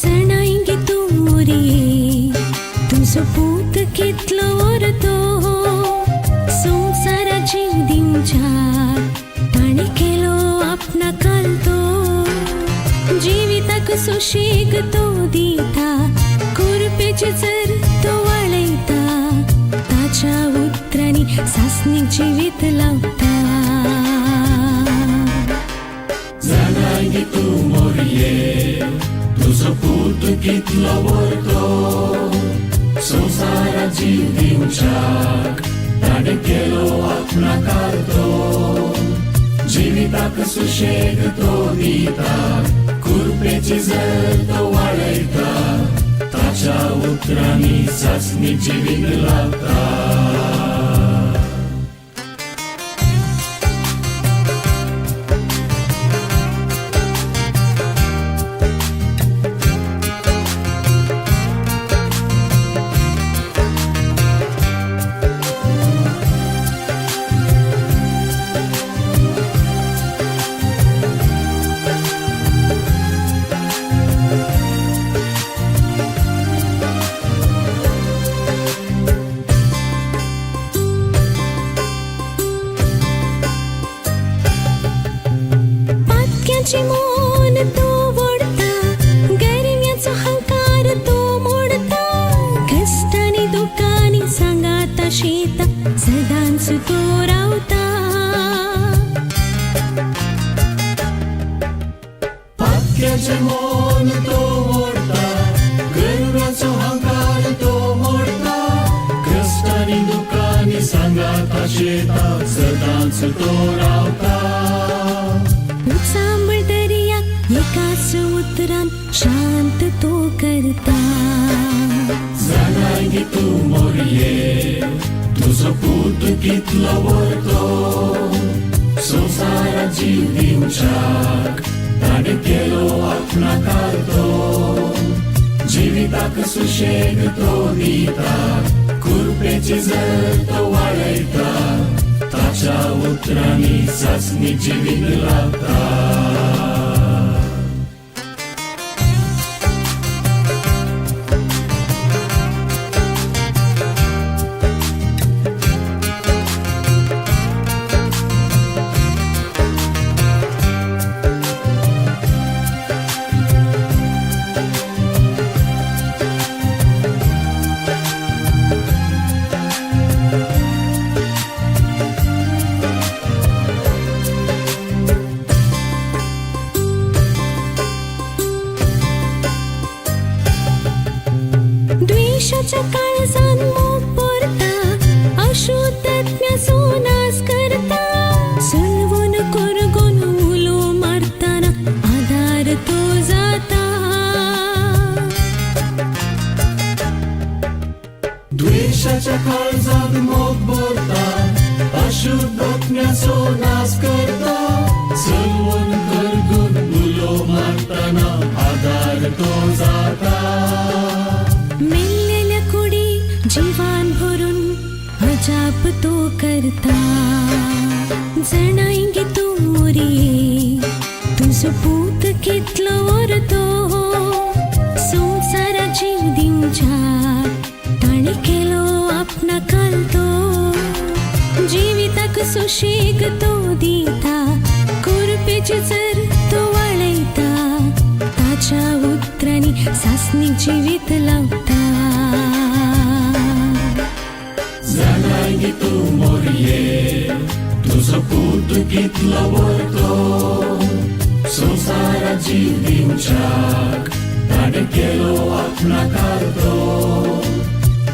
जणाएंगे तू मोरी तुझं पूत घेतलं वर तो संसारा जीव दिनच्या ताणे केलो आपणा काल तो जीविताक सुशेग तो दिता कुरपेचे जर तो वाळयता ताच्या उतरांनी सासणी जीवित लावता जणांगी तू मोरये तुझं पूत घेतलं वर तो संसारा जीव दिवच्याक ताणे केलो आपणा काल तो जीविताक सुशेग तो दिता कुरपेची जर तो वाळयता ताच्या उतरांनी सासणी जीवित लावता मोन तो वोडता गरिम्याचो हंकार तो मोडता कष्टानी दुःखानी सांगाता शेता सदांच तो रावता पाक्याचे मोन तो वोडता गरिम्याचो हंकार तो मोडता कष्टानी दुःखानी सांगाता शेता सदांच तो रावता सांबळ दर्या एकाच उतरान शांत तो करता जणांगी तू मोरये तुझं पूत घेतलं वर तो संसारा जीव दिवच्याक ताणे केलो आपणा काल तो जीविताक सुशेग तो दिता कुरपेची जर तो वाळयता ताच्या उतरांनी सासणी जीवित लावता द्वेषाच्या काळजान मोग पोरता अशुद्धात्म्याचो नाश करता सलवून करगून उलो मारताना आधार तो जाता द्वेषाच्या काळजात मोग बोलता अशुद्धात्म्याचो नाश करता सलवून करगून उलो मारताना आधार तो जाता मेलेल्या कुडी जीवान भरून अजाप तो करता जणाएंगे तू मोरी तुझं पूत घेतलं वर तो संसारा जीव दिनच्या ताणे केलो आपणा काल तो जीविताक सुशेग तो दिता कुरपेची जर तो वाळयता ताच्या उतरांनी सासणी जीवित लावता जणांगी तू मोरये तुझं पूत घेतलं वर तो संसारा जीव दिवच्याक ताणे केलो आपणा काल तो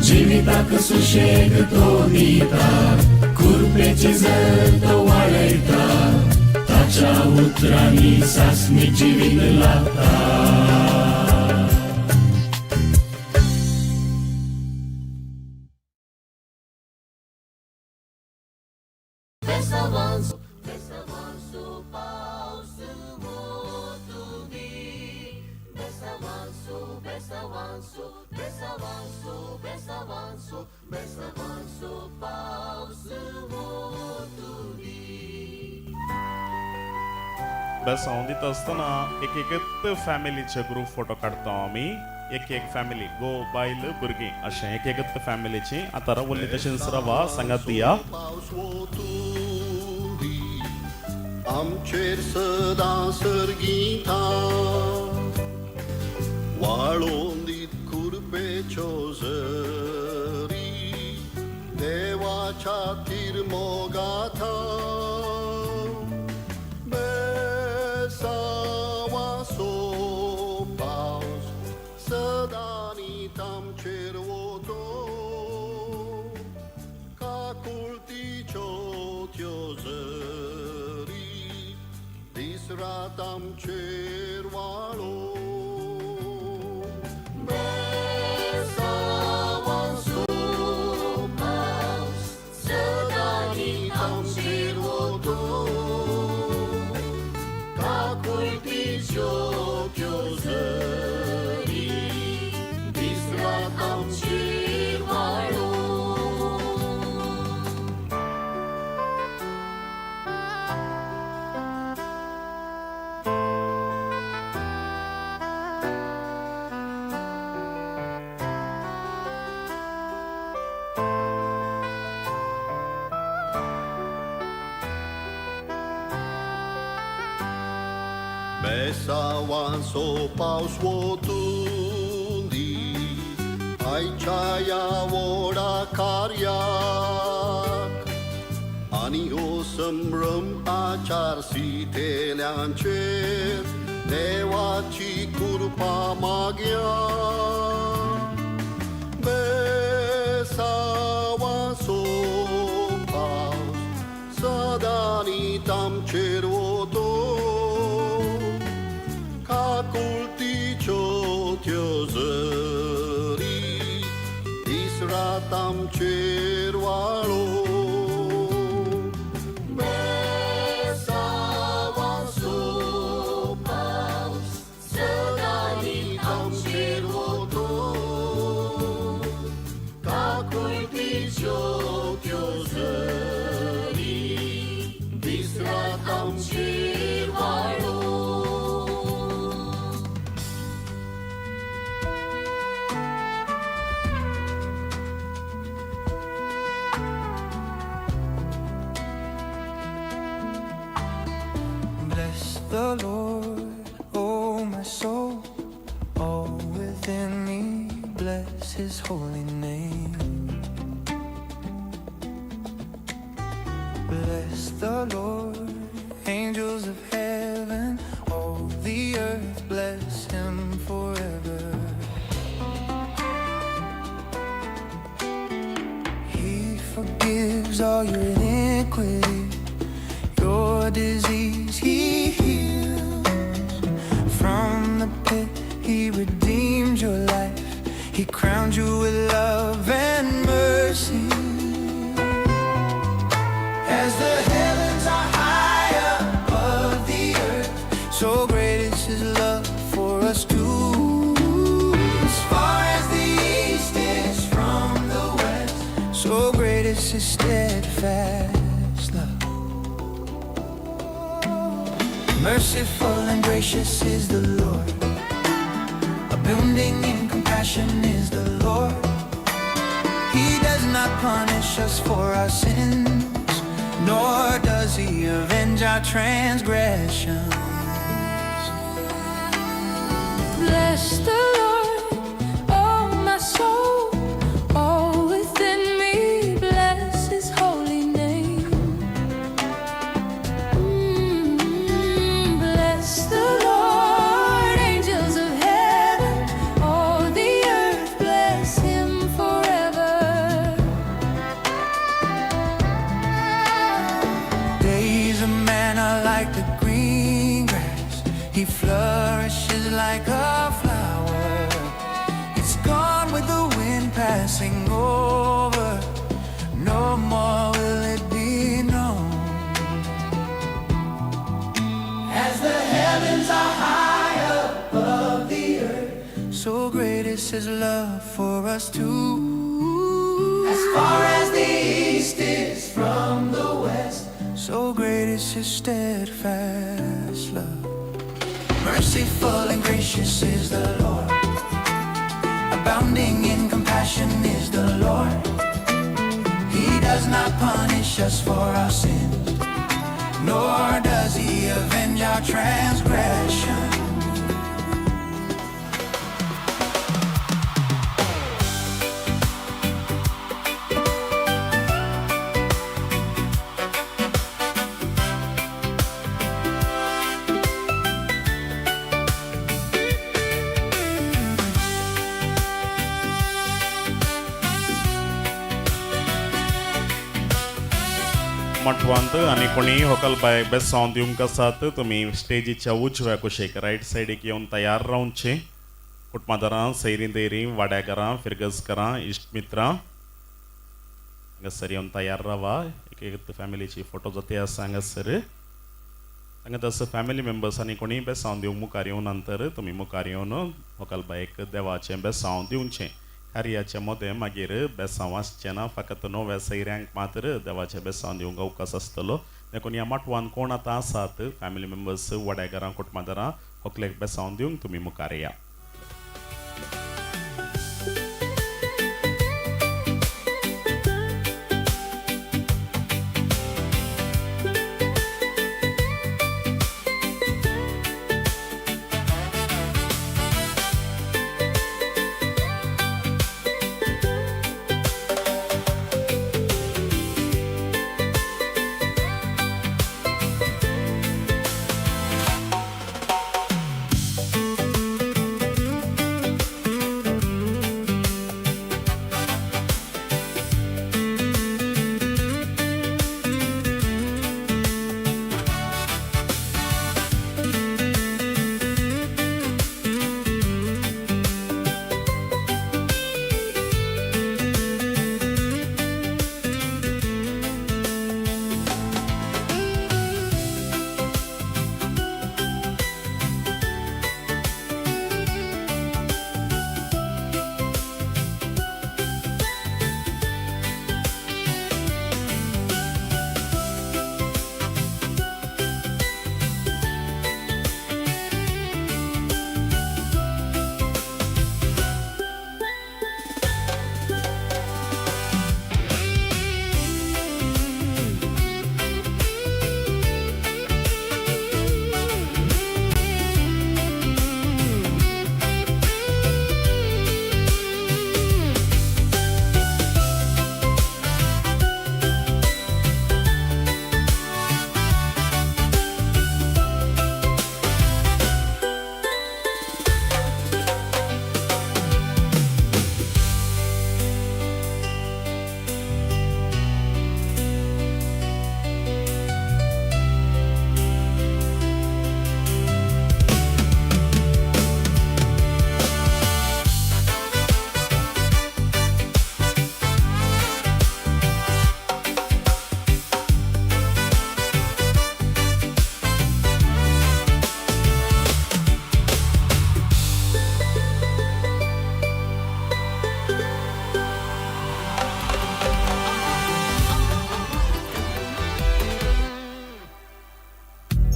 जीविताक सुशेग तो दिता कुरपेची जर तो वाळयता ताच्या उतरांनी सासणी जीवित लावता अभ्यास हांव दिता आसतना एक एकच फॅमिलीचे ग्रूप फोटो काडटा आमी एक एक फॅमिली गो बायल भुरगीं अशें एक एकच फॅमिलीची आतां रावल्ली तशेंच रवा सांगात दिया पाऊस वतुरी आमचेर सदा सर्गिता वाळोवन दीत कुरपेच्यो झरी देवाच्या तिरमोगाथा बेसावा सो पावस सदा नीत आमचेर वतो काकुळतीच्यो त्यो झरी दीस रात आमचेर वाळो बेसावा सो पावस सदा नीत आमचेर वतो काकुळतीच्यो त्यो झरी दीस रात आमचेर वाळो बेसावांचो पावस वतुंदी आयच्या या व्हडा कार्याक आनी हो संभ्रम आचार सितेल्यांचेर देवाची कृपा मागया बेसावांचो पावस सदा नीत आमचेर वतो काकुळतीच्यो त्यो झरी दीस रात आमचेर वाळो बेसावांचो पावस सदा नीत आमचेर वतो काकुळतीच्यो त्यो झरी दीस रात आमचेर वाळो Bless the Lord, oh my soul, all within me, bless His holy name. Bless the Lord, angels of heaven, all the earth, bless Him forever. He forgives all your iniquity, your disease He heals. From the pit He redeemed your life, He crowned you with love and mercy. As the heavens are high above the earth, so great is His love for us too. As far as the east is from the west, so great is His steadfast love. Merciful and gracious is the Lord, abounding in compassion is the Lord. He does not punish us for our sins, nor does He avenge our transgressions. Bless the Lord, oh my soul, all within me, bless His holy name. Bless the Lord, angels of heaven, all the earth, bless Him forever. Days of man are like the green grass, He flourishes like a flower. It's gone with the wind passing over, no more will it be known. As the heavens are high above the earth, so great is His love for us too. As far as the east is from the west, so great is His steadfast love. Merciful and gracious is the Lord. Abounding in compassion is the Lord. He does not punish us for our sins, nor does he avenge our transgression. मठवंत आणि कोणी होकल bye best song दिवंक कसत तुम्ही स्टेजीच्या उजव्या cosec right साइडीक येवन तयार रावचे कुटुंबादारां सैरी देरी वाड्याकारां फिरगसकारां इश्टमित्रां हांगासर येवन तयार रावा एक एक फॅमिलीची फोटो जाते आसा हांगासर हांगा तसं फॅमिली मेंबर्स आनी कोणी बेस्ट सॉन्ग दिवंक मुखार येवन नंतर तुम्ही मुखार येवन होकल बायक देवाचें बेस्ट सॉन्ग दिवचें कार्याच्या मध्ये मागीर बेसांव आसचें ना फकत नव्या सैऱ्यांक मात्र देवाचें बेसांव दिवंक अवकाश आसतलो देखून ह्या माटवान कोण आतां आसात फॅमिली मेंबर्स वाड्याकारां कुटुंबादारां होकलेक बेसांव दिवंक तुमी मुखार या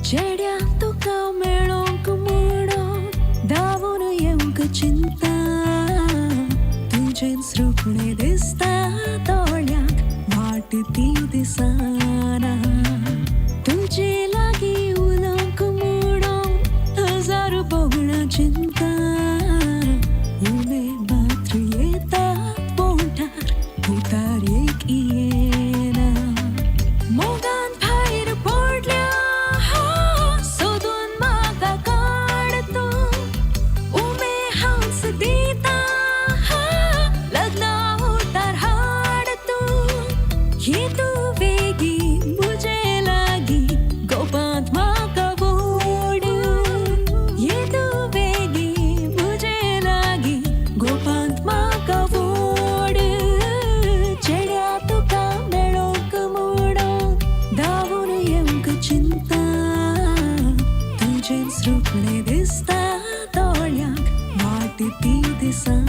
चेड्या तुका मेळोंक म्हणून धांवून येवंक चिंता तुजें सृपणें दिसता दोळ्यांक वाट ती दिसना तुजे लागीं उलोवंक म्हणून हजार बोगळां चिंता उमे मात्र येतात पोंठार उतार एक येना मोगान भायर पडल्या सोदून म्हाका काड तूं उमे हांस दिता लग्ना उतार हाड तूं ये तूं वेगी मुजे लागी गोपांत म्हाका वोड ये तूं वेगी मुजे लागी गोपांत म्हाका वोड चेड्या तुका मेळोंक म्हणून धांवून येवंक चिंता तुजें सृपणें दिसता दोळ्यांक वाट ती दिसना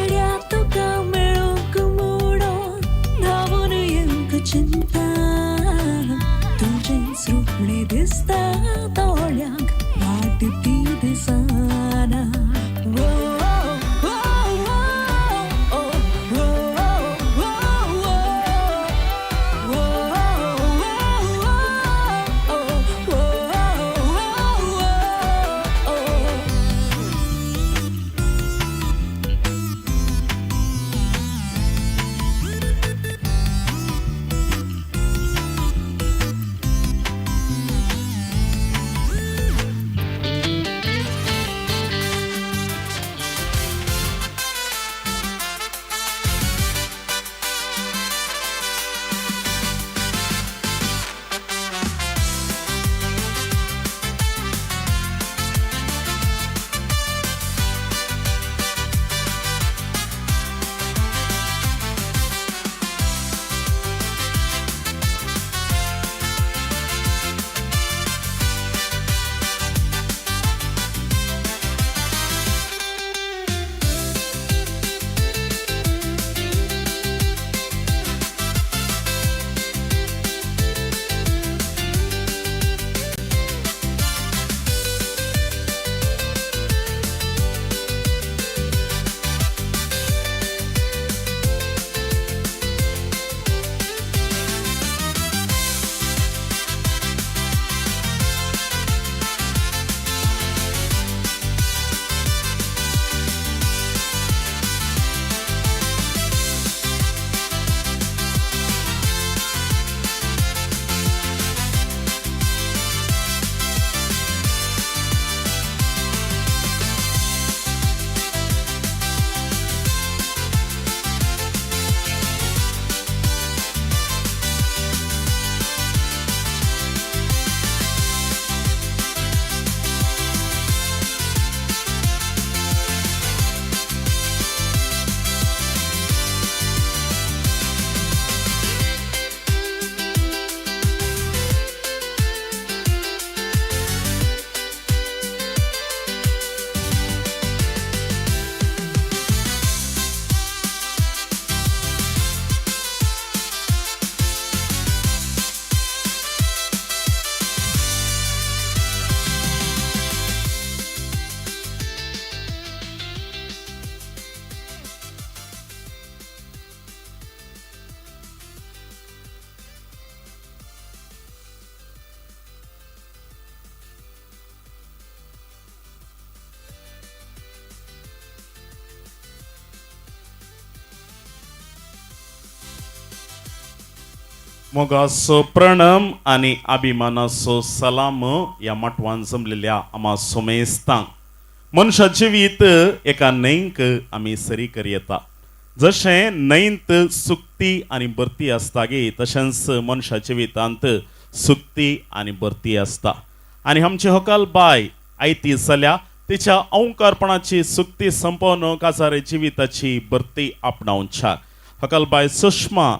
येड्या तुका मेळूक मोडून धांवून येवंक चिंता तुजें सुपणे दिसता दोळ्यांक वाट ती दिसना वो, वो, वो, वो, वो, वो, वो, वो. मोगाचो प्रणम आणि अभिमानाचो सलाम या मटवान जमलेल्या आम्हा सोमेस्तांक मनशा जिवीत एका न्हंयक आमी सरी करी येता जशें न्हंयत सुकती आनी भरती आसता गे तशेंच मनशा जिवितांत सुकती आनी भरती आसता आनी आमची हकाल बाय आयती जाल्या तिच्या अवंकारपणाची सुकती संपवन काजारे जिविताची भरती आपणावच्या हकाल बाय सुषमा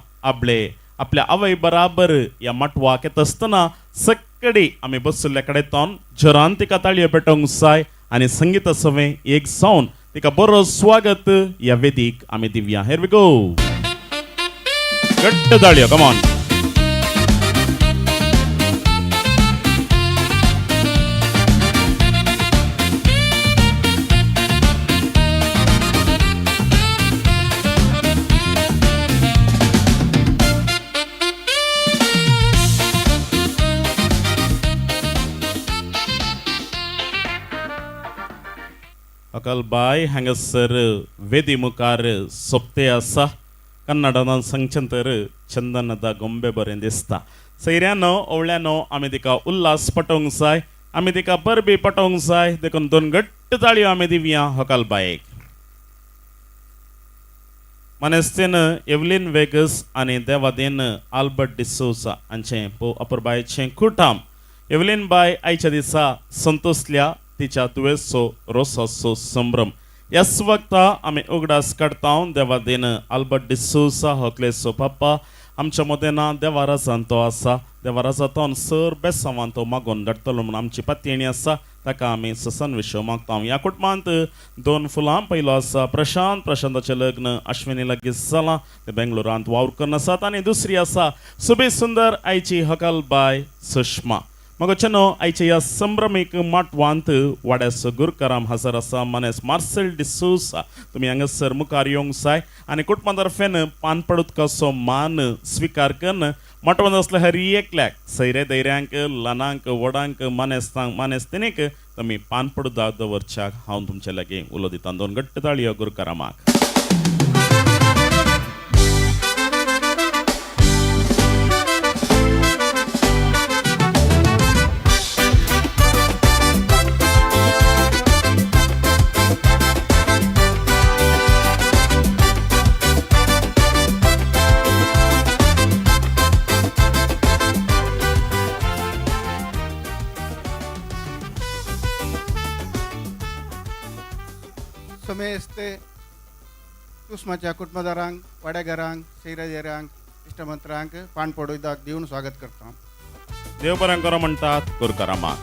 आपल्या आवय बराबर या मटवाक येत आसतना सक्कडी आमी बसले कडेन जोरान तिका ताळयो पेटोवंक जाय आनी संगीत सवें एक जावन तिका बरो स्वागत या वेदीक आमी दिवया हेर वी गो घट्ट ताळयो कम ऑन अकलबाय हांगासर वेदी मुखार सोपते आसा कन्नडान सांगचें तर चंदनदा गोंबे बरें दिसता सैऱ्यानो ओवळ्यानो आमी तिका उल्हास पटोवंक जाय आमी तिका बरबी पटोवंक जाय देखून दोन घट्ट ताळयो आमी दिवया हकालबायेक मनेस्तेन एवलिन वेगस आनी देवादेन आल्बर्ट डिसोसा हांचें अपुरबायेचें कुटाम एवलिन बाय आयच्या दिसा संतोसल्या तिच्या तुवेचो रोसाचो संभ्रम ह्याच वक्ता आमी उगडास काडटा देवादेन आल्बर्ट डिसोसा हकलेचो पप्पा आमच्या मदेना देवारासान तो आसा देवाराचा तो सर बेसांवान तो मागोन धाडटलो म्हणून आमची पातयेणी आसा ताका आमी ससन विशव मागता ह्या कुटुंबांत 2 फुलां पयलो आसा प्रशांताचें लग्न अश्विनी लागीं जालां ते बेंगलोरांत वावर करून आसात आनी दुसरी आसा सुबेज सुंदर आयची हकलबाय सुषमा मगोचेनो आयच्या ह्या संभ्रमीक माटवांत वाड्यास गुरकाराम हजर आसा मनेस मार्सेल डिसूसा तुमी हांगासर मुखार येवंक जाय आनी कुटुंबातर्फेन पानपडूत कसो मान स्विकार करून माटवांत असल्या हर एकल्याक सैरे दैऱ्यांक ल्हानांक व्हडांक मानेस्तिनीक तुमी पानपडूत दवरच्याक हांव तुमचे लागीं उलो दितां 2 घट्ट ताळयो गुरकारामाक समेस्त कुस्माच्या कुटुंबदारांक वाड्याकारांक शेजाऱ्यांक इश्टमित्रांक पानपडोयदाक दिवन स्वागत करता देव बरें करो म्हणटात गुरकारामाक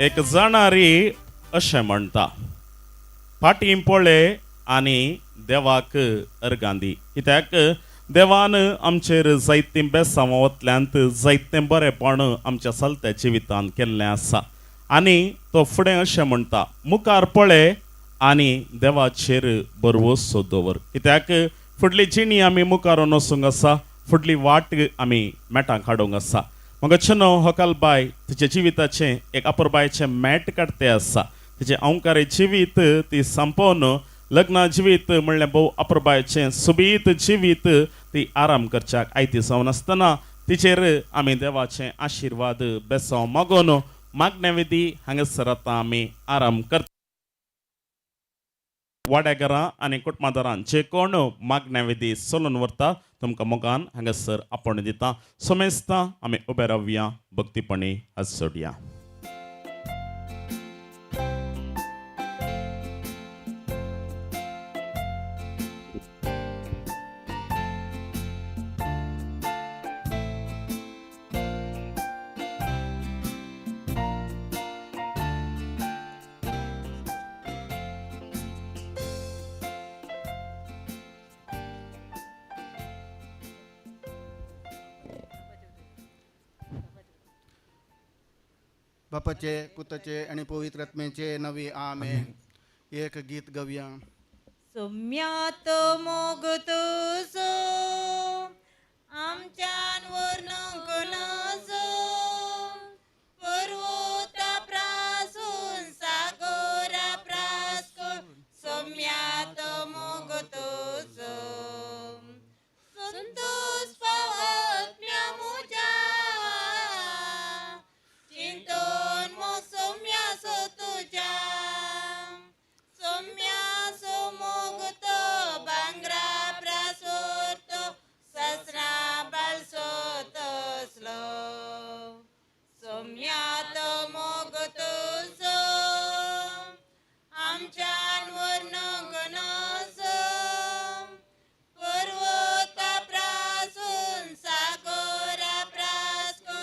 एक जाणारी अशें म्हणटा फाटीं पळय आनी देवाक अर्गांदी कित्याक देवान आमचेर जायतीं बेसांवांतल्यांत जायतें बरेंपण आमच्या चलत्या जिवितांत केल्लें आसा आनी तो फुडें अशें म्हणटा मुखार पळय आनी देवाचेर भरवोस दवर कित्याक फुडली जिणी आमी मुखार वचूंक आसा फुडली वाट आमी मेटांक हाडूंक आसा मगोचेनो हकलबाय तिच्या जिविताचें एक अपुरबायेचें मेट काडतें आसा तिचें अवंकारी जिवीत ती संपोवन लग्न जिवीत म्हणलें भोव अपुरबायेचें सुबीत जिवीत ती आराम करच्याक आयती जावन आसतना तिचेर आमी देवाचें आशिर्वाद बेसांव मागोवन मागण्या विधी हांगासर आतां आमी आराम करता वाड्याकारां आनी कुटुंबदारां जे कोण मागण्या विधी चलून व्हरता तुमकां मोगान हांगासर आपोण दिता सोमेस्तां आमी उबे रावया भक्तीपणी आज सोडया बापाचे पुताचे आणि पवित्र आत्म्याचे नवी आमेन एक गीत गाऊया सोम्यात मोगतोसो आमच्यान वर्णक नसो पर्वता प्रासून सागोरा प्रास्को सोम्यात मोगतोसो संतोष पावत्म्या मुजा चिंतन मो सोम्या सो तुझ्या सोम्या सो मोगतो बांगरा प्रासोरतो ससरा बालसो तसलो सोम्यात मोगतो सो आमच्यान वर्णक नसो पर्वता प्रासून सागोरा प्रास्को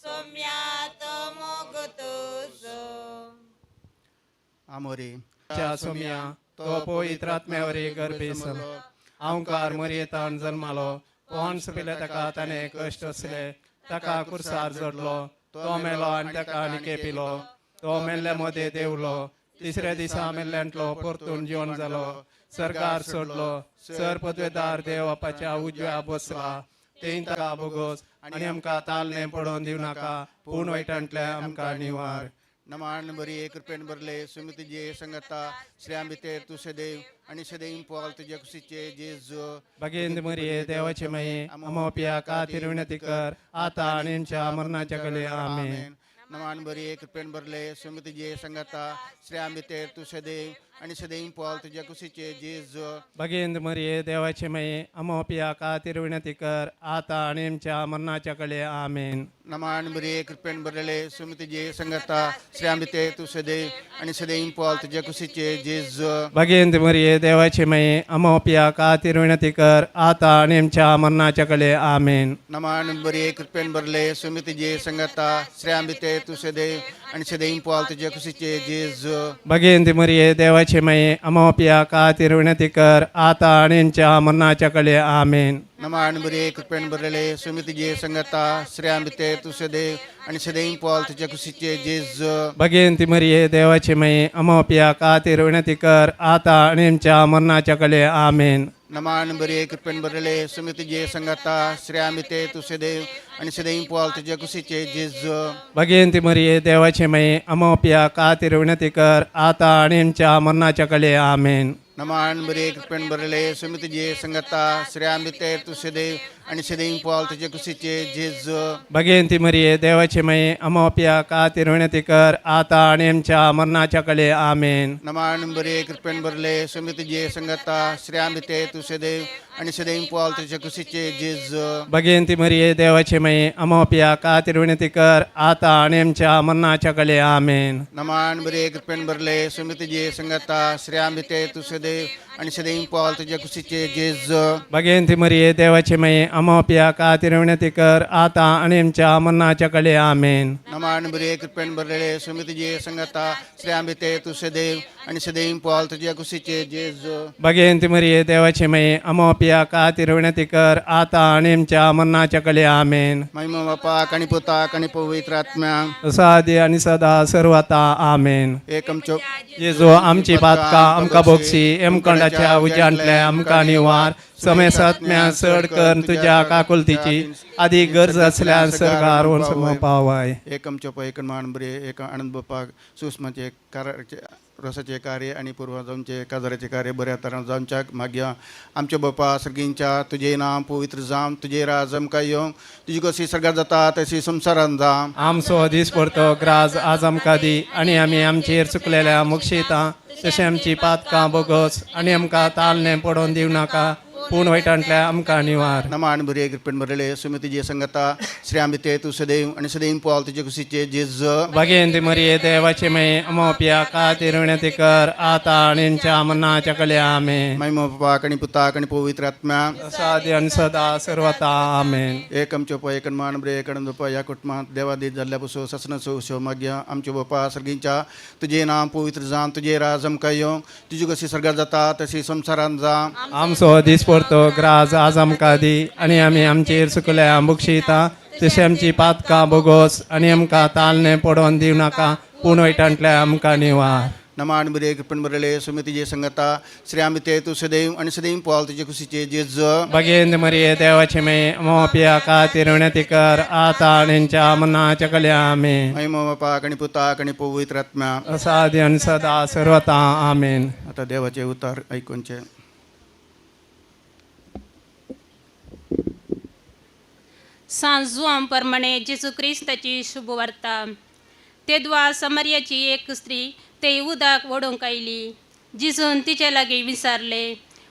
सोम्यात मोगतो सो आमोरी सोम्या तो पवित्र आत्म्यावरी गर्भेसल अहंकार मरयेतान जल्मालो पोंस पिले ताका ताणें कश्ट असले ताका कुर्सार जोडलो तो मेलो आनी ताका आनी पिलो तो मेल्ले मदें देवलो तिसऱ्या दिसा मेल्ल्यांतलो परतून जिवन जालो सरकार सोडलो सर पदवेदार देव बापाच्या उजव्या बसला तें ताका बोगोस आनी आमकां तालने पडोवन दिवं नाका पूण वायटांतले आमकां निवार नमान बरी एक कृपेन बरले सुमित जे संगता श्रेयां भितर तू सदैव आणि सदैव पावल तुझ्या खुशीचे जेजू भगेंद्र मरिये देवाचे माये अमोपिया का तिरुविनती कर आता आणि आमच्या मरणाच्या कले आमेन नमान बरी एक कृपेन बरले सुमित जे संगता श्रेयां भितर तू सदैव आणि सदैव पाल तुझ्या कुशीचे जेजू भगिंद मरिये देवाचे माये अमोपिया का तिरुविनती कर आता आणि आमच्या मरणाच्या कळे आमेन. नमान बरे कृपेन बरले सुमित जे संगता श्रीआंबिते तू सदैव आणि सदैव पाल तुझ्या कुशीचे जेजू भगिंद मरिये देवाचे माये अमोपिया का तिरुविनती कर आता आणि आमच्या मरणाच्या कळे आमेन. नमान बरे कृपेन बरले सुमित जे संगता श्रीआंबिते तू सदैव आणि सदैव पाल तुझ्या कुशीचे जेजू भगिंद मरिये देवाचे माये अमोपिया का तिरुविनती कर आता आणि आमच्या मरणाच्या कळे आमेन. नमान बरे कृपेन बरले सुमित जे संगता श्रीआंबिते तू सदैव आणि सदैव पाल तुझ्या कुशीचे जेजू भगिंद मरिये देवाचे माये अमोपिया का तिरुविनती कर आता आणि आमच्या मरणाच्या कळे आमेन. नमान बरे कृपेन बरले सुमित जे संगता श्रीआंबिते तू सदैव आणि सदैव पाल तुझ्या कुशीचे जेजू भगिंद मरिये देवाचे माये अमोपिया का तिरुविनती कर आता आणि आमच्या मरणाच्या कळे आमेन. नमान बरे कृपेन बरले सुमित जे संगता श्रीआंबिते तू सदैव आणि सदैव पाल तुझ्या कुशीचे जेजू भगिंद मरिये देवाचे माये अमोपिया का तिरुविनती कर आता आणि आमच्या मरणाच्या कळे आमेन. नमान बरे कृपेन बरले सुमित जे संगता श्रीआंबिते तू सदैव आणि सदैव पाल तुझ्या कुशीचे जेजू भगिंद मरिये देवाचे माये अमोपिया का तिरुविनती कर आता आणि आमच्या मरणाच्या कळे आमेन. नमान बरे कृपेन बरले सुमित जे संगता श्रीआंबिते तू सदैव आणि सदैव पाल तुझ्या कुशीचे जेजू भगिंद मरिये देवाचे माये अमोपिया का तिरुविनती कर आता आणि आमच्या मरणाच्या कळे आमेन. नमान बरे कृपेन बरले सुमित जे संगता श्रीआंबिते तू सदैव आणि सदैव पाल तुझ्या कुशीचे जेजू भगिंद मरिये देवाचे माये अमोपिया का तिरुविनती कर आता आणि आमच्या मरणाच्या कळे आमेन. महिमा बापा आणि पुता आणि पवित्र आत्म्या साधी आणि सदा सर्वता आमेन. एकम चोप जेजो आमची पातका आमका बोगसी एमकंडाच्या उजांटल्या आमका निवार समय सात्म्या चड कर तुझ्या काकुलतीची आधी गरज असल्या सरकारून समपावाय. एकम चोप एक मान बरे एक आनंद बापा सुषमाचे कार्याचे रसाचे कार्य आणि पूर्वजांचे काजाराचे कार्य बऱ्या तऱ्हेने जावच्या मागया आमचे बापा सर्गींच्या तुझे नाम पवित्र जाम तुझे राजम काय येऊन तुझी कशी सर्गात जाता तशी संसारान जाम आमचो दीस पडतो ग्राज आज आमका दी आणि आम्ही आमचेर चुकलेल्या मुक्षिता तशें आमची पातकां बोगस आणि आमकां तालने पडोवन दिव नाका पूण वायटांतल्या आमकां निवार. नमान बरे कृपेन बरले सुमित जे संगता श्रीआंबिते तू सदैव आणि सदैव पाल तुझे कुशीचे जेजू भगिंद मरिये देवाचे माये अमोपिया का तिरुविनती कर आता आणि आमच्या मरणाच्या कळे आमेन. महिमा बापा आणि पुता आणि पवित्र आत्म्या साधी आणि सदा सर्वता आमेन. एकम चोप एक मान बरे एक आनंद बापा या कुटुंबात देवादी जाल्ल्यापासून ससन सो मागया आमचे बापा सर्गींच्या तुझे नाम पवित्र जाम तुझे राजम काय येऊन तुझी कशी सर्गात जाता तशी संसारान जाम आमचो दीस पडतो ग्राज आज आमकां दी आणि आम्ही आमचेर चुकल्या मुक्षिता तशें आमची पातकां बोगस आणि आमकां तालने पडोवन दिव नाका पूण वायटांतल्या आमकां निवार. नमान बरे कृपेन बरले सुमित जे संगता श्रीआंबिते तू सदैव आणि सदैव पाल तुझे कुशीचे जेजू भगिंद मरिये देवाचे माये अमोपिया का तिरुविनती कर आता आणि आमच्या मरणाच्या कळे आमेन. महिमा बापा आणि पुता आणि पवित्र आत्म्या साधी आणि सदा सर्वता आमेन. आता देवाचे उतार ऐकूनचे सांजुआं प्रमाणे जेजू क्रिस्ताची शुभवार्ता. तेदवा समर्याची एक स्त्री ते उदक ओडोंक आयली. जिजून तिचे लागीं विचारले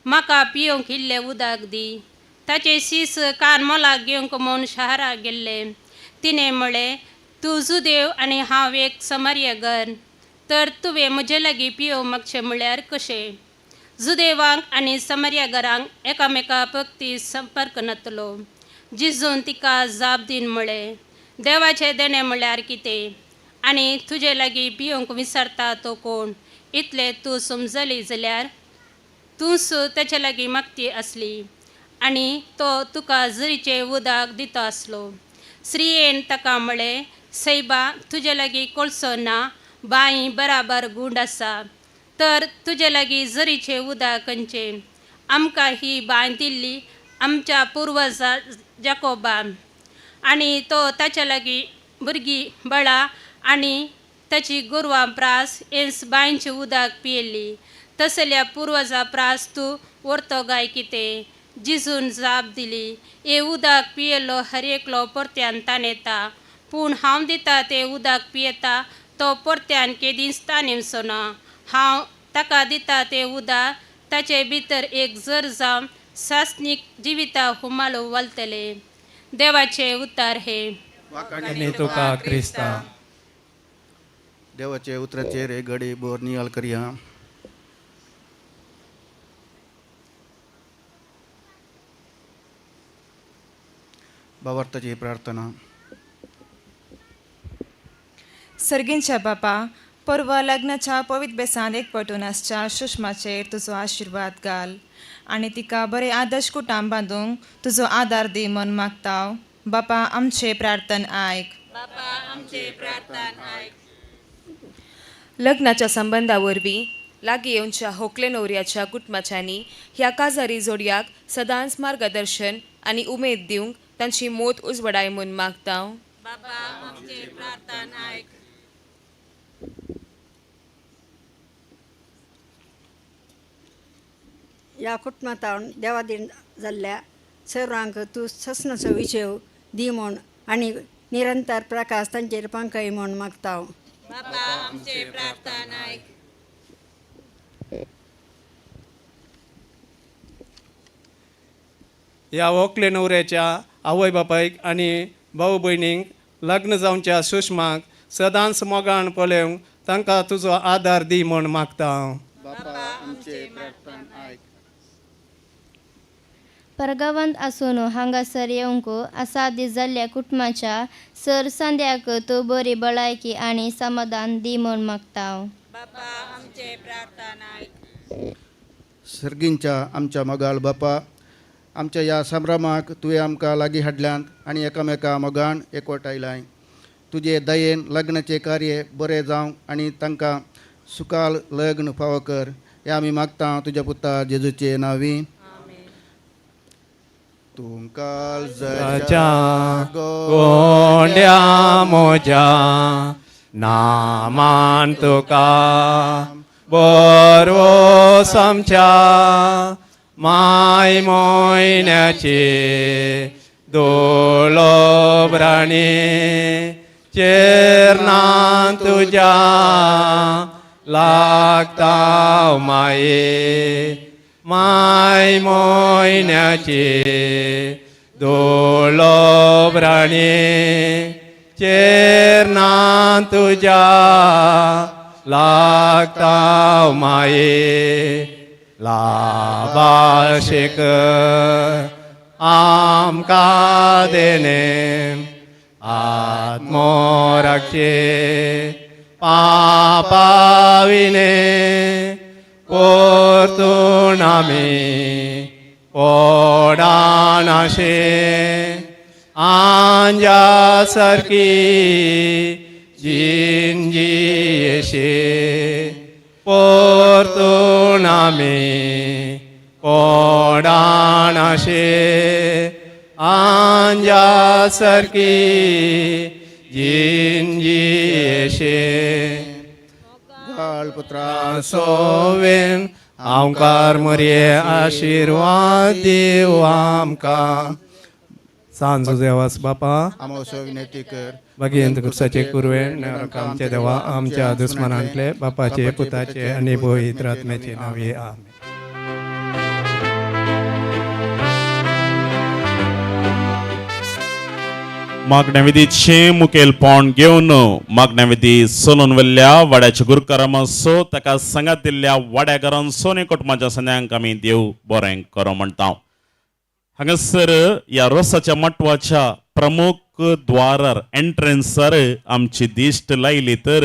म्हाका पियोंक इल्लें उदक दी. ताचे शीस कार्मलाक घेवंक म्हूण शाराक गेल्ले. तिणें म्हळें तूं जुदेव आनी हांव एक समर्यगर तर तुवें म्हजे लागीं पियो मागचें म्हळ्यार कशें. जुदेवांक आनी समर्यगरांक एकामेका पक्ती संपर्क नातलो. जिजून तिका जाप दीन म्हळें देवाचें देणें म्हळ्यार कितें आनी तुजे लागीं पियोंक विचारता तो कोण. इतलें तूं समजली जाल्यार तूंच ताचे लागीं मागती आसली आनी तो तुका झरीचें उदक दिता आसलो. स्त्रियेन ताका म्हळें सैबा तुजे लागीं कोळसो ना बांय बराबर गुंड आसा तर तुजे लागीं झरीचें उदक खंयचें. आमकां ही बांय दिल्ली आमच्या पुर्वजा जाकोबान आनी तो ताच्या लागीं भुरगीं बळा आनी ताची गोरवां प्रास हेंच बांयचें उदक पियेल्ली. तसल्या पुर्वजा प्रास तूं व्हरतो गाय कितें. जिजून जाप दिली हे उदक पियेलो हर एकलो परत्यान ताणेता पूण हांव दिता तें उदक पियेता तो परत्यान केदींच ताणेवचो ना. हांव ताका दिता ते उदा ताचे भितर एक जर जावन सासनीक जिविता हुमालो वलतले. देवाचे उतार हे. आणि तुका क्रिस्ता. देवाचे उतराचेर एक घडी बोर नियाळ करया. भावार्थाची प्रार्थना. सर्गींच्या बापा, परवा लग्नाच्या पवित्र बेसांत एकवटून आसच्या सुषमाचेर तुजो आशिर्वाद घाल आनी तिका बरे आदर्श कुटाम बांदूंक तुजो आदार दी म्हूण मागता. बापा, आमचे प्रार्थन आयक. बापा आमचे प्रार्थना आयक. लग्नाच्या संबंधा वरवीं लागीं येवच्या होकले न्हवऱ्याच्या कुटुंबाच्यांनी ह्या काजारी जोडयाक सदांच मार्गदर्शन आनी उमेद दिवंक तांची मोत उजवडाय म्हूण मागता. बापा आमचे प्रार्थना आयक. ह्या कुटुंबांत देवादीन जाल्ल्या सर्वांक तूं ससनाचो विजय दी म्हूण आनी निरंतर प्रकाश तांचेर पंखय म्हूण मागता. बापा आमचे प्रार्थना आयक. ह्या व्हंकले न्हवऱ्याच्या आवय बापायक आनी भाऊ भयणींक लग्न जावच्या सुषमाक सदांच मोगान पळोवंक तांकां तुजो आदार दी म्हूण मागता. बापा आमचे प्रार्थन आयक. परगांवांत आसून हांगासर येवंक आसादी जाल्ल्या कुटुंबाच्या सरसांद्याक तूं बरी भलायकी आनी समाधान दी म्हूण मागता. बापा आमचे प्रार्थना आयक. सर्गींच्या आमच्या मोगाल बापा, आमच्या ह्या संभ्रमाक तुवें आमकां लागीं हाडल्यात आनी एकामेका मोगान एकवटायलाय. तुजे दयेन लग्नाचे कार्य बरें जावं आनी तांकां सुखाल लग्न फावो कर. हें आमी मागता तुज्या पुता जेजूचे नांवी. तुमकां गोंड्या मोजा नामान तुका बरो समच्या माय मोयण्याचे दोलो ब्राणी चेरना तुज्या लागता माये. माय मोयण्याचे दोलो ब्राणी चेरना तुज्या लागता माये. लाभाशेक आमकां देणे आत्मोराचे पापाविने परतून आमी ओडानाशे आंजा सारकी जिंजीयेशे परतून आमी ओडानाशे आंजा सारकी जिंजीयेशे. घाल पुत्रा सोवेन आमकार मरे आशिर्वाद देव आमकां. सांजो देवास बापा आमोसो विनंती कर. भगियंत कुर्साचे कुरवेण आमचे देवा आमच्या दुस्मनांतले बापाचे पुताचे आनी पवित्र आत्म्याचे नावे आमेन. मागण्या मुखेलपण घेवन मागण्या सोलून वेल्ल्या वाड्याच्या गुरुकारामासो ताका सांगात दिल्ल्या वाड्याकारान सोने कुटुंबाच्या सन्यांक आमी देव बरें करो म्हणटा. हांगासर ह्या रोसाच्या मटवाच्या प्रमुख द्वारार एंट्रन्सार आमची दिश्ट लायली तर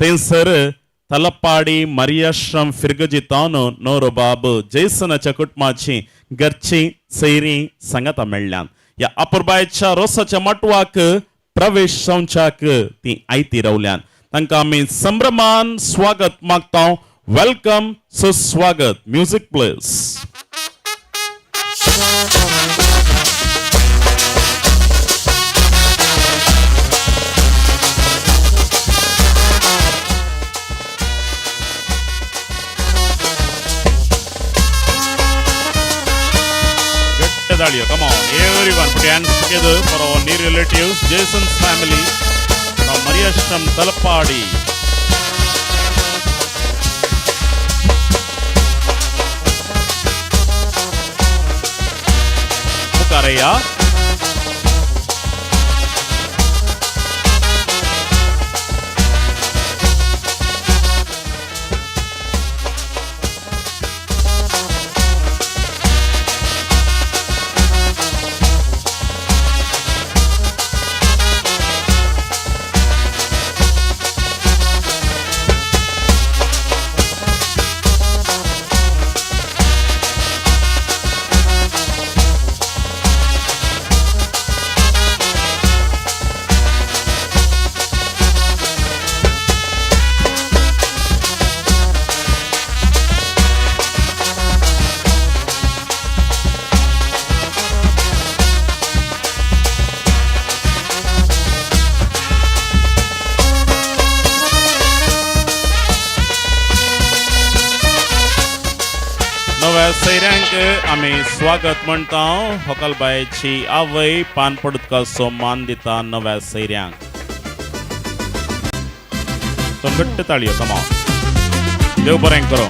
थंयसर तलपाडी मरियाश्रम फिरगजितान नोरोबाब जैसनाच्या कुटुंबाची घरची सैरी सांगाता मेळ्ळ्यान. या अपुरबायच्या रोसाच्या मटवाक प्रवेश जावच्याक ती आयती रावल्यान. तांकां आमी संभ्रमान स्वागत मागता. वेलकम सुस्वागत. Music please. Come on, everyone, put your hands together for our near relatives, Jason's family from Mariashram Talapadi. मुखारया. नव्या सैऱ्यांक आम्ही स्वागत म्हणता. होकलबायची आवय पान पडुतकाचो मान दिता नव्या सैऱ्यांक. तो घट्ट ताळयो कमा. देव बरें करो.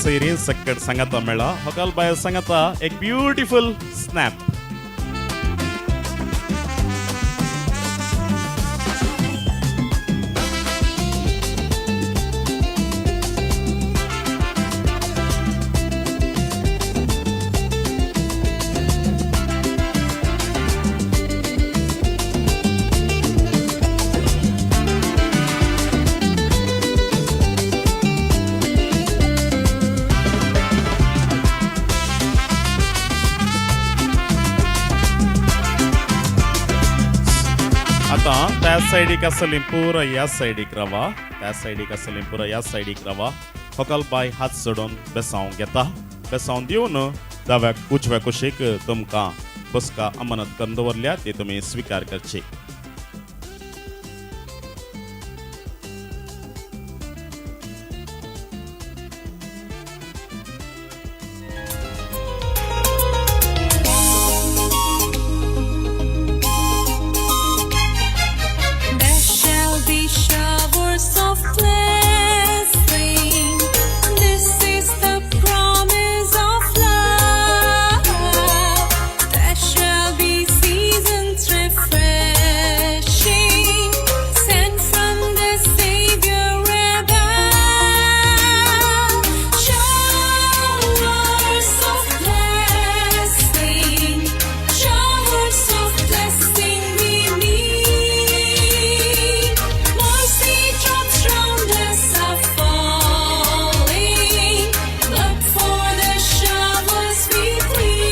सैरी सकट सांगाता मेळा. होकलबाय सांगाता एक ब्युटिफुल स्नॅप. आता त्या सायडीक आसली पुरो ह्या सायडीक रावा. त्या सायडीक आसली पुरो ह्या सायडीक रावा. होकलबाय हात जोडून बेसांव घेता. बेसांव दिवन दाव्याक उजव्या कुशीक तुमकां बसका अमानत करून दवरल्या ती तुमी स्वीकार करची. There shall be showers of blessing. This is the promise of love. There shall be seasons refreshing, sent from the Savior above. Showers of blessing, showers of blessing we need. Mercy drops round us are falling. Look for the showers we plead.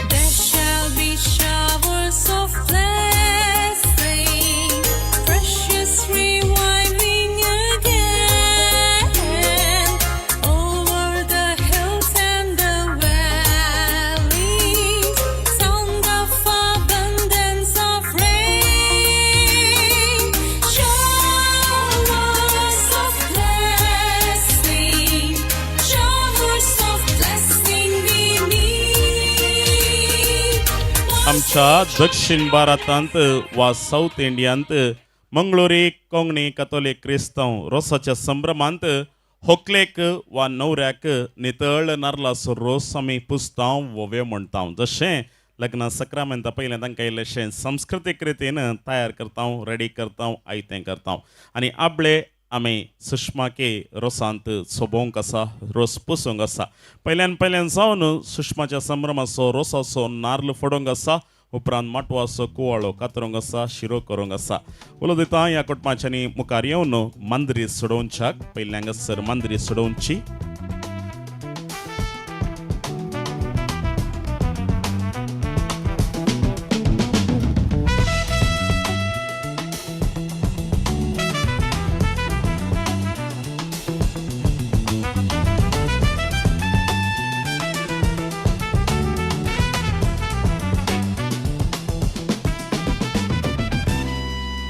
There shall be showers of blessing, precious reviving again, over the hills and the valleys, sound of abundance of rain. Showers of blessing, showers of blessing we need. आमच्या दक्षिण भारतांत वा south इंडियांत मंगळुरी Konkani Catholic क्रिस्तांव रोसाच्या संभ्रमांत होकलेक वा न्हवऱ्याक नितळ नारळाचो रोस आमी पुजतांव वोव्यो म्हणटाव. जशें लग्न सक्रामेंता पयलें तांकां इल्लेशें संस्कृतीक रितीन तयार करतांव, रेडी करतांव, आयतें करतांव. आनी आबळे आमी सुषमाके रोसांत सोबोवंक आसा, रोस पुसूंक आसा. पयल्यान जावन सुषमाच्या संभ्रमाचो रोसाचो नारळ फोडोवंक आसा. उपरांत माटवाचो कुवाळो कातरूंक आसा, शिरो करूंक आसा. उलो दिता ह्या कुटुंबाच्यांनी मुखार येवन मांद्री सोडोवच्याक. पयल्यांगासर मांद्री सोडोवची.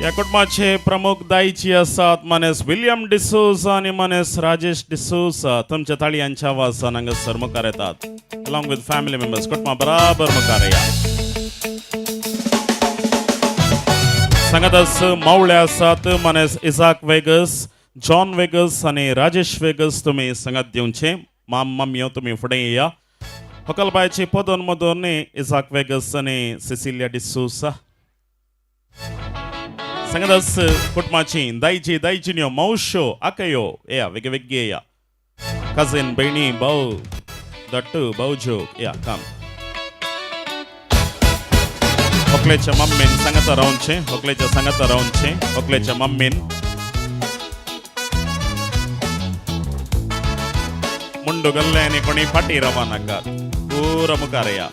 या कुटुंबाचे प्रमुख दायची असतात मनेस विलियम डिसूसा आणि मनेस राजेश डिसूसा. तुमच्या ताळयांच्या आवाजान हांगासर मुखार येतात. अलॉंग विथ फॅमिली मेंबर्स कुटुंबा बराबर मुखार या. सांगातच मावळे आसात मनेस इजाक वेगस, जॉन वेगस आणि राजेश वेगस. तुम्ही सांगात दिवचे मम्मियो तुम्ही फुडें येया. हॉकलबायची पदोन मदोन इजाक वेगस आणि सिसिलिया डिसूसा. सांगातच कुटुंबाची दायचिन्यो मावश्यो आकयो या वेगळे वेगळे या. कझिन बहिणी भाऊ दट्टू भाऊजो या काम. होकलेच्या मम्मीन सांगाता रावनचे, होकलेच्या सांगाता रावनचे, होकलेच्या मम्मीन मुंडू गल्ले आणि कोणी फाटी रवा नाकात पुरा मुखार या.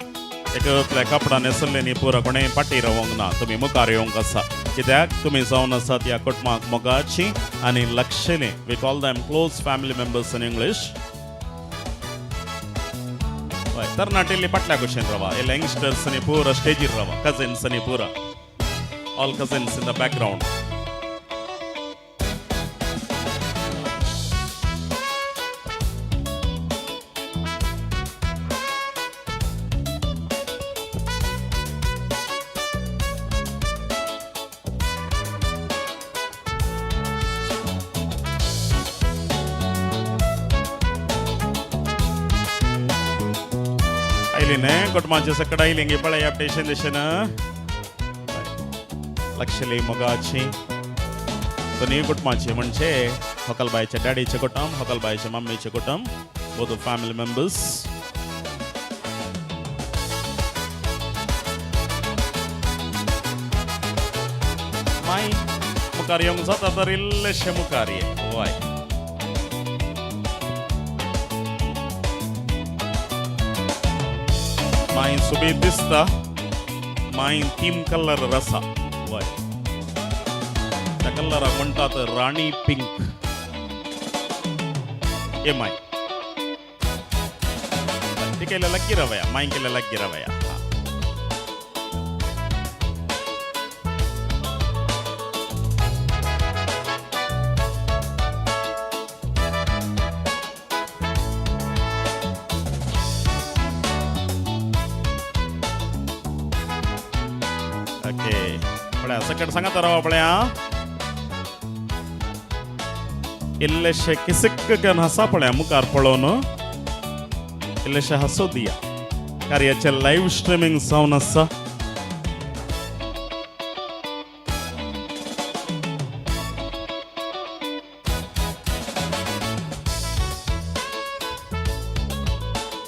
एकतल्या कपडा नेसल्लेनी पुरा कोणी फाटी रवंक ना. तुम्ही मुखार येवंक आसा कित्याक तुम्ही जावन आसात या कुटुंबाक मोगाची आणि लक्षणे. We call them close family members in English. तरणाटेली पटल्या कुशेन रवा. एल यंगस्टर्स आणि पुरा स्टेजीर रवा. कझिन्स आणि पुरा all cousins in the background. कुटुंबाचे सकट आयली पळय अपडेशन दिशन लक्षली मोगाची दोन्ही कुटुंबाचे म्हणजे हॉकलबायच्या डॅडीचे कुटुंब, हॉकलबायच्या मम्मीचे कुटुंब, बोथ फॅमिली मेंबर्स. माय मुखार येवंक जाता तर इल्लेशे मुखार ये. वाय माइन सुबेत दिसता. माइन 3 कलर रसा. वय त्या कलराक म्हणतात राणी पिंक. ये माय ती केल्या लग्गी रवया. माइन केल्या लग्गी रवया. सकट सांगता राव पळया. इल्लेशे किसिक कन हसा पळया मुखार पळोवन इल्लेशे हसो दिया. कार्याचे लाईव्ह स्ट्रीमिंग जावन आसा.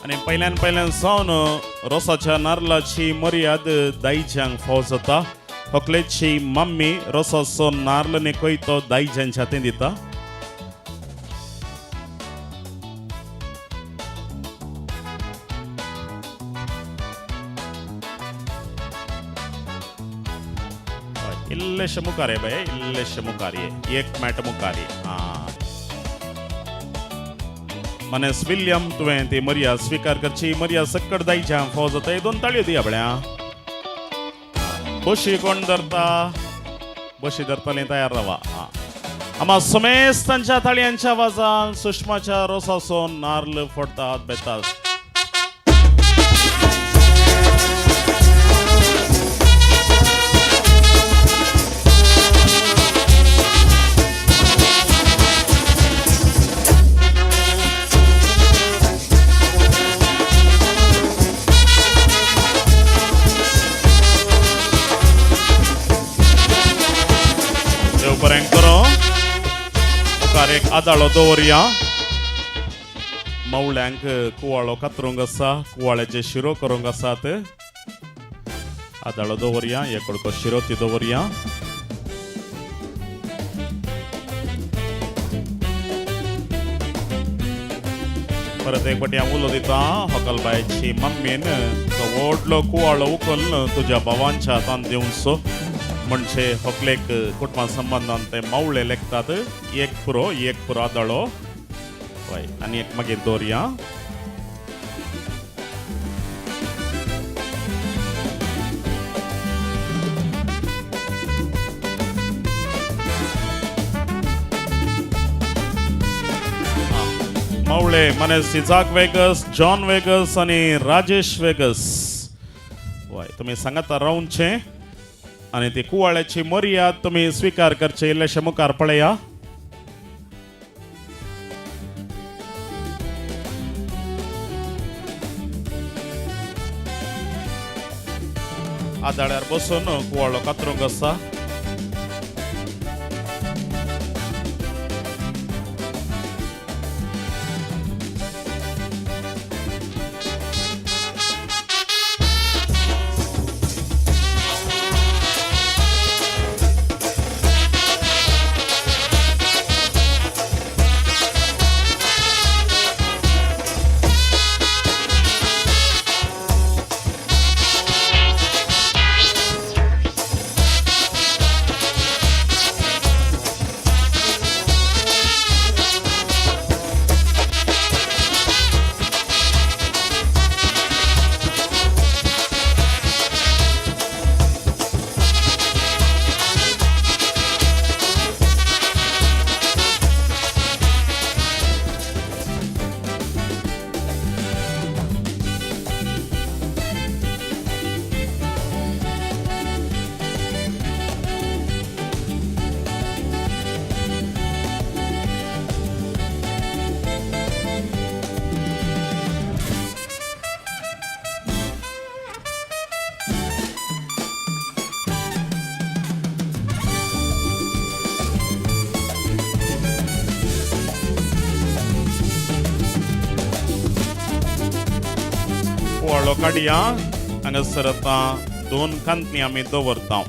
आणि पहिल्यान जावन रोसाच्या नारळाची मर्याद दायच्यांक फाव जाता. हॉकलेची मम्मी रोसाचो नारळ नेकोयतो दायच्यांच्या हातीन दिता. इल्लेशे मुखार ये बाय. इल्लेशे मुखार ये. एक मॅट मुखार ये. मनेस विलियम तुवें ती मर्याद स्वीकार करची. मर्याद सकट दायच्यांक फाव जाता. हे 2 ताळयो दिया बळ्या. बशी कोण धरता. बशी धरताले तयार रावा. आम्हा समेस्तांच्या ताळयांच्या आवाजान सुषमाच्या रोसासून नारळ फोडतात बेतात. एक आदाळो दवरया. मावळ्यांक कुवाळो कातरूंक आसा. कुवाळ्याचे शिरो करूंक आसात. आदाळो दवरया. एक कडको शिरो ती दवरया. परत एक फावटी हांव उलो दिता. हॉकलबायची मम्मीन तो व्हडलो कुवाळो उखलून तुज्या भावांच्या हातान दिवचो. म्हणजे हॉकलेक कुटुंबा संबंधान ते मावळे लेखतात. एक पुरो आदाळो. वय आणि एक मागीर दवरया. मवळे मनेस इजाक वेगस, जॉन वेगस आणि राजेश वेगस. वय तुम्ही सांगता रावनचे आणि ती कुवाळ्याची मर्याद तुम्ही स्वीकार करचे इल्लेशे मुखार पळया. आदाळ्यार बसून कुवाळो कातरूंक आसा. कुवाळो काडया. हांगासर आतां 2 कांतनी आमी दवरता.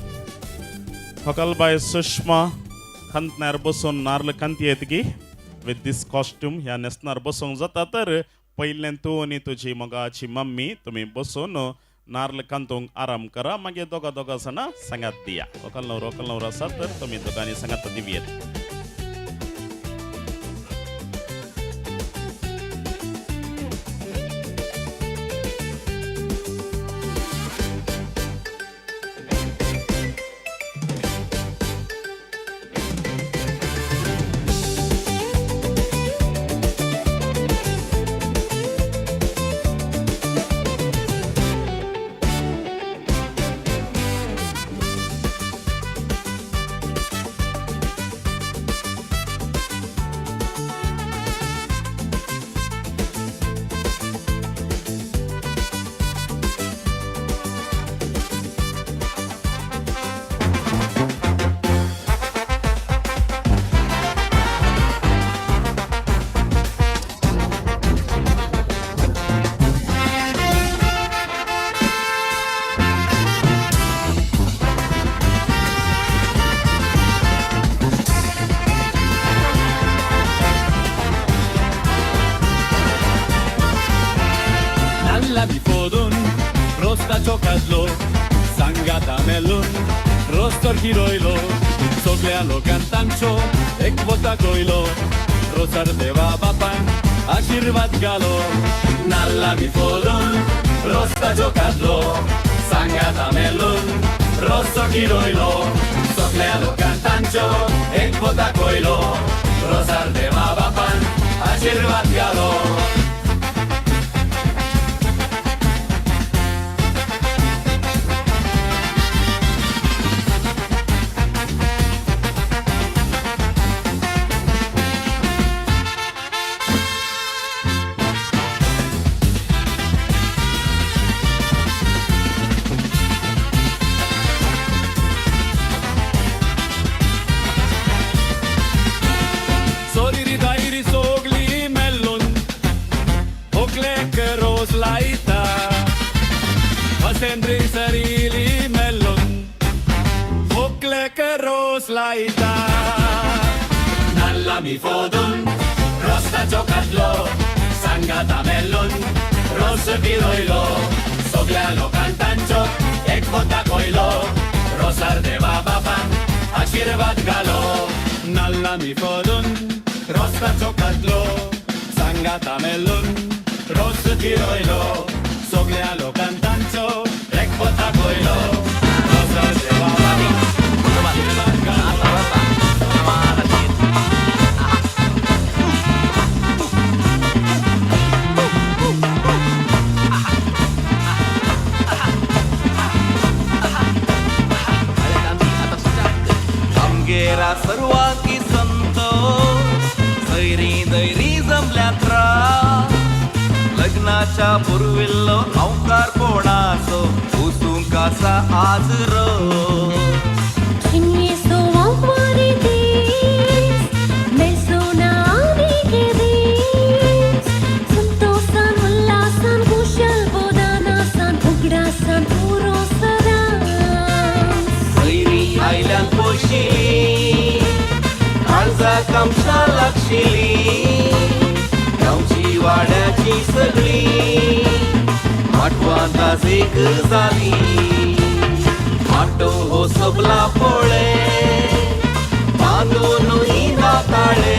हकलबाय सुषमा खांतण्यार बसून नार्ल कांती येतगी विथ दीस कॉस्ट्यूम ह्या न्हेसणार बसूंक जाता. तर पयलें तूं आनी तुजी मोगाची मम्मी तुमी बसून नार्ल कांतूंक आराम करा. मागीर दोगा जाणां सांगात दिया. व्हंकल न्हवरो आसा तर तुमी दोगांनी सांगात दिवयेत. chocadlo, sangata melun, rostor giroilo, soglealo cantancho, ekvota goilo, rosar deva bapan, ashirvat galo, nalla mi folun, rosta chocadlo, sangata melun, rostor giroilo, soglealo cantancho, ekvota goilo, rosar deva bapan, ashirvat galo. Sendri sarili melon Fokle keros laita Nalla mi fodun Rosta chocatlo Sangata melon Rosa viroilo Soglialo cantancho Ekvota koilo Rosar de babapan Ashirvat galo Nalla mi fodun Rosta chocatlo Sangata melon Rosa viroilo Soglialo cantancho Ekvota koilo Rosar de babapan Ashirvat galo लग्नाच्या पुरविल्लो अवकार कोणाचो उसूंक आसा आज row सैरी आयल्यान पोशिली काळजाक आमच्या लागशिली गांवची वाड्याची सगळी माटवांत आज एक जाली माटो हो सबला पोळे बांदून इना ताळे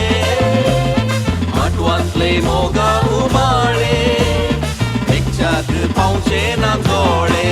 माटवांतले मोगा उमाळे एकच्याक पावचे ना जोळे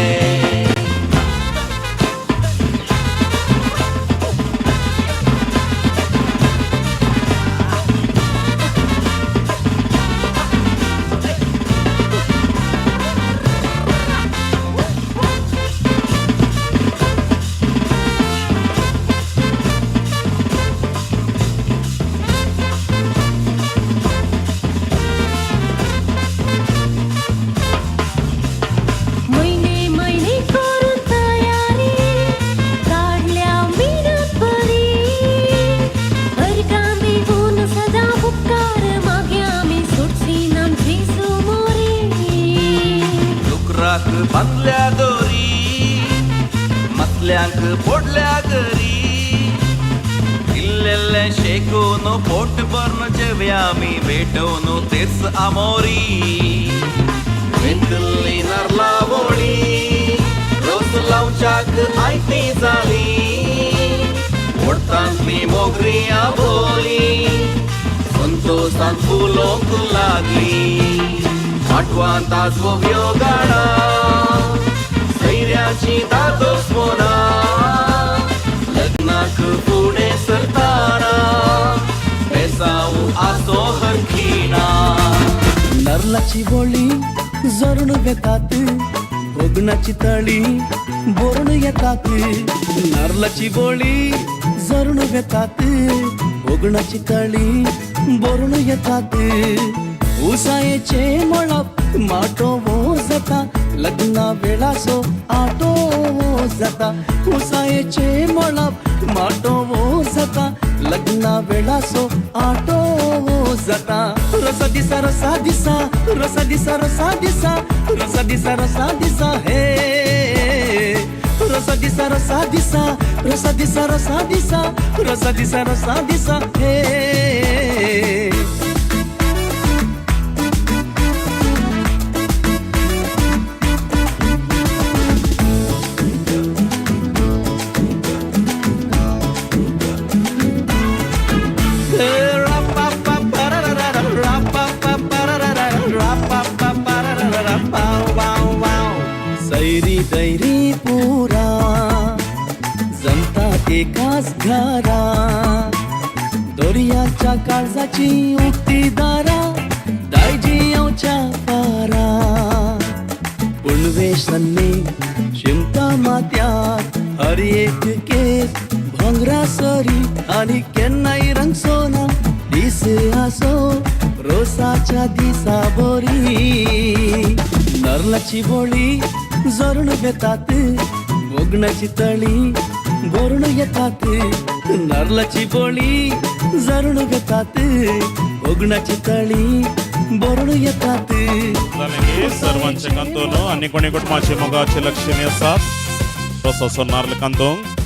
बांधल्या दोरी मसल्यांक फोडल्या घरी इल्लेल्ले शेकून पोट भरून जेव्या आमी भेटवून तेच आमोरी वेतल्ली नारला वोळी रोस लावच्याक आयती जाली ओडतांतली मोगरी आबोली संतोषान फुलोंक लागली माटवांत आज गोव्यो गाणा सैऱ्याची दादोस मोना लग्नाक फुडें सरताना बेसांव आसो हरखिणा नरलाची बोळी जरून वेतात भोगणाची तळी बोरून येतात नरलाची बोळी जरून वेतात भोगणाची तळी बोरून येतात उसायेचे मळप माटो वो जाता लग्ना वेळासो आटो वो जाता उसायेचे मळप माटो वो जाता लग्ना वेळासो आटो वो जाता रसा दिसा रसा दिसा रसा दिसा रसा दिसा रसा दिसा रसा दिसा हे रसा दिसा रसा दिसा रसा दिसा रसा दिसा रसा दिसा रसा दिसा हे सैरी दैरी पुरा जमता एकाच घरा दर्याच्या काळजाची उक्ती दारा दायजी येवच्या पारा पुणवेशन्नी शिमता मात्यात हर एक केस भोंगरा सरी आणि केन्नाय रंग सोना दिस आसो रोसाच्या दिसा बोरी नरलाची बोळी जरून येतात भोगणाची तळी बोरून येतात नरलाची बोळी जरून येतात भोगणाची तळी बोरून येतात सर्वांचे कांतोन आणि कोणी कुटुंबाचे मोगाचे लक्षणे असतात प्रोसेसर नारळ कांतोंग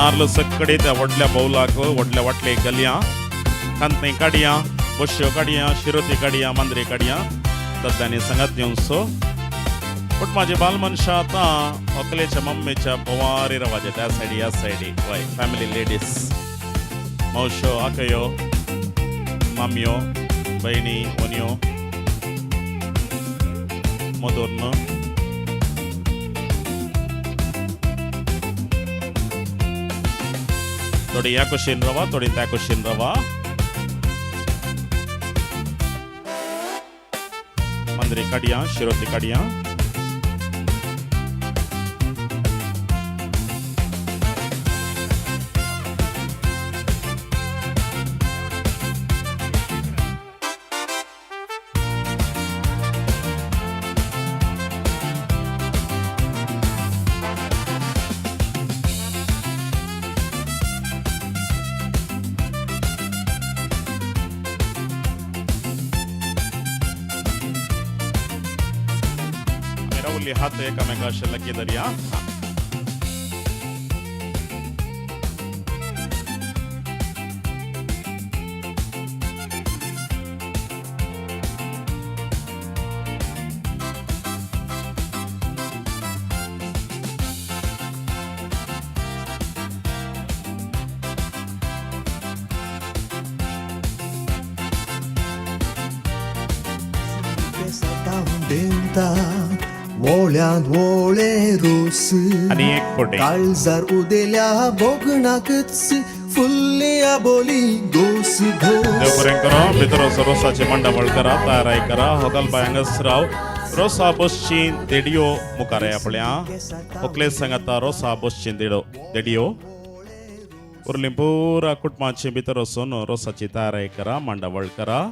नारळ सकडे त्या व्हडल्या बौलाक व्हडल्या वाटले गलया कांतय काडया बश्यो काडया शिरोती काडया मांद्रे काडया दद्याने सांगात घेवन सो बट माझे बाल मनशा आता अकलेच्या मम्मीच्या पवारी रवाजे त्या सायडी ह्या सायडी वय फॅमिली लेडीज मावश्यो आकयो माम्यो बहिणी वन्यो मदोरन थोडी ह्या कुशीन रवा थोडी त्या कुशीन रवा मंदिरी काडया शिरोती काडया हात एकामेकाशी लगी दर्या वोळ्यांत वोळे रोस आणि एक पोटे काळजार उदेल्या बोगणाकच फुल्ल्या बोली गोस घोस देवपुरें करा भितर रोसाचे मंडळ करा तयाराई करा होकल बायंगस राव रोसा बसची देडिओ मुखारे आपल्या होकले सांगता रोसा बसची देडिओ उरली पुरा कुटुंबाची भितर वचून रोसाची तयाराई करा मंडळ करा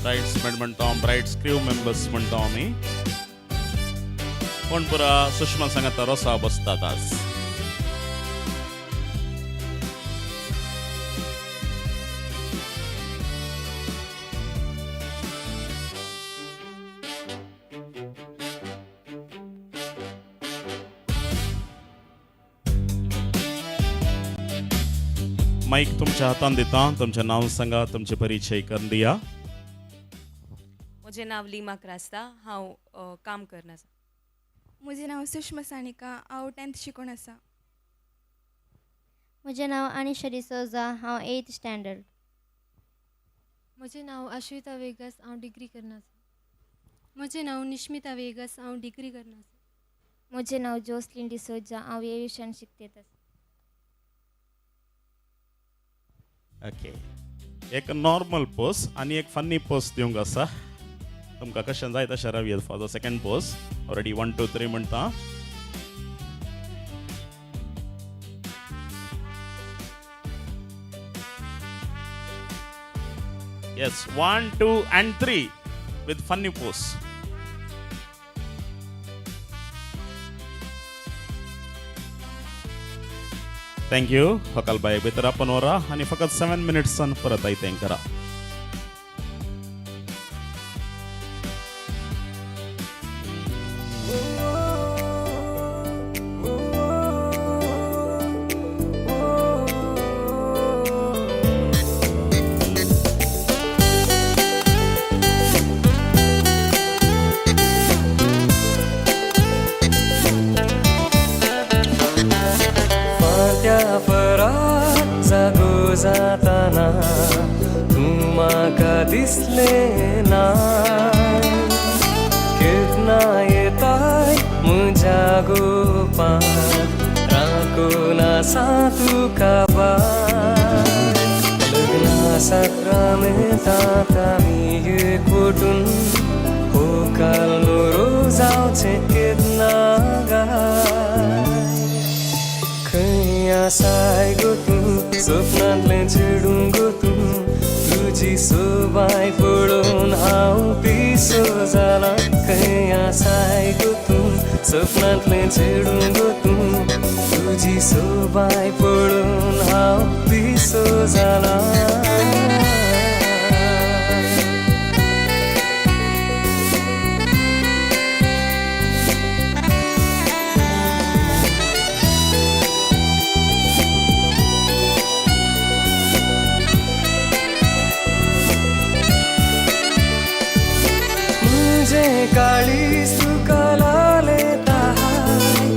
ब्राइड्समेड म्हणतो ब्राइड्स क्रू मेंबर्स म्हणतो आम्ही पण पुरा सुषमा सांगता रोसा बसतात आज माईक तुमच्या हातान दिता तुमचे नाव सांगा तुमचे परिचय करून दिया म्हजें नांव लिमा क्रास्ता हांव काम करना आसा म्हजें नांव सुषमा सानिका हांव 10th शिकून आसा म्हजें नांव अनिशा डिसोजा हांव 8th स्टँडर्ड म्हजें नांव अश्विता वेगस हांव डिग्री करना आसा म्हजें नांव निश्मिता वेगस हांव डिग्री करना आसा म्हजें नांव जोसलीन डिसोजा हांव एविएशन शिकतेत आसा ओके एक नॉर्मल पोस्ट आणि एक फनी पोस्ट दिवंक आसा तुमकां कशें जाय तशें रावया for the second post already 1 2 3 म्हणटा yes 1 2 and 3 with funny post thank you हकाल बाय भितर आपण वरा आणि फकत 7 minutes परत आयतें करा जाताना तू म्हाका दिसले ना केदना येताय म्हज्या गोपाक राखून आसा तुका बाय लग्ना साक्रामेंतांत आमी एकवटून होकाल लोरो जावचें केदना गाय खंय आसाय गो तूं स्वप्नांतलें चिडूं गो तूं तुजी सोबाय पळोवन हांव पिसो जाला खंय आसाय गो तूं स्वप्नांतलें चिडूं गो तूं तुजी सोबाय पळोवन हांव पिसो जाला काळीस तुका लालेता हाय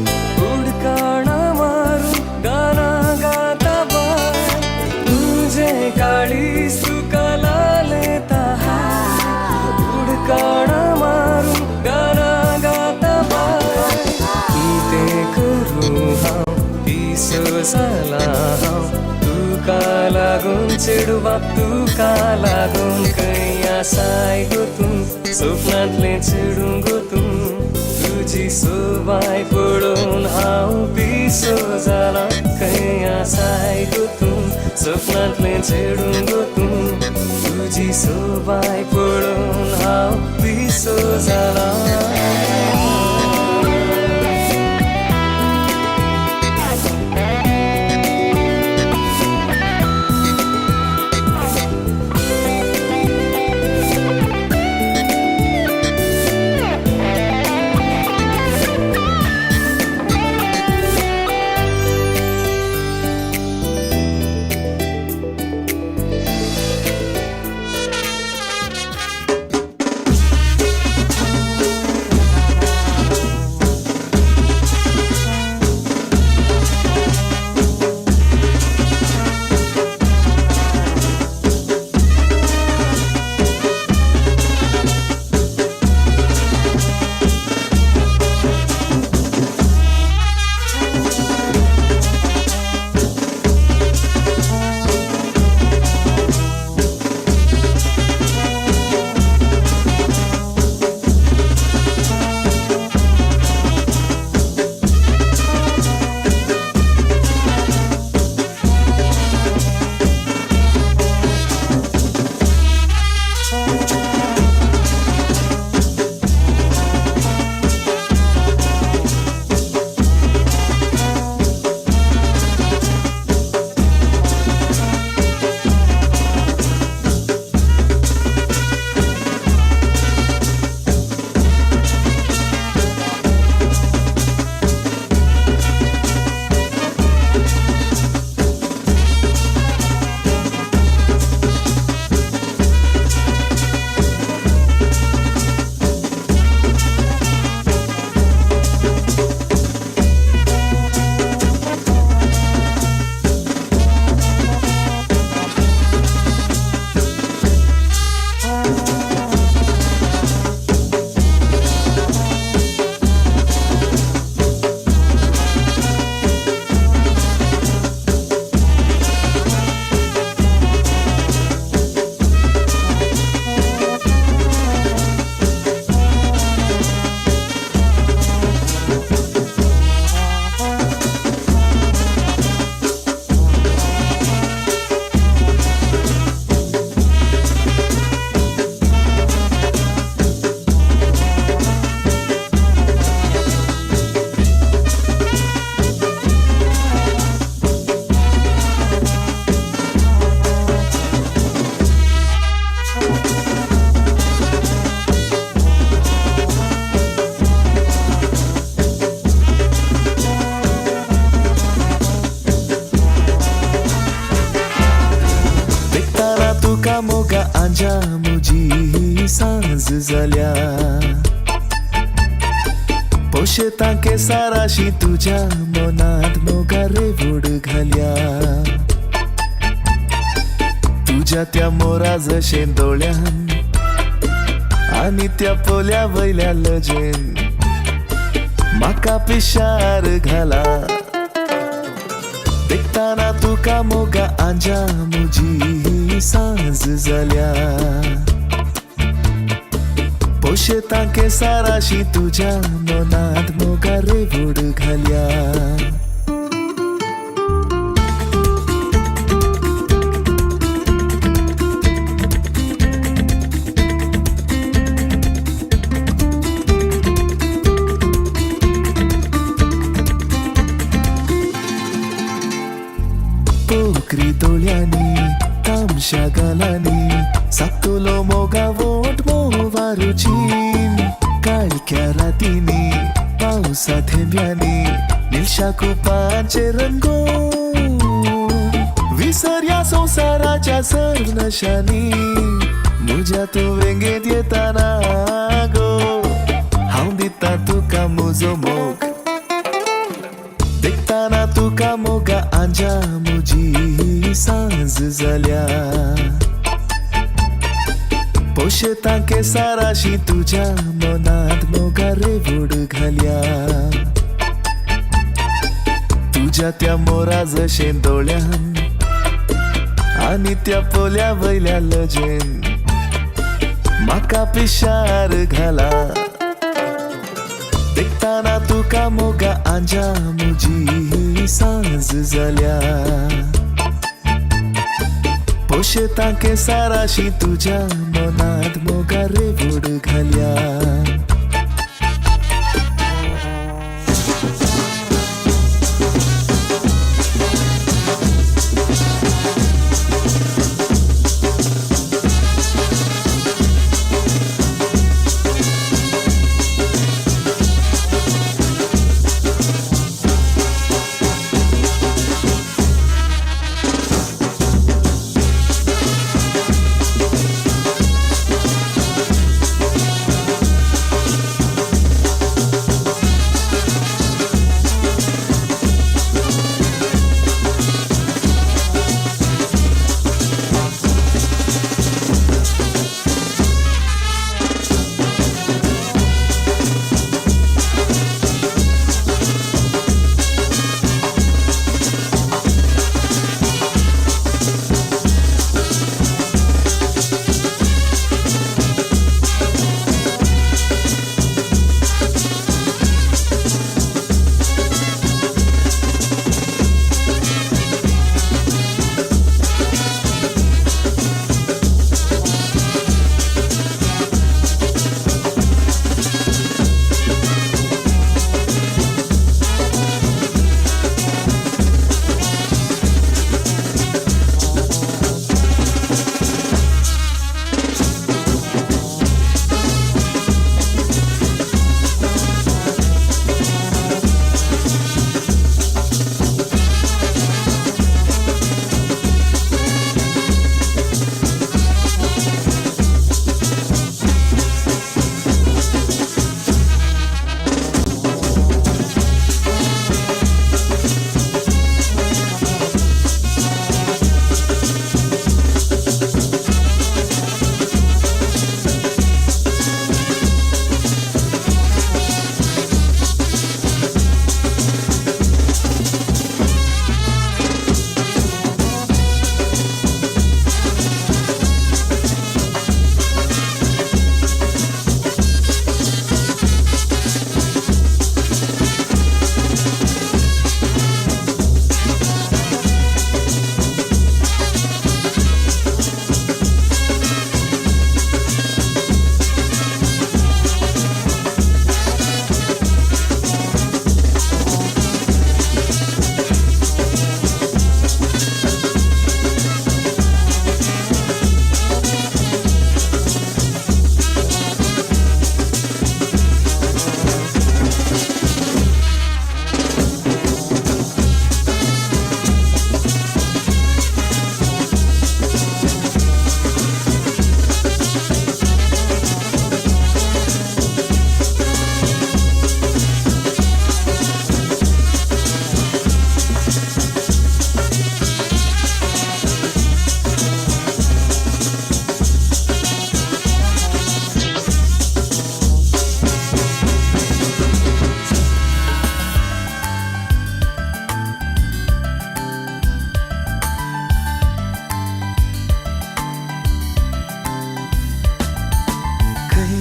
उडकाणा मारून गाना गाता बाय तुझे काळीस तुका लालेता हाय उडकाणा मारून गाना गाता बाय कितें करूं हांव पिसो जाला हांव तुका लागून चेडवा तुका लागून खंय आसाय गो तूं स्वप्नांतलें चेडूं गो तूं तुजी सोबाय पळोवन हांव पिसो जाला खंय आसाय गो तूं स्वप्नांतलें चेडूं गो तूं तुजी सोबाय पळोवन हांव पिसो जाला आंजा मुजी सांज जाल्या पोशेता केसाराशी तुझ्या मनात मोगारे वोड घाल्या तुझ्या त्या मोरा जशे दोळ्यान आणि त्या पोल्या वयल्या लजेन म्हाका पिशार घाला देखताना तुका मोगा आंजा मुजी सांज जाल्या पोशेता केसाराशी तुझ्या मनात मोगारे वोड घाल्या पोकरी दोळ्यांनी तामशा गालांनी सातुलो मोगा वोट मोवारुची काळक्या रातींनी पावसा थेंब्यांनी निळशा कुपांचे रंगो विसर्या संसाराच्या सरनशांनी मुझ्या तू वेंगेत येताना गो हांव दिता तुका म्हजो मोग देखताना तुका मोगा आंजा मुजी सांज जाल्या पोशेता केसाराशी तुझ्या मनात मोगारे वोड घाल्या तुझ्या त्या मोरा जशें दोळ्यान आनी त्या पोल्या वयल्या लजेन म्हाका पिशार घाला देखताना तुका मोगा आंजा मुजी सांज जाल्या पोशेता केसाराशी तुझ्या मनात मोगा रेवोड घाल्या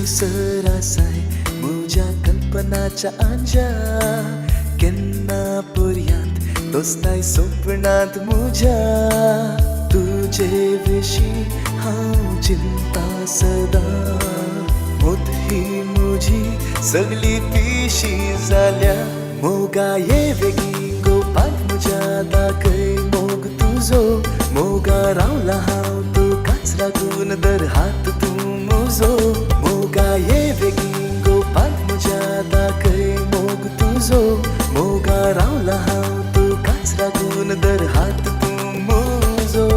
सरासाय म्हज्या कल्पनाच्या आंजा केन्ना पर्यंत दोस्ताय सपनांत म्हज्या तुजे विशीं हांव चिंता सदां मोत ही म्हजी सगली पिशी जाल्या मोगा ये वेगी गोपाल म्हज्या दाखय मोग तुजो मोगा रावला हांव तुकाच लागून दर हात तूं म्हजो मोगा ये वेगी गोपाल म्हज्या दाखय मोग तुजो मोगा रावला हांव तुकाच लागून दर हात तूं म्हजो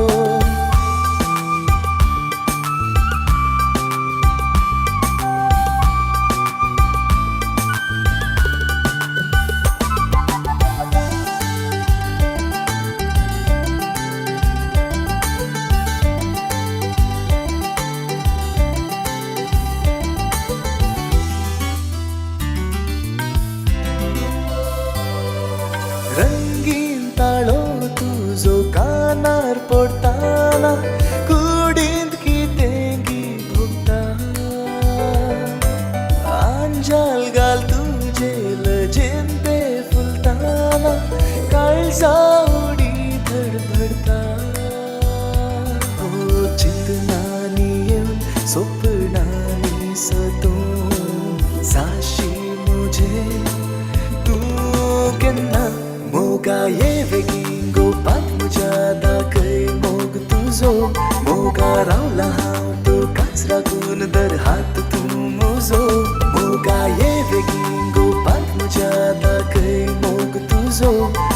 रंगीन भार पडताना कुडींत कितें गीत भोगता आंजाल घाल तुजे लजेन ते फुलताना काळजा उडी धडधडता हो चिंतनांनी येऊन स्वप्नांनी सतून साशी मुझे तू केन्ना मोगा ये वेगीन गोपाक म्हज्या दाखय मोग तुजो मोगा रावला हांव तुकाच लागून दर हात तूं म्हजो मोगा ये वेगीन गोपाक म्हज्या दाखय मोग तुजो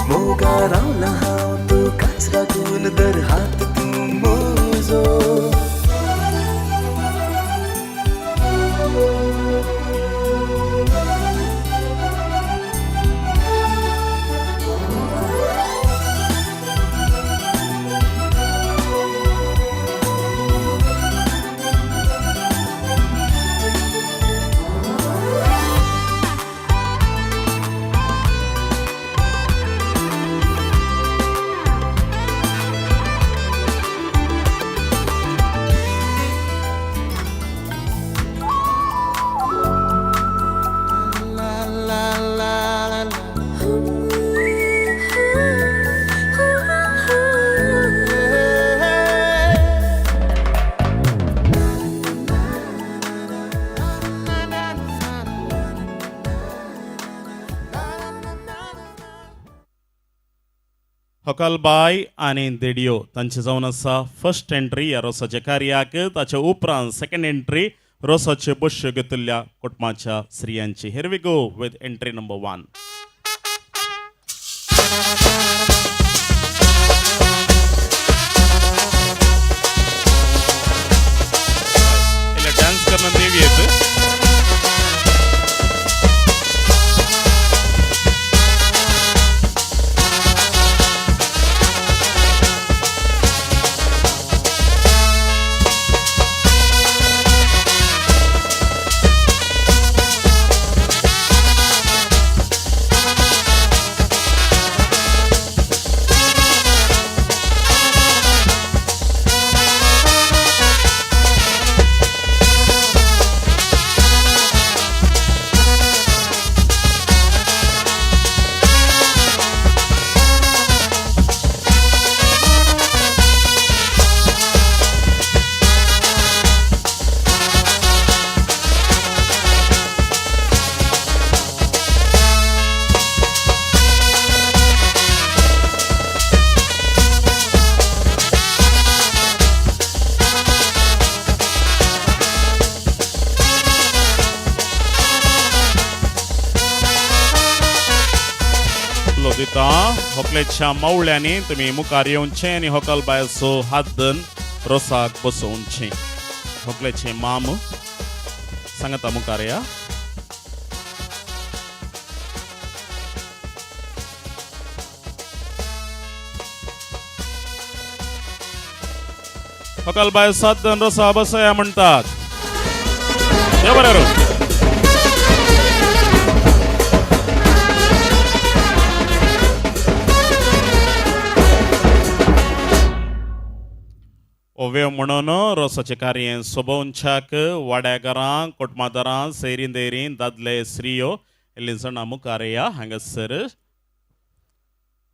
मोगा रावला हांव तुकाच लागून दर हात तूं म्हजो हकलबाय आनी देडियो तांचे जावन आसा फर्स्ट एंट्री ह्या रोसाच्या कार्याक ताच्या उपरांत सेकंड एंट्री रोसाचे बश्यो घेतिल्ल्या कुटुंबाच्या स्त्रियांची. Here we go with entry number 1. Dance करना देवी येत दिता होकलेच्या मावळ्यांनी तुम्ही मुखार येवचे आणि होकल बायसो हात धरून रोसाक बसोवचे. होकलेचे माम सांगता मुखार या. होकल बायस हात धरून रोसा बसया म्हणतात. या बरोबर ओव्यो म्हणून रोसाचे कार्य सोबोवच्याक वाड्याकारां कोटमादारां सैरीं देरीं दादले स्त्रियो इल्ली जाणां मुखार या. हांगासर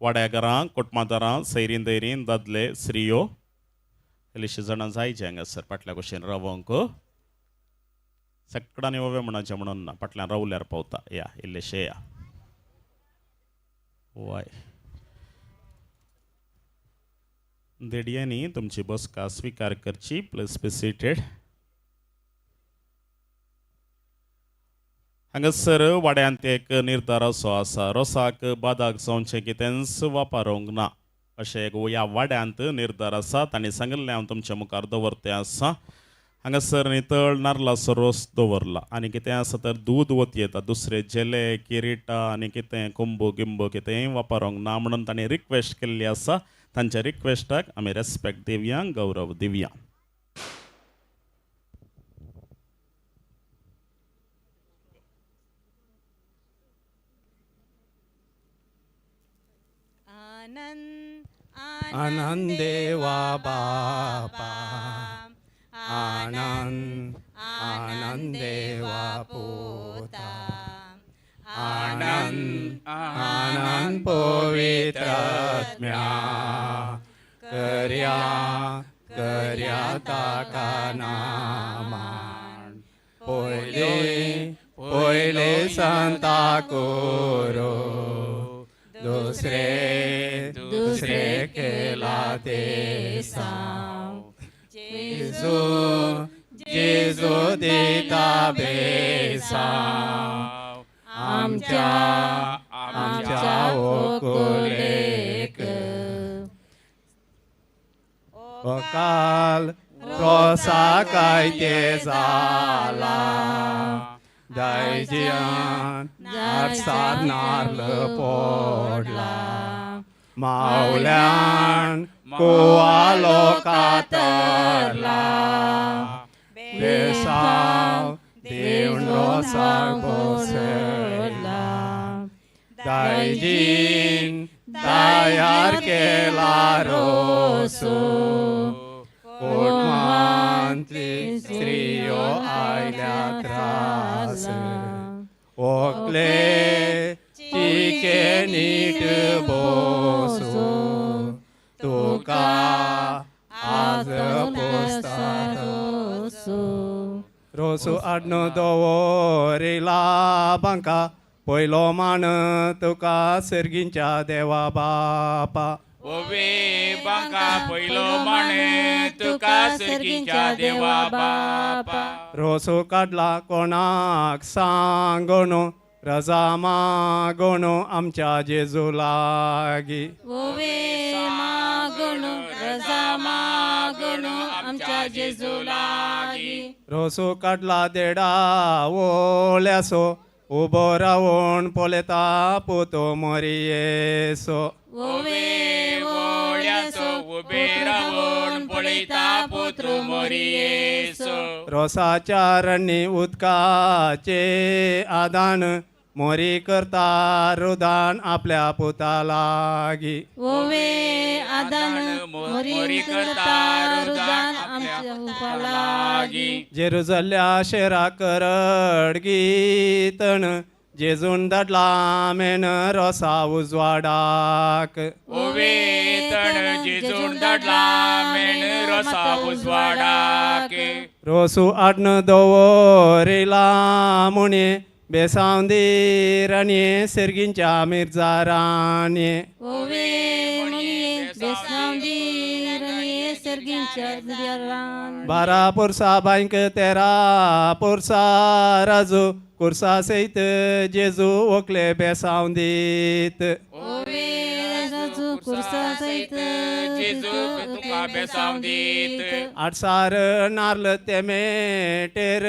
वाड्याकारां कोटमादारां सैरीं देरीं दादले स्त्रियो इल्लीशीं जाणां जायचे हांगासर फाटल्या कुशीन रावंक. सगळ्यांनी ओव्यो म्हणचे म्हणून ना फाटल्यान रावल्यार पावता. या इल्लेशे या. वाय देडियांनी तुमची बसका स्वीकार करची. Please be seated. हांगासर वाड्यांत एक निर्धार असो आसा. रोसाक बादाक जावचें कितेंच वापरूंक ना अशें एक ह्या वाड्यांत निर्धार आसा. तांणी सांगिल्लें हांव तुमच्या मुखार दवरतें आसा. हांगासर नितळ नारळाचो रोस दवरला आनी कितें आसा तर दूद वती येता. दुसरे जेले किरीटा आनी कितें कुंबू गिंबू कितेंय वापरूंक ना म्हणून तांणी रिक्वेस्ट केल्ली आसा. तांच्या रिक्वेस्टाक आमी रेस्पेक्ट दिवया, गौरव दिवया. आनंद आनंद देवा बापा आनंद आनंद देवा पोता आनंद आनंद पवित्र आत्म्या कर्या कर्या ताका नामान पहिले संता कोरो दुसरे केला ते सांग जेजू देता बेसाव आमच्या ओकोलेक काल रोसा काय ते जाला दायजियान झाडसार नारळ पोडला मावल्यान कुवालो कातरला बेसाव देऊन रोसार बसला दायजीन तयार केला रोसो कोटमांतली स्त्रियो आयल्या त्रास ओकले चिके नीट बोसो तुका आज पोस्तासो रोसो आडनो दवरिला बांका पयलो मान तुका सर्गींच्या देवा बापा ओवे बांका पयलो माणे तुका सर्गींच्या देवा बापा रोसो काडला कोणाक सांगोनो रजा मागोनो आमच्या जेजू लागी ओवे मागणो रजा मागणो आमच्या जेजू लागी रोसो काडला देडा ओल्यासो उबो रावून पोलेता पुतो मोरियेसो ओवे वोळ्याचो उबे रावून पळयता पुत्र मोरियेसो रोसाच्या रणी उदकाचे आदान मोरी करता रुदान आपल्या पुता लागी ओवे आदान मोरी करता रुदान आमच्या लागी जेरुजल्या शेरा करड गीतन जेजून धाडला मेन रोसा उजवाडाक ओवे तण जेजून धाडला मेण रोसा उजवाडाक रोसू आडन दवरिला मुणे बेसांवदीर आनी सर्गींच्या मिर्जाराने ओवे मुनिये बेसांवदीर आनी सर्गींच्या दियारान 12 पुरसा बांक 13 पुरसा राजू कुर्सा सहित जेजू ओकले बेसांवदीत ओवे राजू कुर्सा सहित जेजू तुका बेसांवदीत 8 सार नार्ल तेमे टेर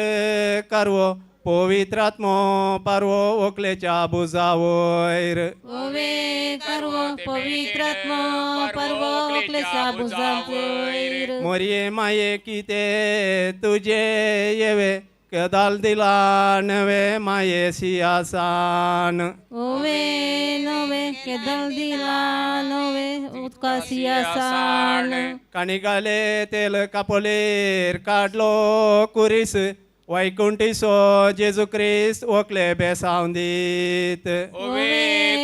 कारवो पवित्र आत्मो पारवो ओकलेच्या बुजावयर ओवे करवो पवित्र आत्मा परवो ओकलेच्या बुजावयर मोरये माये किते तुझे येवे कदाल दिला नवे माये सियासान ओवे नवे केदल दिला नवे उदका सियासान कानिगाले तेल कापोलेर काडलो कुरीस वैकुंठीसो जेजू क्रिस्त ओकले बेसांवदीत ओवे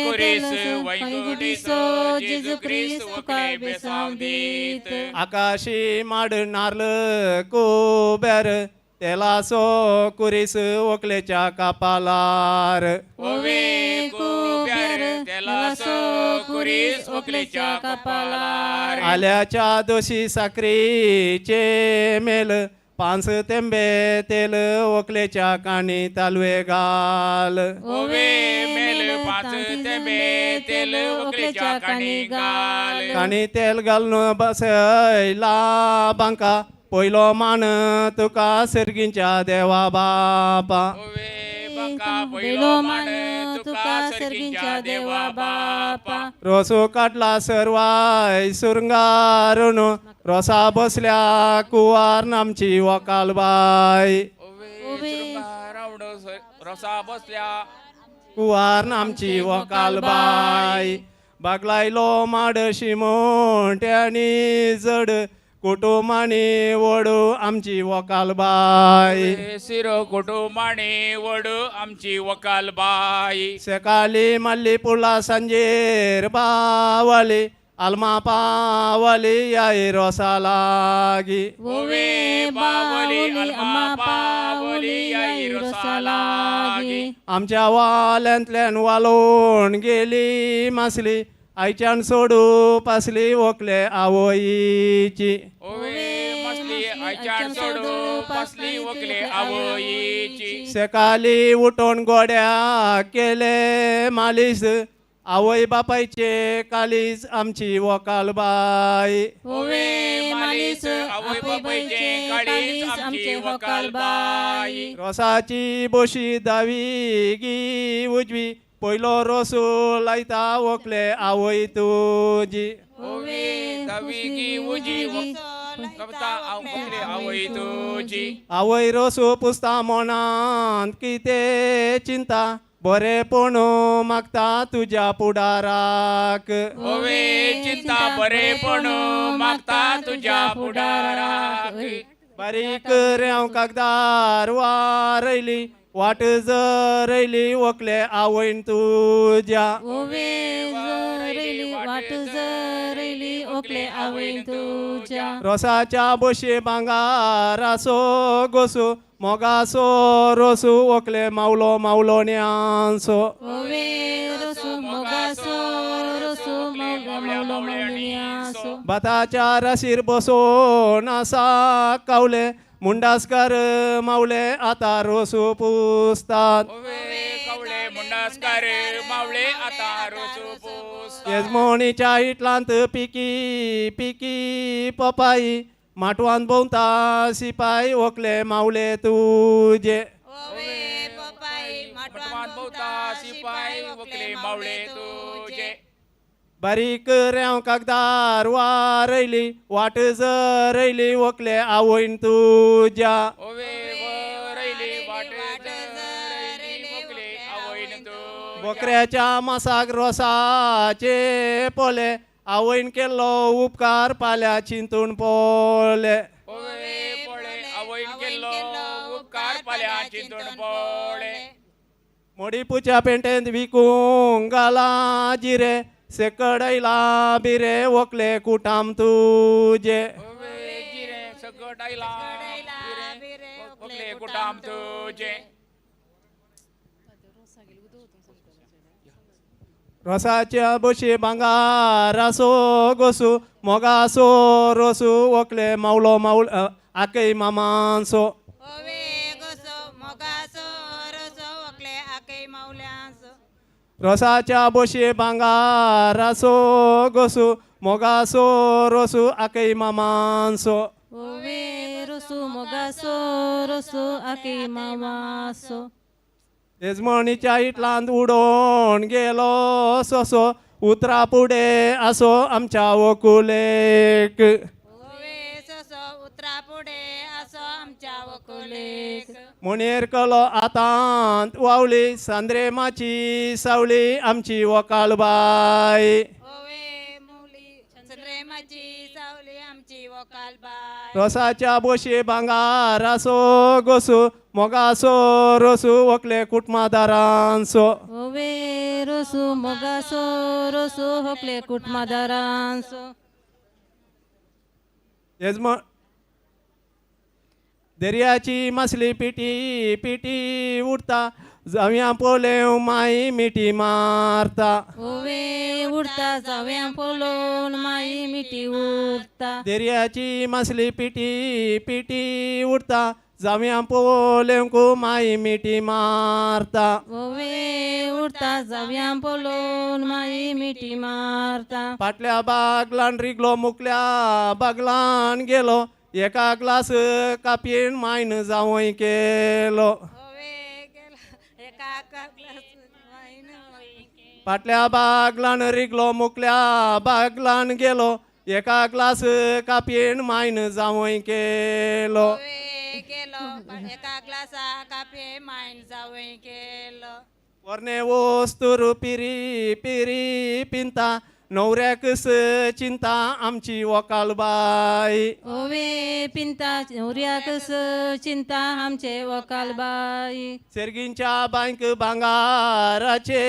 कुरीस वैकुंठीसो जेजू क्रिस्त तुका बेसांवदीत आकाशी माड नार्ल कुबेर तेलासो कुरीस ओकलेच्या कापालार ओवे कुब्यार तेलासो कुरीस ओकलेच्या कपालार आल्याच्या दोशी साखरीचे मेल 5 तेंबे तेल ओकलेच्या काणी तालवे घाल ओवे मेल 5 तेंबे तेल ओकलेच्या काणी घाल काणी तेल घालून बसयला बांका पयलो मान तुका सर्गींच्या देवा बापा ओवे बांका पयलो मान तुका सर्गींच्या देवा बापा रोसो काडला सर्वाय सुरंगारून रोसा बसल्या कुवार नामची वकाल बाय ओवे रोसा बसल्या कुवार नामची वकाल बाय बागलायलो माडशी मोठ्यानी जड कुटुंबानी वडू आमची वकाल बाई सिरो कुटुंबाने वडू आमची वकाल बाई सकाळी मल्ली पुला संजेर बावली आलमा पावली याई रोसा लागी ओवे बावली अल्मा पावली याई रोसा लागी आमच्या वाल्यांतल्यान वालोवन गेली मासली आयच्यान सोडू पासली वकले आवयीची ओवे मसली आयच्यान सोडू पासली वकले आवयीची सकाळी उठोन गोड्या केले मालीस आवय बापायचे कालीज आमची वकाल बाई ओवे मालीस आवय बापायचे काळीज आमची वकाल बाई रोसाची बोशी दावी गी उजवी पयलो रोसू लायता वकले आवय तुजी ओवे दविगी उजी कविता वकले आवय तुजी आवय रोसू पुसता मोनांत किते चिंता बरेपण मागता तुझ्या पुढाराक ओवे चिंता बरेपण मागता तुझ्या पुढाराक बारीक रेव कागदार वारयली वाट जरयली वकले आवयन तुझ्या ओवे जरयली वाट जरयली ओकले आवयन तुझ्या रोसाच्या बोशे भांगारासो गोसू मोगासो रोसू वकले मावलो मावलोन्यांसो ओवे रसू मोगासो रसू मावलो मावलोन्यासो भाताच्या राशीर बसोन आसा कावले मुंडासकार मावले आता रोसू पुसतात ओवे कवळे मुंडासकार मावळे आता रोसू पुसतात येजमोणीच्या इटलांत पिकी पिकी पपाई माटवान भोवता सिपाई वकले मावले तुजे माटवान भोवता सिपाई वकले मावळे तुझे बारीक रेव कागदार वारयली वाट जरयली वकले आवयन तुज्या ओवे वरयली वाट जरयली वकले आवयन तुझ्या बकऱ्याच्या मासाक रोसाचे पोले आवयन केल्लो उपकार पाल्या चिंतून पोले ओवे पोळे आवयन केल्लो उपकार पाल्या चिंतून पोळे मोडीपूच्या पेंटेंत विकूंक घाला जिरे सेकडयला बिरे वकले कुटाम तुजे ओवे जिरे सकट आयला बिरे वकले कुटाम तुझे रोसाच्या बशी भांगारासो गोसू मोगासो रोसू वकले मावलो मावल आकय मामांसो रोसाच्या बशी भांगारासो गोसू मोगासो रोसू आकय मामांसो ओवे रसू मोगासो रसू आके मामासो येजमणीच्या इटलांत उडोवन गेलो सोसो उतरा फुडे आसो आमच्या वकुलेक मुनेर कलो आतांत वावली सांद्रे माची सावली आमची वकाल बाई रोसाच्या बोशी भांगारासो गोसू मोगासो रोसू वकले कुटुंबादारांसो ओवे रसू मोगासो रसू होकले कुटुंबादारांसो येजमण दर्याची मासली पिटी पिटी उडता जाव्या पोले माई मिठी मारता ओवे उडता जाव्या पोलोन माई मिठी उडता दर्याची मासली पिटी पिटी उडता जाव्या पोलेंकू माई मिठी मारता ओवे उडता जाव्या पोलोन माई मिठी मारता फाटल्या बागलान रिगलो मुकल्या बागलान गेलो एका ग्लास कापीन मायन जावय केलो फाटल्या बागलान रिगलो मुकल्या बागलान गेलो एका ग्लास कापीन मायन जावय केलो वर्णे वस्तुरू पिरी पिरी पिंता नवऱ्याकस चिंता आमची वकालबाई. ओवे पिंता नवऱ्याकस चिंता आमचे वकालबाई. सर्गींच्या बांक भांगाराचे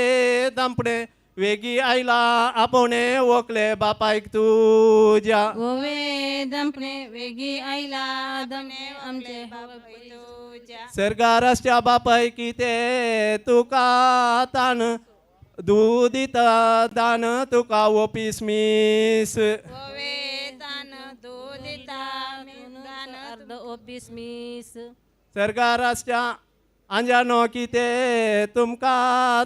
दांपणे वेगी आयला आपणे वकले बापायक तुझ्या. ओवे दंपणे वेगी आईला दमणे आमचे बापाई तुझ्या. सर्गाराच्या बापायकी ते तुका तान दुदिता दान तुका ओपीस मीस. ओवे दान दुदिता दान अर्ध ओपीस मीस. सर्गाराच्या अंजानो की ते तुमका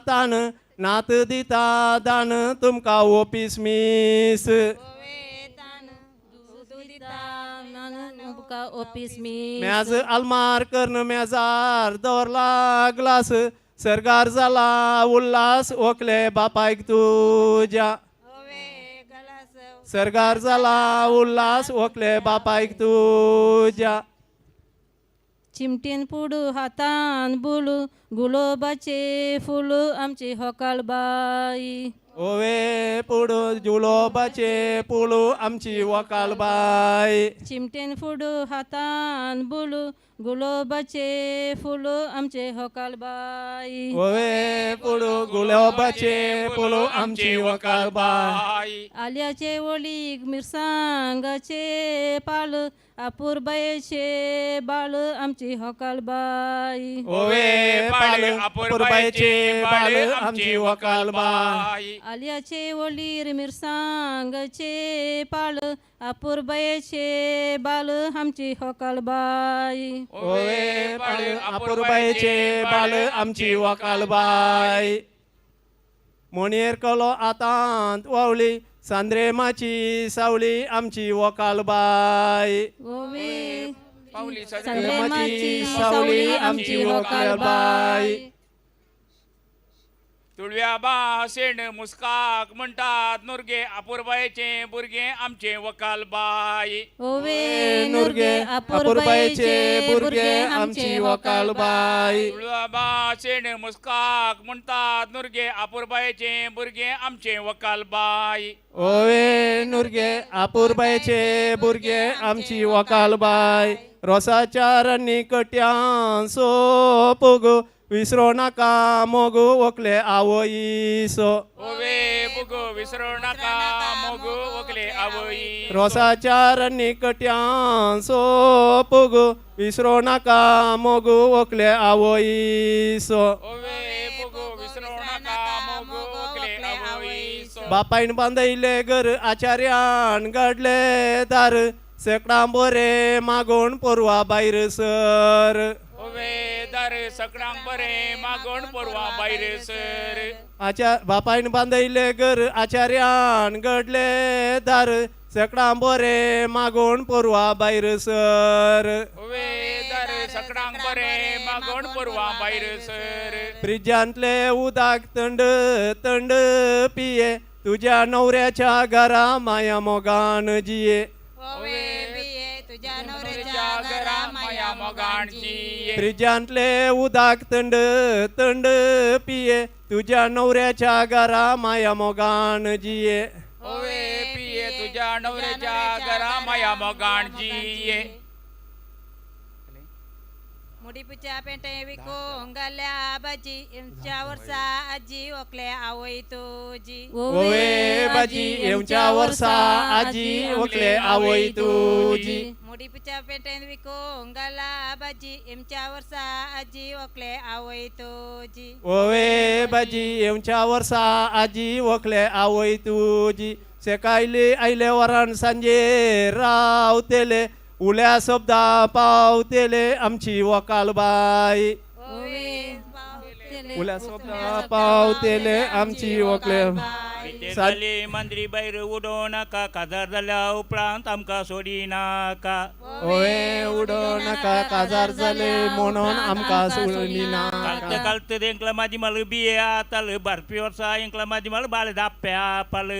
तान नात दिता दान तुमका ओपीस मीस. ओपीस मीस. म्याज अलमार कर्ण म्याजार दौरला ग्लास सरगार झाला उल्हास ओकले बापायक तुझ्या. सरगार झाला उल्हास ओकले बापायक तुझ्या. चिमटीन पुडू हातान बुलू गुलाबाचे फुल आमची होकालबाई. ओवे पुडू जुलोबाचे पुलू आमची वकालबाई. चिमटेन फुडू हातान बुलू गुलाबाचे फुल आमचे होकालबाई. ओवे पुडू गुलाबाचे पुलू आमची वकालबाई. आल्याचे ओळीक मिरसांगाचे पाल अपूर्बाईचे बाळ आमची होकालबाई. ओवे पाल अपूर्बाईचे बाळ आमची वकालबाई. आल्याचे ओलीर मिरसांगाचे पाल अपूर्बाईचे बाल आमची होकालबाई. ओवे पाल अपूर्बाईचे बाल आमची वकालबाई. मोणेर कलो आतांत वावली सांद्रेमाची सावली आमची वकालबाई. ओवे पावली सांद्रेमाची सावली आमची वकालबाई. तुळव्या भाशेन मुस्काक म्हणटात नुरगे अपूर्बायचे भुरगे आमचे वकालबाई. ओवे नुरगे अपूर्बाईचे भुरगे आमची वकालबाई. तुळव्या भाशेन मुस्काक म्हणटात नुरगे अपूर्बायचे भुरगे आमचे वकालबाई. ओवे नुरगे अपूर्बाईचे भुरगे आमची वकालबाई. रोसाच्या रन्नी कट्यां सोपग विसरो नाका मोगू ओकले आवईसो. ओवे बुगो विसरू नका मोगू ओकले आवई. रोसाच्या रन्नी कट्यां सोपग विसरो नाका मोगू ओकले आवईसो. ओवे बुगो विसरू नका मोगू ओकले आवईसो. बापायन बांधले घर आचार्यान घडले दार सेकडां बरे मागोण पोरवा भायर सर. ओवे दार सकडांक बरे मागोण पोरवा भायर सर. बापायन बांधले घर आचार्यान घडले दार सेकडां बरे मागोण पोरवा भायर सर. ओवे दार सकडांक बरे मागोण पोरवा भायर सर. फ्रिजांतले उदक थंड थंड पिये तुझ्या नवऱ्याच्या घरा माया मोगान जिये. तुझ्या नवऱ्याच्या घरा माया मोगाणची. फ्रिजांतले उदक थंड थंड पिये तुझ्या नवऱ्याच्या घरा माया मोगान जिये. ओवे पिये तुझ्या नवऱ्याच्या घरा माया मोगाणची. मुडीपुच्या पेंटे विको घाल्या बाजी एमच्या वर्षा आजी ओकले आवई तुझी. ओवे बाजी एमच्या वर्षा आजी ओकले आवई तुझी. मुडीपुच्या पेंटे विको घाला बाजी एमच्या वर्षा आजी ओकले आवई तुझी. ओवे बाजी एमच्या वर्षा आजी ओकले आवई तुझी. सेकायले आयले वरान सांजे रावतेले उल्या शब्दा पावतेले आमची वकालबाई. उल्या शब्दा पावतेले आमची वकालबाई. जाले मांद्री भायर उडो नाका काजार जाल्या उपरांत आमकां सोडी नाका. ओये उडो नाका काजार जाले म्हणून आमकां सोडी नाका. कालत एंकला माझी माल बिये आताल बारपी वर्सा एंकला माझी माल बाळ दाप्या पाल.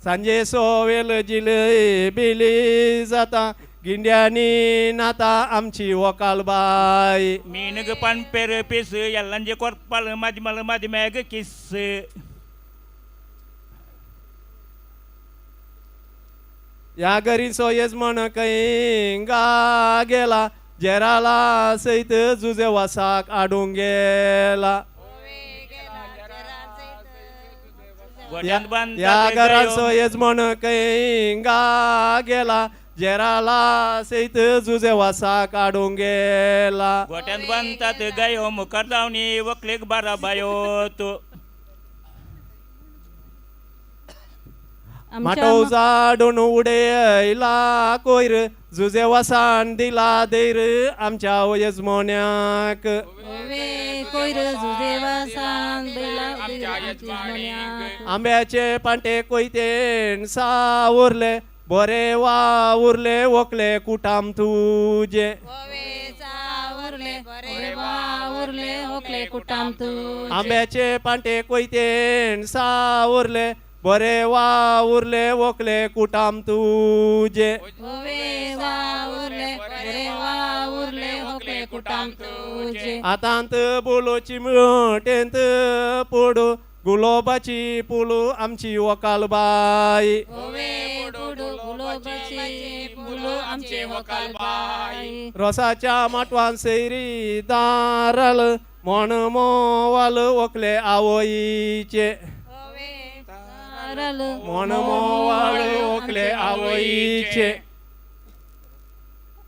सांजे सोवेल जिले बिली जाता गिंड्यानी नाता आमची वकालबाई मीनग पण पेर पेस यल्लांजे कोरपाल मादी मॅग किस या घरी सोयेज म्हण कैंगा गेला जेराला सैत जुजे वासाक आडून गेला या घरात सोयेज म्हण कैंगा गेला जेराला सैत जुजे वासाक आडून गेला गोट्यात बांधतात गायो मुखार लावणी वकलेक बारा बायो तो माटो जाडून उडेला कोयर जुजे वासान दिला देर आमच्या यजमान्याक आंब्याचे पांटे कोयतेन सावरले बरे वावरले वकले कुटाम तुझे आंब्याचे पांटे कोयतेन सावरले बरे वावरले वकले कुटाम तुझे आतांत बोलोची मटेंत पडू गुलाबाची पुलू आमची वकालबाई रोसाच्या माटवान सैरी दाराल म्हण मोवाल वकले आवईचे म्हण मोवाल वकले आवईचे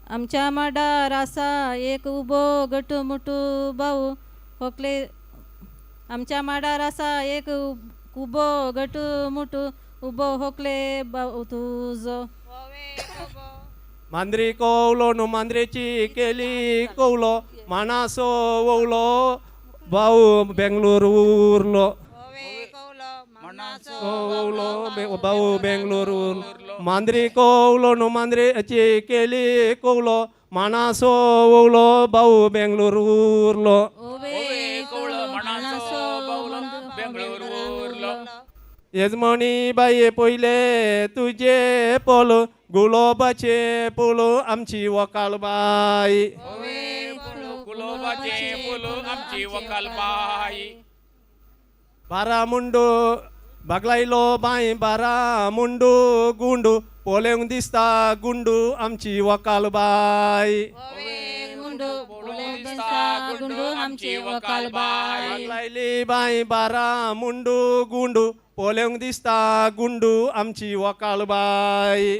आमच्या माडार आसा एक उबो गटू मुटू भाऊ होकले आमच्या माडार आसा एक उबो गटू मुटू उबो होकले भाऊ तुझो मांद्री कौलो नु मांद्रेची केली कौलो मानासो वौलो भाऊ बेंगलोर उरलो भाऊ बेंगलोर मांद्री कौलो नु मांद्रेची केली कौलो मानासो वौलो भाऊ बेंगलोर उरलो यजमणी बाये पहिले तुझे पोल गुलाबाचे पोल आमची वकालबाई बारा मुंडू बागलायलो बाई बारा मुंडू गुंडू पोलेंग दिसता गुंडू आमची वकालबाई बागलायली बाई बारा मुंडू गुंडू पोलेंग दिसता गुंडू आमची वकालबाई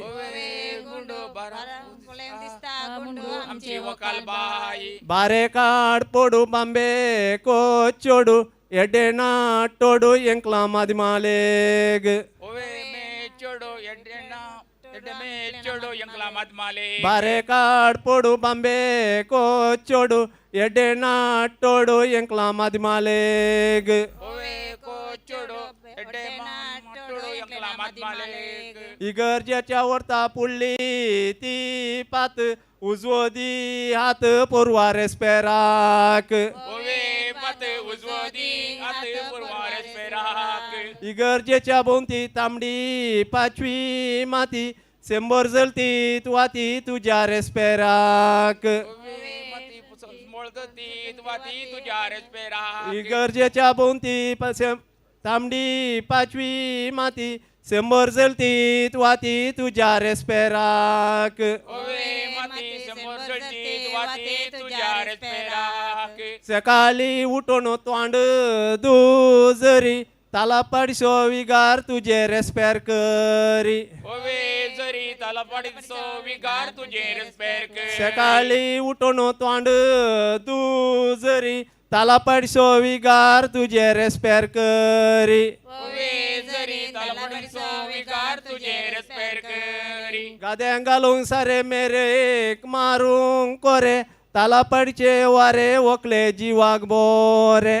बारे काड पोडू बांबे को चोडू एडेना टोडू ಎಂಕ್ಲ ಮದಿಮಾಲೆಗ್ ಬಾರೆ ಕಾಡ್ ಪೋಡು ಬಾಂಬೆ ಕೋ ಚೋಡು ಎಡೆನಾ ಟೋಡು ಎಂಕ್ಲ ಮದಿಮಾಲೆಗ್ इगर्जेच्या वरता पुडली ती पात उजवदी हात पोरवारेस पेराक इगर्जेच्या भोवती तांबडी पाचवी माती सेंबर जलती वाती तुझ्या रेस्पेराक इगर्जेच्या भोवती तांबडी पाचवी माती सेंबर जलती वाती तुझ्या रेस्पेराक सकाळी उठून तोंड दुजरी ताला पडसो विगार तुझे रेस्पेर करी सकाळी उठून तोंड दुजरी ताला पडसो विगार तुझे रेस्पेर करी गाद्यांक घालूंक सारे मेरेक मारूंक कोरे ताला पडचे वारे वकले जीवाक बोरे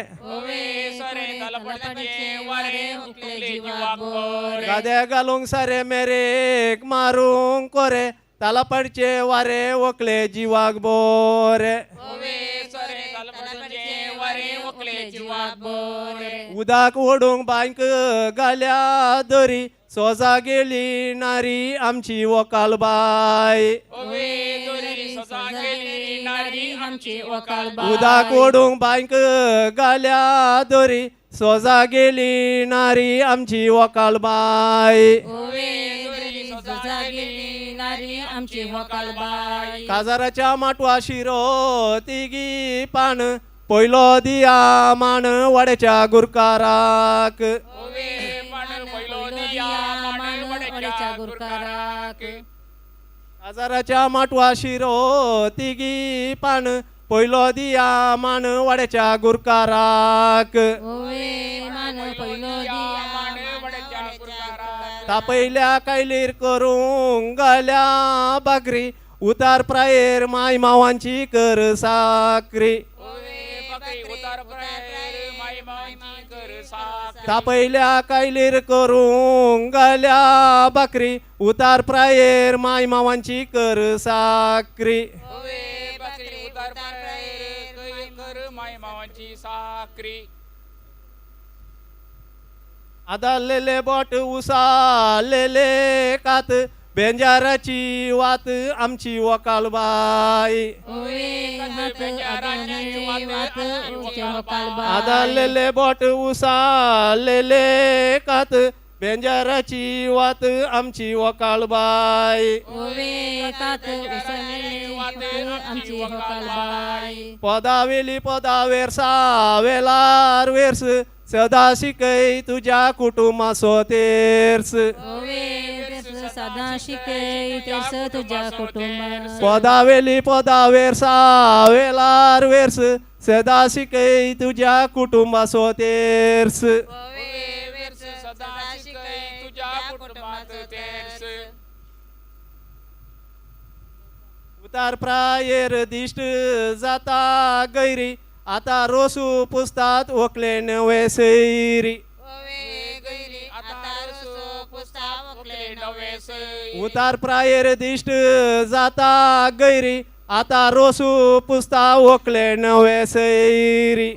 गाद्या घालूंक सारे मेरेक मारूंक कोरे ताला पडचे वारे वकले जीवाक बोरे उदाक ओडूंक बांयक घाल्या दरी सोजा गेली नारी आमची वकालबाई आमची वकालबाई उदाक ओढूंक बांक गाल्या दोरी सोजा गेली नारी आमची वकालबाई आमची वकालबाई काजाराच्या माटवा शिरो तिगी पान पयलो दिया मान वाड्याच्या गुरकाराक काजाराच्या माटवा शिरो तिगी पान पयलो दिया मान वाड्याच्या गुरकाराक तापयल्या कायलीर करूंक गाल्या बाकरी उतार प्रायेर माय मावांची कर साकरी तापयल्या कायलीर करूंक गाल्या बाकरी उतार प्रायेर माय मावांची कर साकरी आदारलेले बोट उसालेले कात बेंजाराची वात आमची वकालबाई आदारलेले बोट उसालेले कात बेंजाराची वात आमची वकालबाई पदावेली पदावेर सावेलार वेर्स सदा शिकय तुझ्या कुटुंबासो तेर्स सदा शिकय तेर्स तुझ्या कुटुंबा पदावेली पदावेर सावेलार वेर्स सदा शिकय तुझ्या कुटुंबासो तेर्स उतार प्रायेर दिष्ट जाता गैरी आता रोसू पुस्तात ओकले नवे सैरी उतार प्रायेर दिष्ट जाता गैरी आता रोसू पुस्ता ओकले नवे सैरी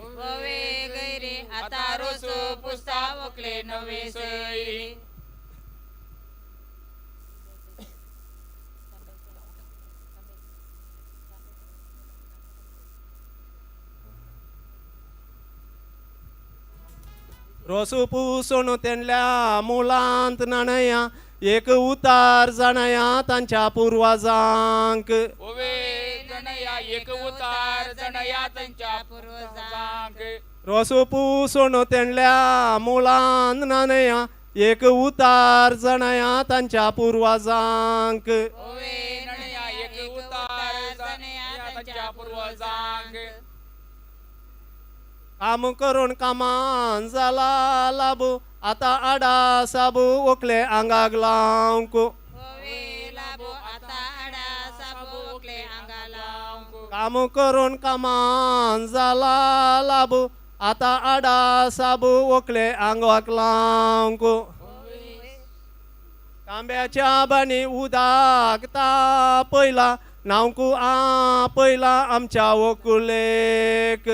रोसू पुसून त्यांल्या मुलांत नाणया एक उतार जाणया तांच्या पूर्वजांक रोसू पुसून त्यांल्या मुलांत नाणया एक उतार जाणया तांच्या पूर्वजांक काम करून कामान जाला लाभू आता आडा साबू ओकले आंगाक लावंक काम करून कामान जाला लाभू आता आडा साबू ओकले आंगाक लावंक तांब्याच्या बाणी उदाक तापयला नावकू आपयला आमच्या वकुलेक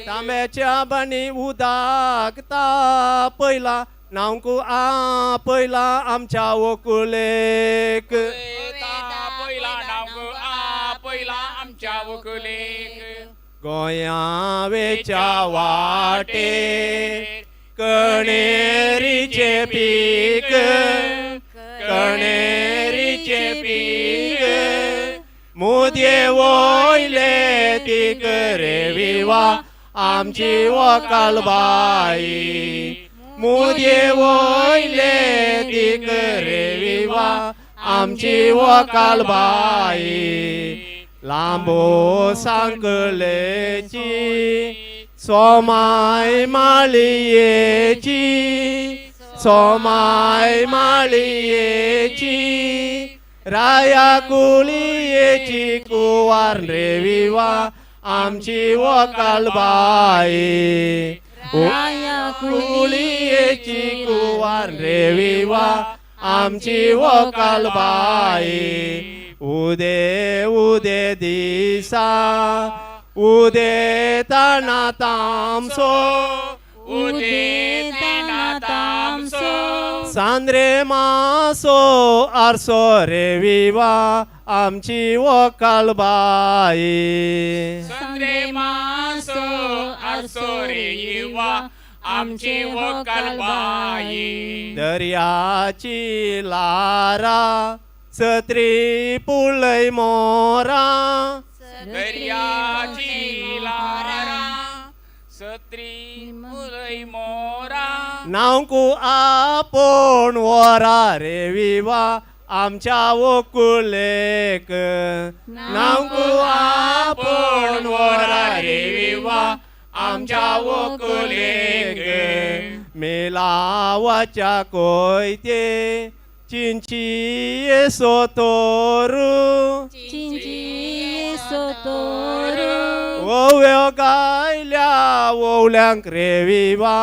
तांब्याच्या बाणी उदाक तापयला नावकू आपयला आमच्या वकुलेक गोंया वेच्या वाटे कणेरीचे पीक कणेरीचे पीक मुदये वोयले ती करे विवा आमची वकालबाई मुदये वोयले ती करे विवा आमची वकालबाई लांबो सांकलेची सोमाय माळयेची सोमाय माळयेची राया कुळयेची कुवार रे विवा आमची वकालबाई राया कुळयेची कुवार रे विवा आमची वकालबाई उदे उदे दिसा उदे ताना तामसो ude tenatamso सांद्रे मासो आरसो रे विवा आमची वकाल बाई संद्रे मासो आरसो रे युवा आमची वकाल बाई दर्याची लारा सत्री पुलय मोरा दर्याची लारा सत्री मुलई मोरा नावकू आपण वरा रे विवा आमच्या वकुलेक नावकू आपण वरा रे विवा आमच्या वकुलेक मेलावाच्या कोयते चिंची सोतोरू चिंची सोतोरू ओव्यो गायल्या ओवल्यांक रे विवा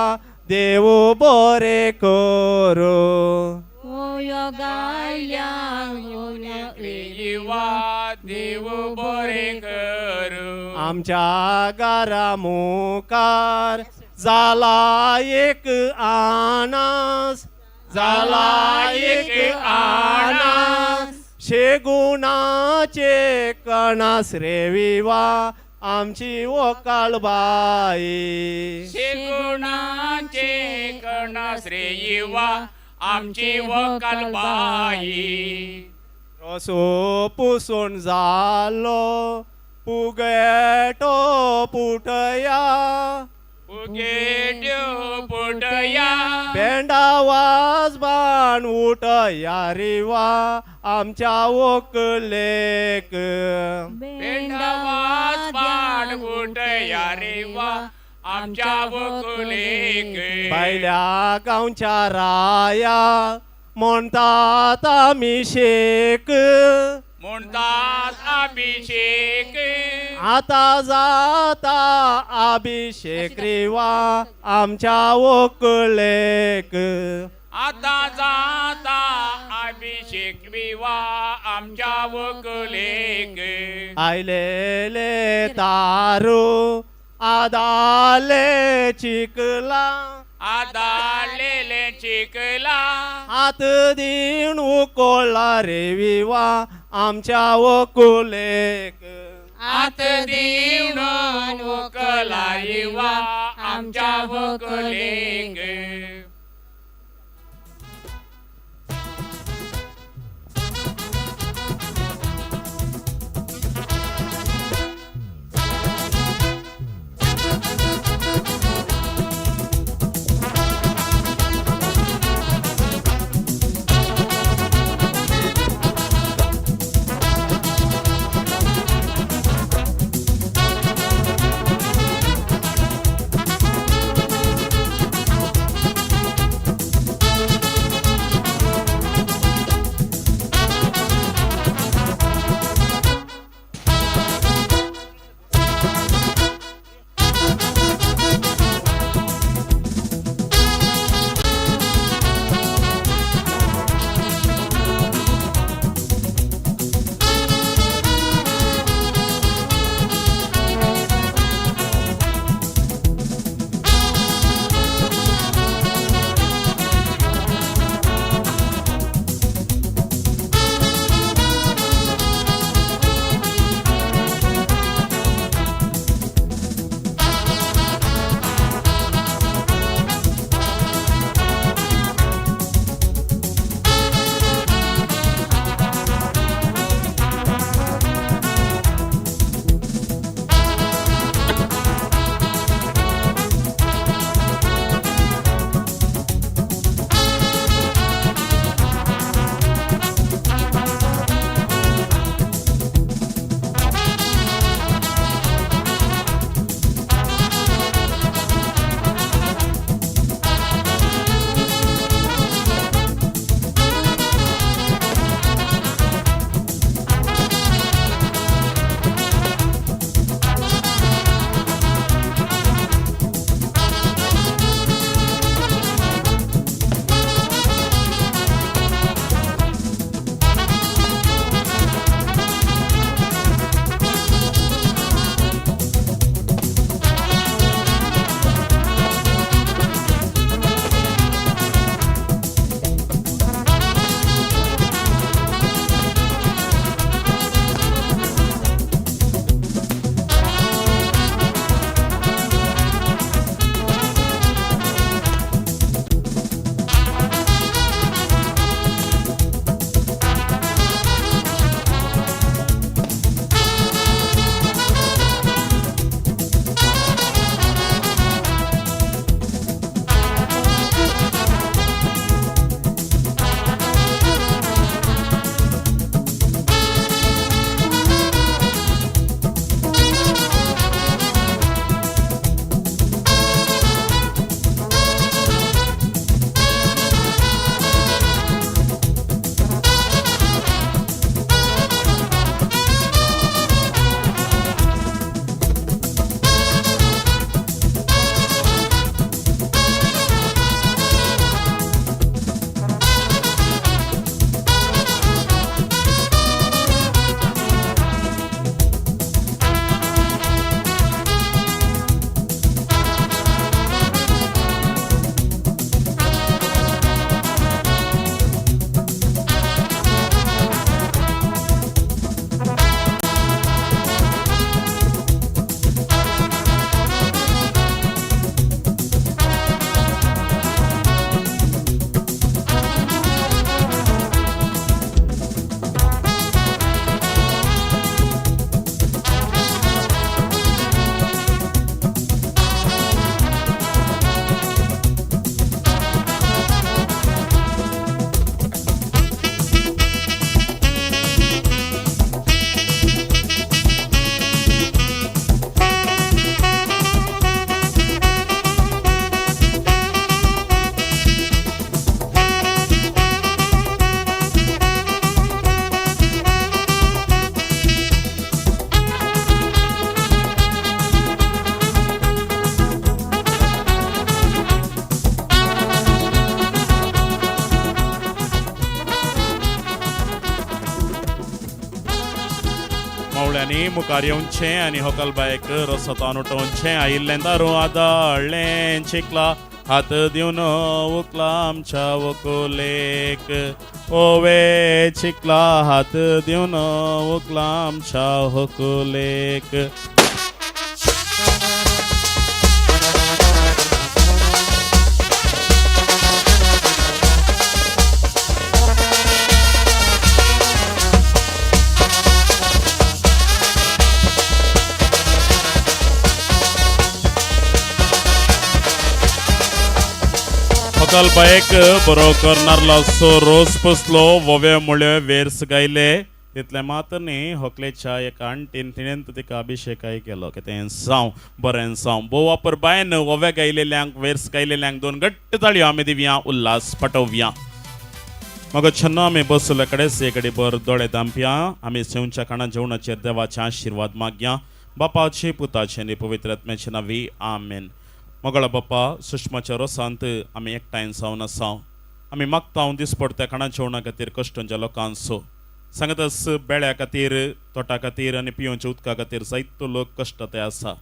देव बरे करू ओ योगाल्या युवा देव बरे करू आमच्या घरा मुखार जाला एक आनास जाला एक आनास शेगुणाचे कणास रे विवा आमची वकाल बाई शेगुणाचे कणास रे युवा आमची वकाल बाई रसो पुसून जालो पुगेटो पुटया उगेड्यो पुटया बेंडा वाजबान उठया रिवा आमच्या वकलेक बेंडावाज पाड उठया रेवा आमच्या वकुलेक बायल्या गांवच्या राया म्हणतात आमी शेक म्हणतात अभिषेक आता जाता अभिषेक रिवा आमच्या वकलेक आता जाता अभिषेक विवा आमच्या वकुलेक आयलेले तारू आदाले चिकला आदालेले चिकला हात दिन उकोळा रे विवा आमच्या वकुलेक आत देवण वकला युवा आमच्या वकुलेक आनी मुखार येवचें आनी होकलबायक रसतान उठोवचें आयिल्लें दारू आदळ्ळें चिकला हात दिवन उकला आमच्या वकुलेक ओवे चिकला हात दिवन उकला आमच्या वकुलेक होकलबायक बरो करनारलो सो रोस पुसलो वोवे मुळे वेर्स गायले तितले मात्र न्ही होकलेच्या एका आंटीन तिणेन तिका अभिषेकाय केलो की तें जावं बरें जावं बोवा परबायन वोवे गायलेल्यांक वेर्स गायलेल्यांक दोन घट्ट ताळयो आमी दिवया उल्हास पटोवया मग छन्न आमी बसले कडेच एक बर दोळे दांपया आमी सेवच्या खाणा जेवणाचेर देवाचे आशिर्वाद मागया बापाचे पुताचे आनी पवित्र आत्म्याचे नांवी आमेन मोगळा बाप्पा सुषमाच्या रोसांत आमी एकठांय जावन आसा आमी मागता दिसपडत्या खाणा जेवणा खातीर कश्टांच्या लोकांचो सांगतास बेळ्या खातीर तोटा खातीर आनी पिवच्या उदका खातीर जायतो लोक कश्ट ते आसा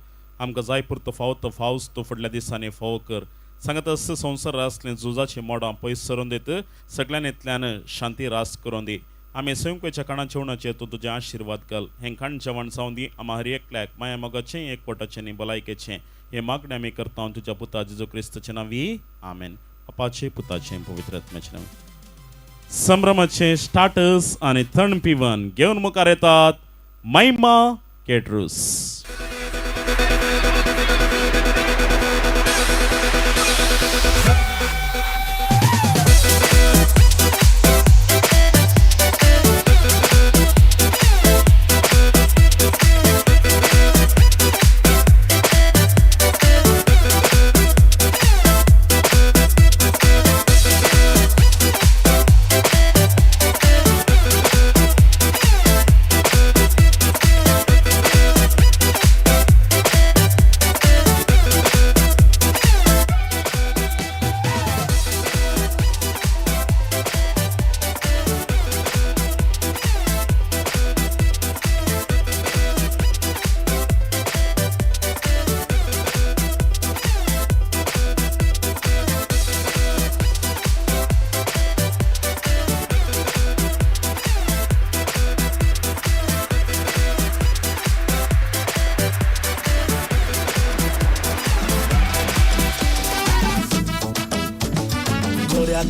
आमकां जाय पुरतो फावस तूं फुडल्या दिसांनी फाव कर सांगतास संवसार आसलें झुजाची मोडां पयस सरून दित सगळ्यान इतल्यान शांती रास करून दी आमी संवयच्या खाणा जेवणाचेर तूं तुजें आशिर्वाद घाल हें खाण जेवण जावन दी आम्हा हर एकल्याक माया मोगाचें एकवटाचें आनी भलायकेचें हे मागणें आमी करता तुज्या पुता जेजू क्रिस्ताचे नांवी आमेन अपाचे पुताचे पवित्र आत्म्याचे नांवी संभ्रमाचे स्टार्टर्स आनी थंड पिवन घेवन मुखार येतात मैमा केटरूस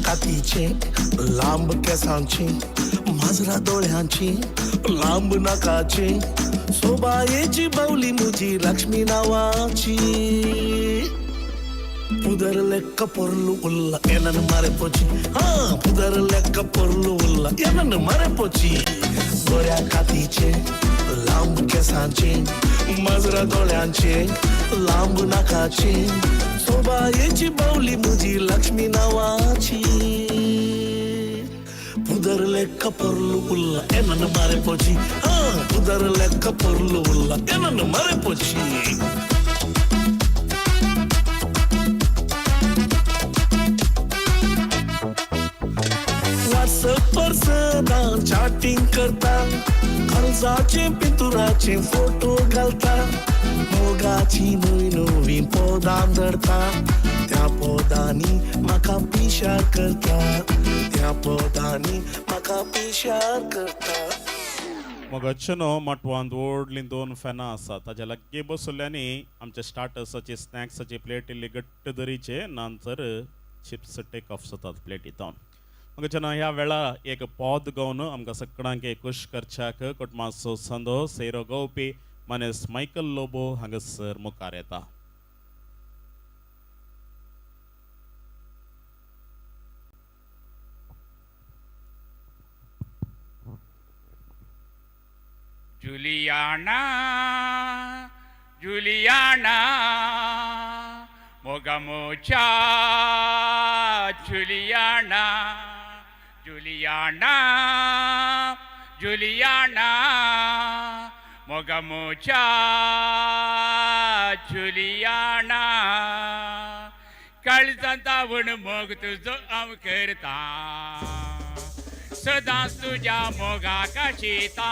कातीचे लांब केसांची माजरा डोळ्यांची लांब नाकाची सोबायेची बावली मुजी लक्ष्मी नावाची पुदर लेक्क पोर्लू उल्ला एनन मारे पोची पुदर लेक्क पोर्लू उल्ला एनन मारे पोची गोऱ्या कातीचे लांब केसांची माजरा डोळ्यांची लांब नाकाची सोबायेची बावली मुजी लक्ष्मी नावाची पुदर लेक्क पोर्लू उल्ला एनन मारे पोची पुदर लेक्क पोर्लू उल्ला एनन मारे पोची पर्सनल चॅटिंग करता कर्जाचे पितुराचे फोटो घालता मोगाची नवी नवी पोदां धरता त्या पोदांनी म्हाका पिशार करता त्या पोदांनी म्हाका पिशार करता मोगाचेनो माटवांत व्हडलीं दोन फॅनां आसा ताच्या लागीं बसल्ल्यांनी आमचे स्टार्टर्साचे स्नॅक्साचे प्लेट इल्ले घट्ट दरीचे नंतर चिप्स टेक ऑफ जातात प्लेटींतून मगचना ह्या वेळा एक पद गावन आमकां सगळ्यांक खुश करच्याक कुटुंबाचो संदो सेरो गावपी मनेस मायकल लोबो हांगासर मुखार येता जुलियाना जुलियाना मोगामोचा जुलियाना जुलियाना जुलियाना मोगामोचा जुलियाना काळजांतावण मोग तुजो हांव करता सदांच तुज्या मोगाक आशेता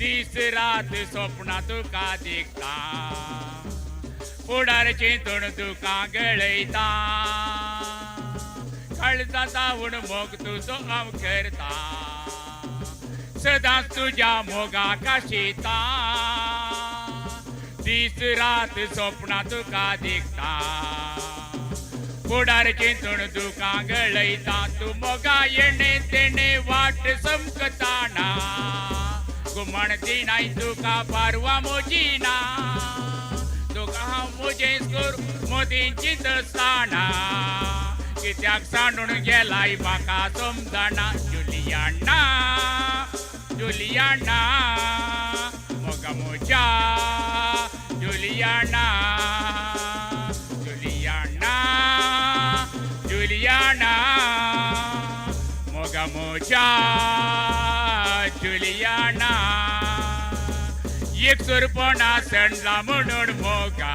दीस रात स्वप्ना तुका दिखता फुडार चिंतून तुका गळयता काळजा जावून मोग तुजो हांव करता सदांच तुज्या मोगाक आशिता दीस रात स्वप्ना तुका दिखता फुडार चिंतून तुका गळयता तूं मोगा येणे तेणे वाट समकताना घुमण दिनाय तुका पारवा मोजिना तुका हांव मोजें करून मोदींची दसताना कित्याक सांडून गेलाय म्हाका समजना जुलियाना जुलियाना मोगा मोजा जुलियाना जुलियाना जुलियाना मोगा मोजा जुलियाना एकसुरपणा सणला म्हणून मोगा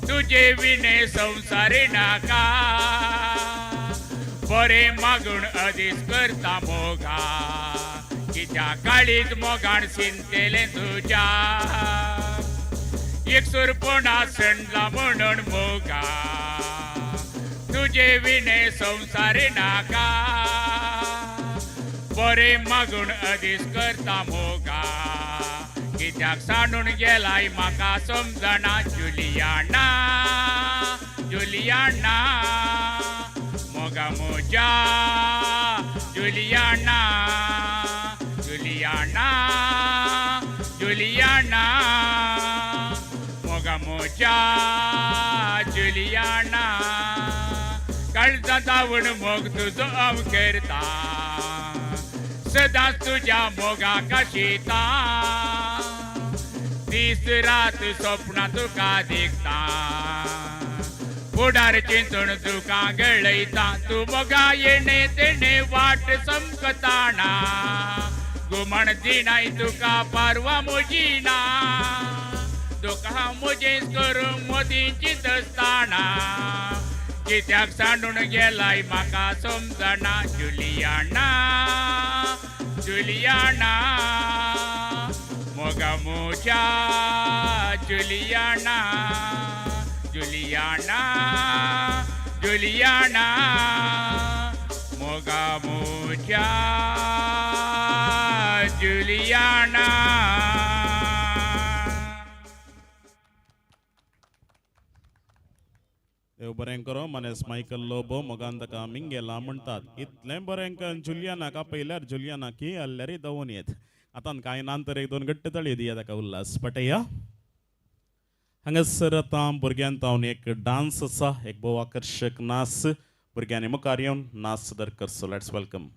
तुझे विणे संसारी नाका बरे मागून अदीस करता मोगा कित्या काळीज मोगान शिंतेले तुज्या एकसुरपणा सणला म्हणून मोगा तुझे विणे संसारी नाका बरे मागून अदीस करता मोगा कित्याक सांडून गेलाय म्हाका समजना जुलियाना जुलियाना मोगा मोजा जुलियाना जुलियाना जुलियाना मोगा मोजा जुलियाना काळजा जावून मोग तुजो हांव करता सदांच तुज्या मोगाक आशिता दीस रात स्वप्ना तुका दिखता फुडार चिंतून तुका गळयता तूं मोगा येणे तेणे वाट समकताना घुमण दिनाय तुका पारवा मोजिना तुका हांव मोजें करून मोदींची दसताना कित्याक सांडून गेलाय म्हाका समजना जुलियाना जुलियाना मोगा मोजा जुलियाना जुलियाना जुलियाना मोगा मोजा जुलियाना देव बरें करो मनेस मायकल लोबो मोगान ताका मिंगेला म्हणटात इतलें बरें जुलियानाका पयल्यार जुलियानाकी हल्ल्यारी दवून येत आतां कांय नंतर एक दोन घट्ट तळी दिया ताका उल्हास पटया हांगासर आतां भुरग्यान तावन एक डान्स आसा एक भोव आकर्शक नाच भुरग्यांनी मुखार येवन नाच सदर करचो लेट्स वेलकम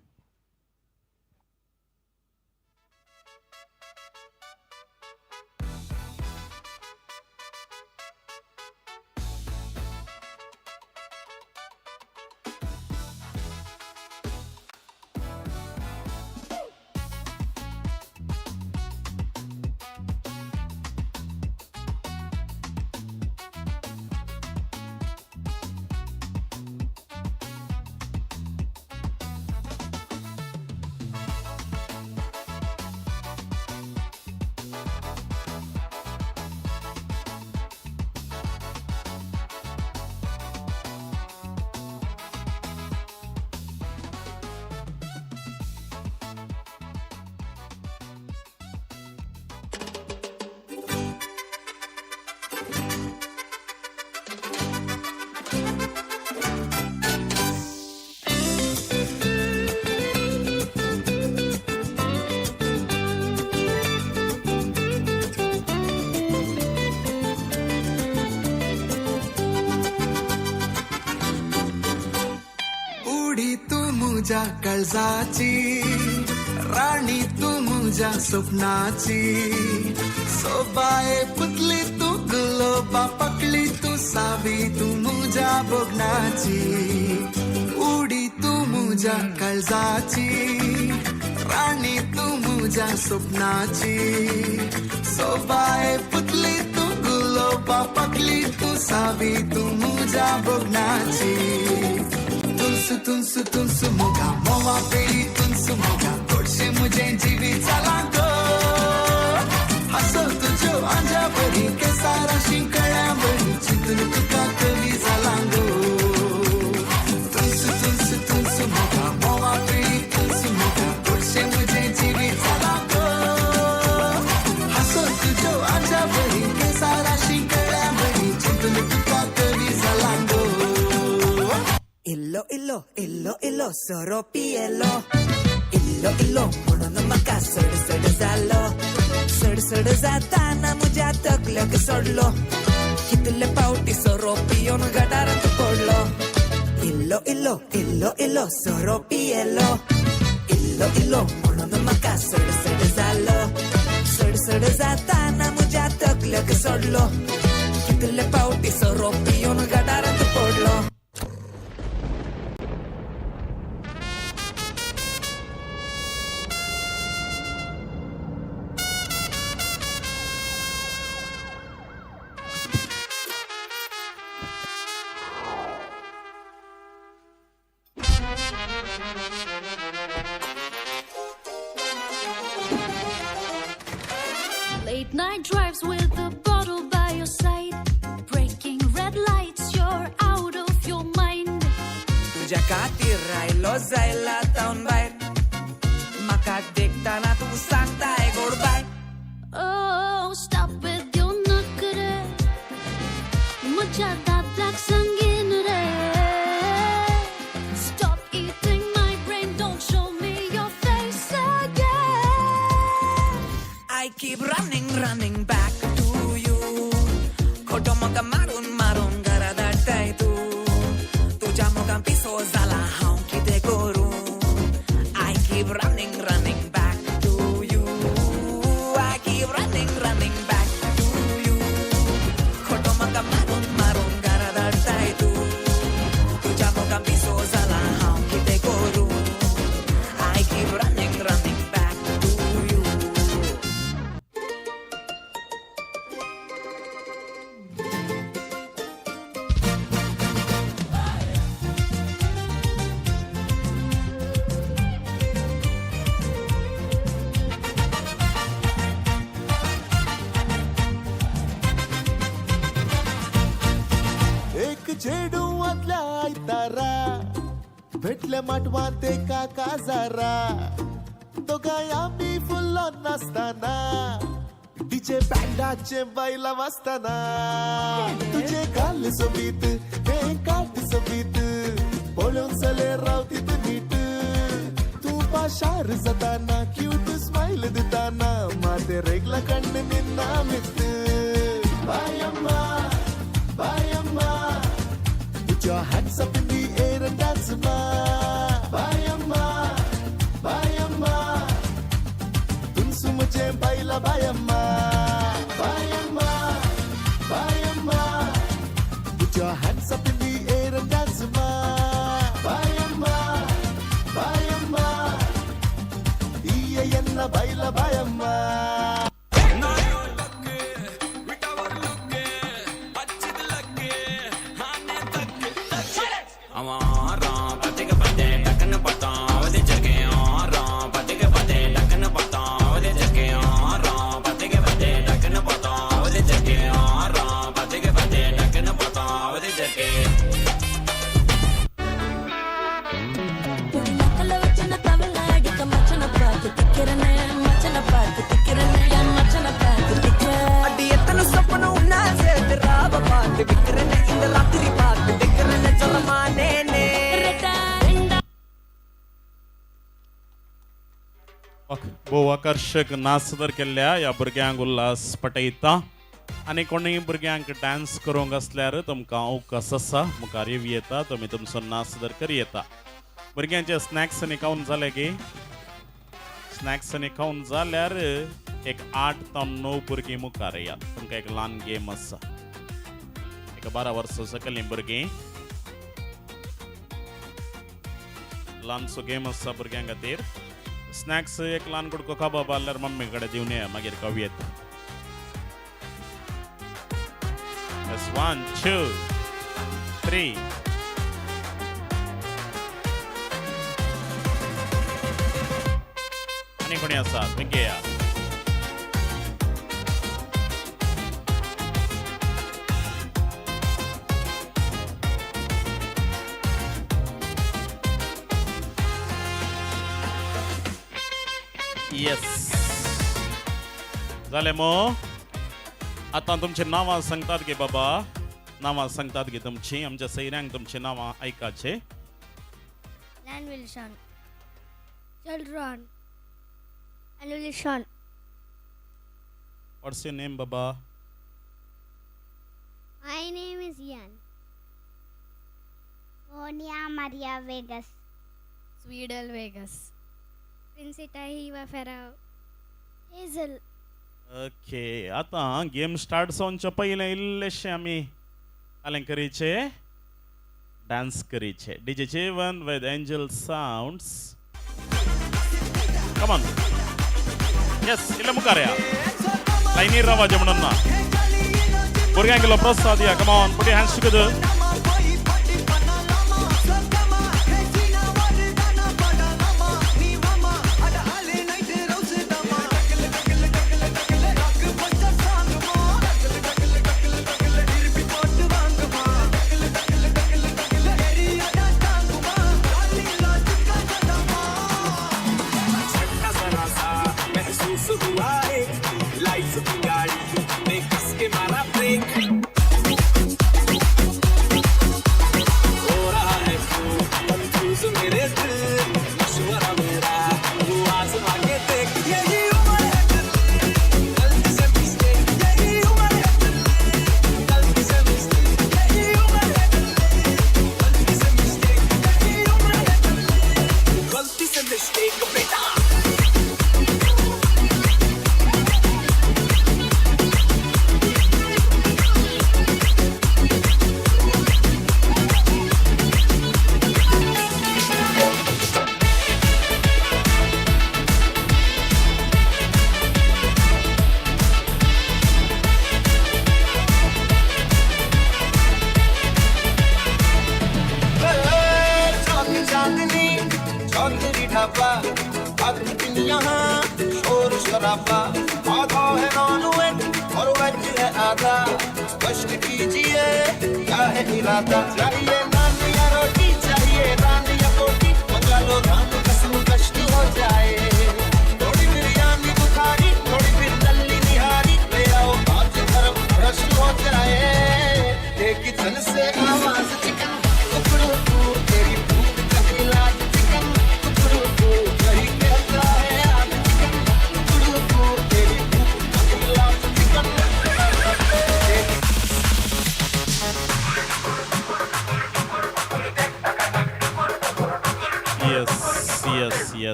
तुझ्या काळजाची राणी तू मुझ्या स्वप्नाची सोबाए पुतली तू गुलोबा पकली तू सावी तू मुझ्या बोगनाची उडी तू मुझ्या काळजाची राणी तू मुझ्या स्वप्नाची सोबाए पुतली तू गुलोबा पकली तू सावी तू मुझ्या बोगनाची तुनसु तुनसु तुनसु मोगा मोवा पेली तुनसु मोगा तोडशे मुझे जीवी चला गो हसो तुझ्यो आंजा बरी केसारा शिंकळ्या बरी चिंतून तुका कवी झाला गो तुलस तुलस तुलस मोठा मोवा पिळी तुलस मोठा पुढचे मुझे जीवी झाला गो हसो तुझ्यो आंजा बरी केसारा शिंकळ्या बरी चिंतून तुका कवी झाला गो Illo, illo, illo, illo, soro pielo. Illo, illo, म्हणून मका सड सड झालो. सड सड जाताना मुझ्या तकल्याक सोडलो. कितले पावटी सरो पियोन गटारात पडलो. Illo, illo, illo, illo, soro pielo. Illo, illo, म्हणून मका सड सड झालो. सड सड जाताना मुझ्या तकल्याक सोडलो. कितले पावटी सरो पियोन गटारात पडलो. Late night drives with a bottle by your side. Breaking red lights, you're out of your mind. तुझ्या खातीर रायलो जायला तावन भायर म्हाका देखताना तू सांगताय गोड bye Oh, stop with your nakre. Mucha datlak sangin re. Stop eating my brain, don't show me your face again. I keep running, running back to you खोटो मोका मारून मारून घरा धाडटाय तू तुझ्या मोगान पिसो जाला हांव कितें करूं I keep running, running back to you I keep running, running back to you खोटो मोका मारून मारून घरा धाडटाय तू तुझ्या मोगान पिसो जाला हांव कितें करूं I keep running, running back to you एक चेडू आदल्या आयतारा भेटले माटवांत एका काजारा दोगांय आमी फुल्लो नासतना डीजे बँडाचे बायला वाजताना तुझे गाल सोबीत हे काट सोबीत पळोवन चले रावतीत नीट तू पाशार जाताना क्यूट स्माइल दिताना माते रेगला कण्ण निन्ना मित बायम्मा बायम्मा put your hands up in the air and dance ma bayamma bayamma tunsu mujhe baila bayamma bayamma bayamma put your hands up in the air and dance ma bayamma bayamma iyenna baila bayamma भोव आकर्षक नाच सादर केल्ल्या ह्या भुरग्यांक उल्हास पटयता आनी कोणीय भुरग्यांक डान्स करूंक आसल्यार तुमकां अवकाश आसा मुखार येवं येता तुमी तुमचो नाच सादर करी येता भुरग्यांचे स्नॅक्स आनी खावन जाले की स्नॅक्स आनी खावन जाल्यार एक 8 ते 9 भुरगीं मुखार येयात तुमकां एक ल्हान गेम आसा एक 12 वर्सां सकयलीं भुरगीं ल्हानसो गेम आसा भुरग्यां खातीर स्नॅक्स एक ल्हान कुडको खावपा जाल्यार मम्मी कडेन दिवन येया मागीर खावं येता 1 2 3 आनी कोणी आसा घेया येस जाले मो आता तुमची नावां सांगतात गे बाबा नावां सांगतात गे तुमची आमच्या सैऱ्यांक तुमची नावां ऐकाचे Lan Wilson, Children, and Wilson. What's your name बाबा My name is Ian. Sonia Maria Vegas. Swedel Vegas. Princita Hiva Ferrao. Hazel. Okay आता गेम स्टार्ट जावच्या पहिले इल्लेशे आमी कालें करीचे डांस करीचे डीजे जेवन with angel sounds come on yes इल्ले मुखार या लायनीर रावाजे म्हणून ना भुरग्यांक इल्लो प्रोत्साह दिया come on put your hands together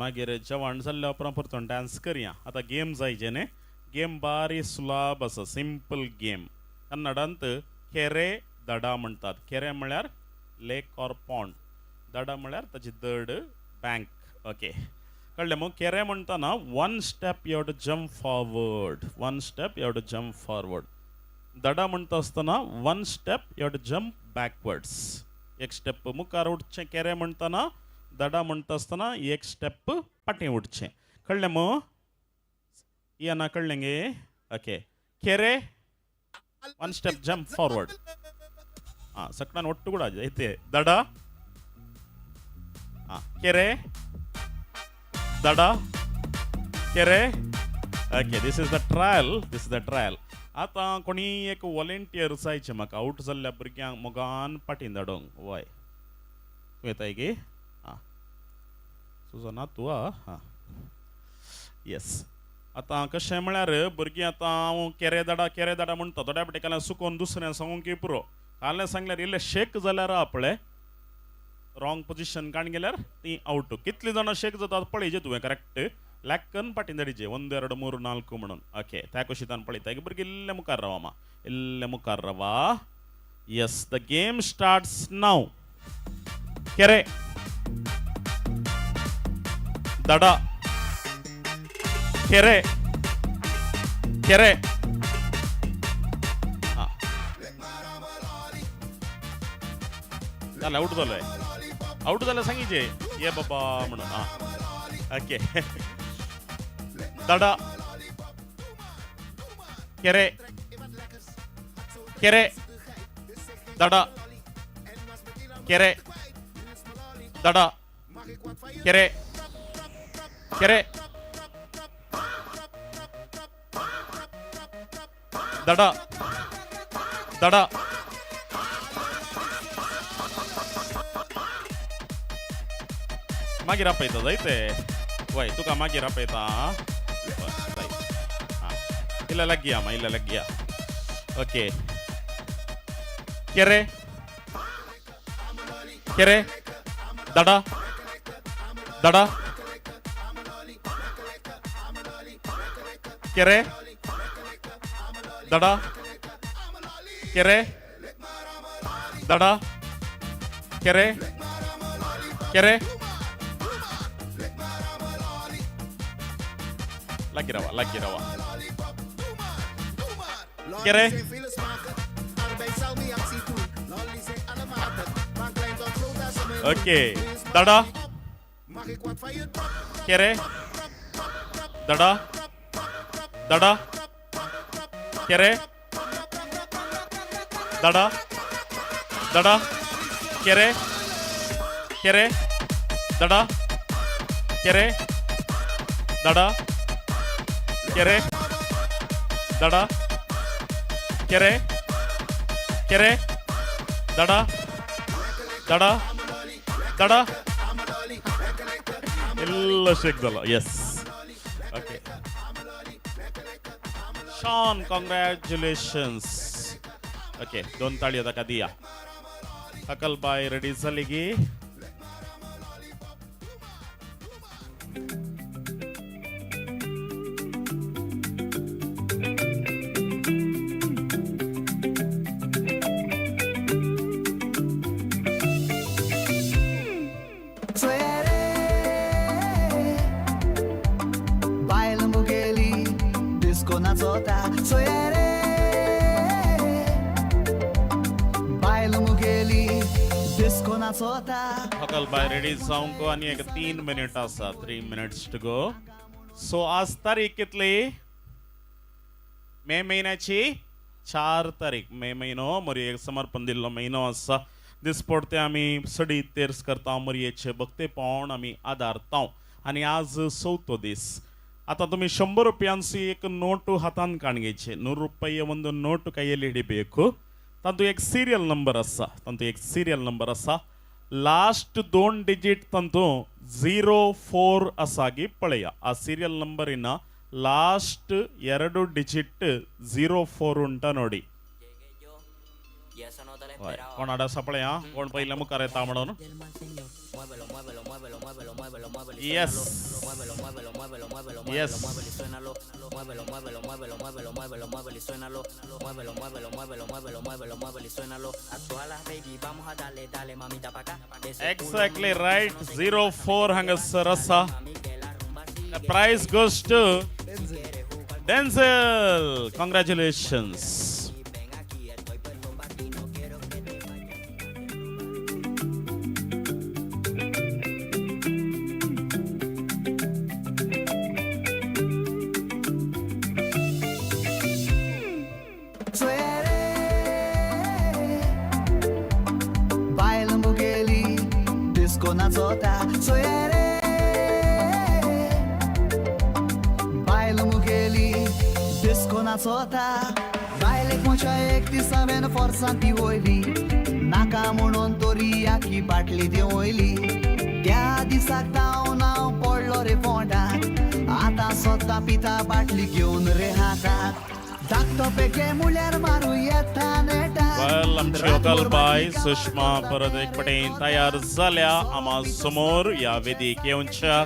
मागीर जेवण जाल्ल्या उपरांत परतून डांस करया आतां गेम जायचे न्ही गेम बारी सुलाभ आसा सिंपल गेम कन्नडांत केरे दडा म्हणटात केरे म्हळ्यार लेक ऑर पॉन्ड दडा म्हळ्यार ताची दड बँक ओके कळ्ळें मग केरे म्हणटाना one step you have to jump forward one step you have to jump forward दडा म्हणटा आसतना one step you have to jump backwards एक स्टेप मुखार उठचें केरे म्हणटाना दडा म्हणटा आसतना एक स्टेप फाटीं उठचें कळ्ळें मो येना कळ्ळें गे ओके केरे वन स्टेप जम्प फॉरवर्ड हां सकल्यान ಒಟ್ಟುಗೂಡ ಐತೆ ದಡ हां केरे दಡ केरे okay this is the trial आतां कोणी एक वॉलंटियर जायचे म्हाका आउट जाल्ल्या भुरग्यांक मोगान फाटीं धाडोंक वय तूं येताय गे सुजना तू हां येस आतां कशें म्हळ्यार भुरगीं आतां हांव केरे दडा म्हणटा थोड्या फावटी सुकोवन दुसऱ्या सांगूंक पुरो कालें सांगल्यार इल्लें शेक जाल्यार पळय रॉंग पोजिशन काण गेल्यार ती आउट कितलीं जाणां शेक जातात पळय तुवें करेक्ट ಲೆಕ್ಕನ್ ಪಟ್ಟಿಂದಡಿಜೆ 1 2 3 4 म्हणून ಓಕೆ ತಾಕೋಶಿ ತಾನ್ ಪಳಿತಾ ಈಗ ಬರ್ಗೆ ಇಲ್ಲೇ ಮುಖಾರವಮ್ಮ ಇಲ್ಲೇ ಮುಖಾರವ yes the game starts now ಕೆರೆ ದಡ ಕೆರೆ ಕೆರೆ चल आउट झालं सांगितले ये बाबा म्हणून हा ओके दडा केरे केरे दडा केरे दडा केरे केरे दडा दडा मागीर आपयता जायते वय तुका मागीर आपयता ಇಲ್ಲ ಲಗ್ಗಿಯ ಅಮ್ಮ ಇಲ್ಲ ಲಗ್ಗಿಯ ಓಕೆ ಕೆರೆ ಕೆರೆ ದಡ ದಡ ಕೆರೆ ದಡ ಕೆರೆ ದಡ ಕೆರೆ ಕೆರೆ ಲಗ್ಗಿರವ ಕೆರೆ ಓಕೆ ದಡ ಕೆರೆ ದಡ ದಡ ಕೆರೆ ದಡ ದಡ ಕೆರೆ ಕೆರೆ ದಡ ಕೆರೆ ದಡ ಕೆರೆ ದಡ ಕೆರೆ ಕೆರೆ ದಡ ದಡ ದಡ ಎಲ್ಲ ಸಿಗ್ದಲ್ಲ ಎಸ್ ಓಕೆ ಶಾನ್ ಕಾಂಗ್ರ್ಯಾಚುಲೇಷನ್ಸ್ ಓಕೆ दोन ताळी आता का दिया अकलबाई रेडी झाली की अकलबाई रेडी जाऊन को आणि एक 3 मिनिट असा 3 मिनिट्स टू गो सो आज तारीख कितली मे महिन्याची 4 तारीख मे महिनो मरी एक समर्पण दिल्लो महिनो असा दिसपडते आम्ही सडी तेर्स करता मरयेचे भक्ते पावन आम्ही आदारता आणि आज 4थो दीस आता तुम्ही 100 रुपयांची एक नोट हातान काणगेचे 100 रुपये ಒಂದು ನೋಟ್ ಕೈಯಲ್ಲಿ ಹಿಡಿಬೇಕು ತಂತು एक सीरियल नंबर असा लास्ट 2 डिजिट ತಂತು 04 ಅಸಾಗಿ ಪಳೆಯ ಆ ಸೀರಿಯಲ್ ನಂಬರಿನ ಲಾಸ್ಟ್ 2 ಡಿಜಿಟ್ 04 ಉಂಟ ನೋಡಿ कोण आडा सापळ्या कोण पहिला मुखार येता म्हणून यस यस एक्झॅक्टली राईट 04 हंगसर असा प्राइज गोes to Denzel congratulations बायलेक म्हज्या एक दिसावेन फोर्सान ती वयली नाका म्हणून तोरी आखी बाटली ती वयली त्या दिसाक ताव नाव पडलो रे पोटाक आतां सोदता पिता बाटली घेवन रे हाताक धाकटो पेके मुळ्यार मारू येता नेटा वेल आमची अकलबाई सुषमा परत एक पटेन तयार झाल्या आम्हा समोर या वेदिक येवच्या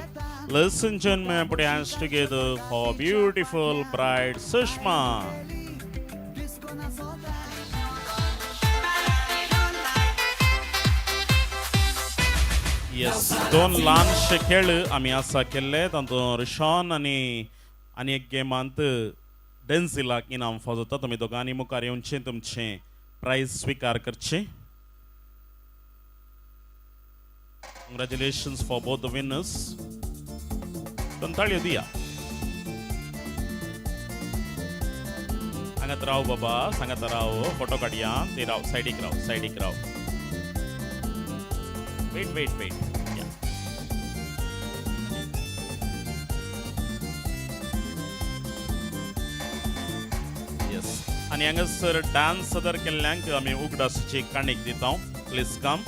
Let's join me put hands together for beautiful bride Sushma. Yes, 2 लहानशे खेळ आम्ही असा केले तातूंत रिशॉन आणि एक गेमांत डेन्झिलाक इनाम फावत जाता तुम्ही दोगांनी मुखार येवचे तुमचे प्राइज स्वीकार करचे Congratulations for both the winners. ताळयो दिया सांगत राव बाबा सांगत राव फोटो काढया ते राव साइडीक राव वेट यस आनी हांगासर डान्स सदर केल्ल्यांक आमी उगडासची काणीक दिता. Please come.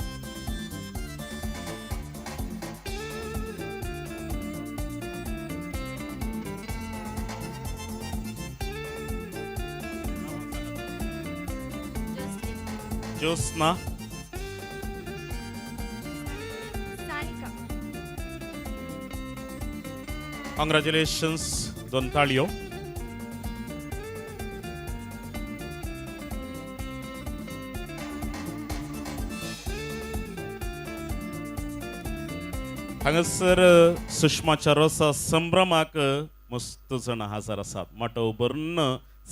ज्योत्स्ना. कॉंग्रॅच्युलेशन्स. 2 ताळयो. हांगासर सुषमाच्या रोसा संभ्रमाक मस्त जाण हाजर आसात. मोठो भरून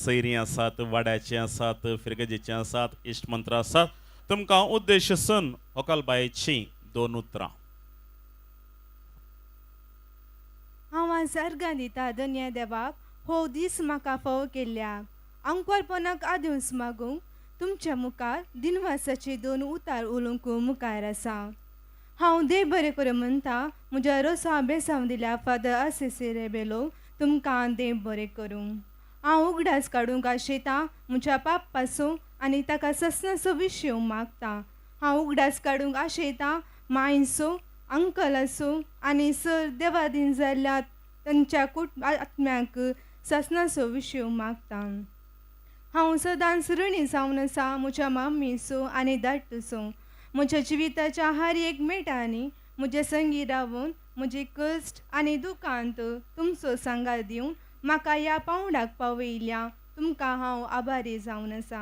सैरी आसात, वाड्याचे आसात, फिरगजेचे आसात, इश्टमंत्र आसात. तुमकां उद्देश सन होकालबायेची 2 उतरां. हांव आज अर्गां दिता धन्य देवाक हो दीस म्हाका फावो केल्ल्याक. अंकवारपणाक आदिवस मागूंक तुमच्या मुखार दिनवासाचे 2 उतार उलोवंक मुखार आसा. हांव देव बरें करूं म्हणटा म्हज्या रोसा बेसांव दिल्या फादर आसेसे रेबेलो तुमकां देव बरें करूं. हांव उगडास काडूंक आशेतां म्हज्या पाप पासून आनी ताका ससनाचो विशय मागता. हांव उगडास काडूंक आशेतां मायसो, अंकल आसूं आनी सर देवादीन जाल्ल्या तांच्या आत्म्याक ससनाचो विशय मागता. हांव सदांच ऋणी जावन आसा म्हज्या मम्मीचो आनी धाडटूचो. म्हज्या जिविताच्या हर एक मिनटांनी म्हजे संगी रावून म्हजी कश्ट आनी दुखांत तुमचो सांगार दिवन म्हाका ह्या पावंडाक पावयल्या तुमकां हांव आभारी जावन आसा.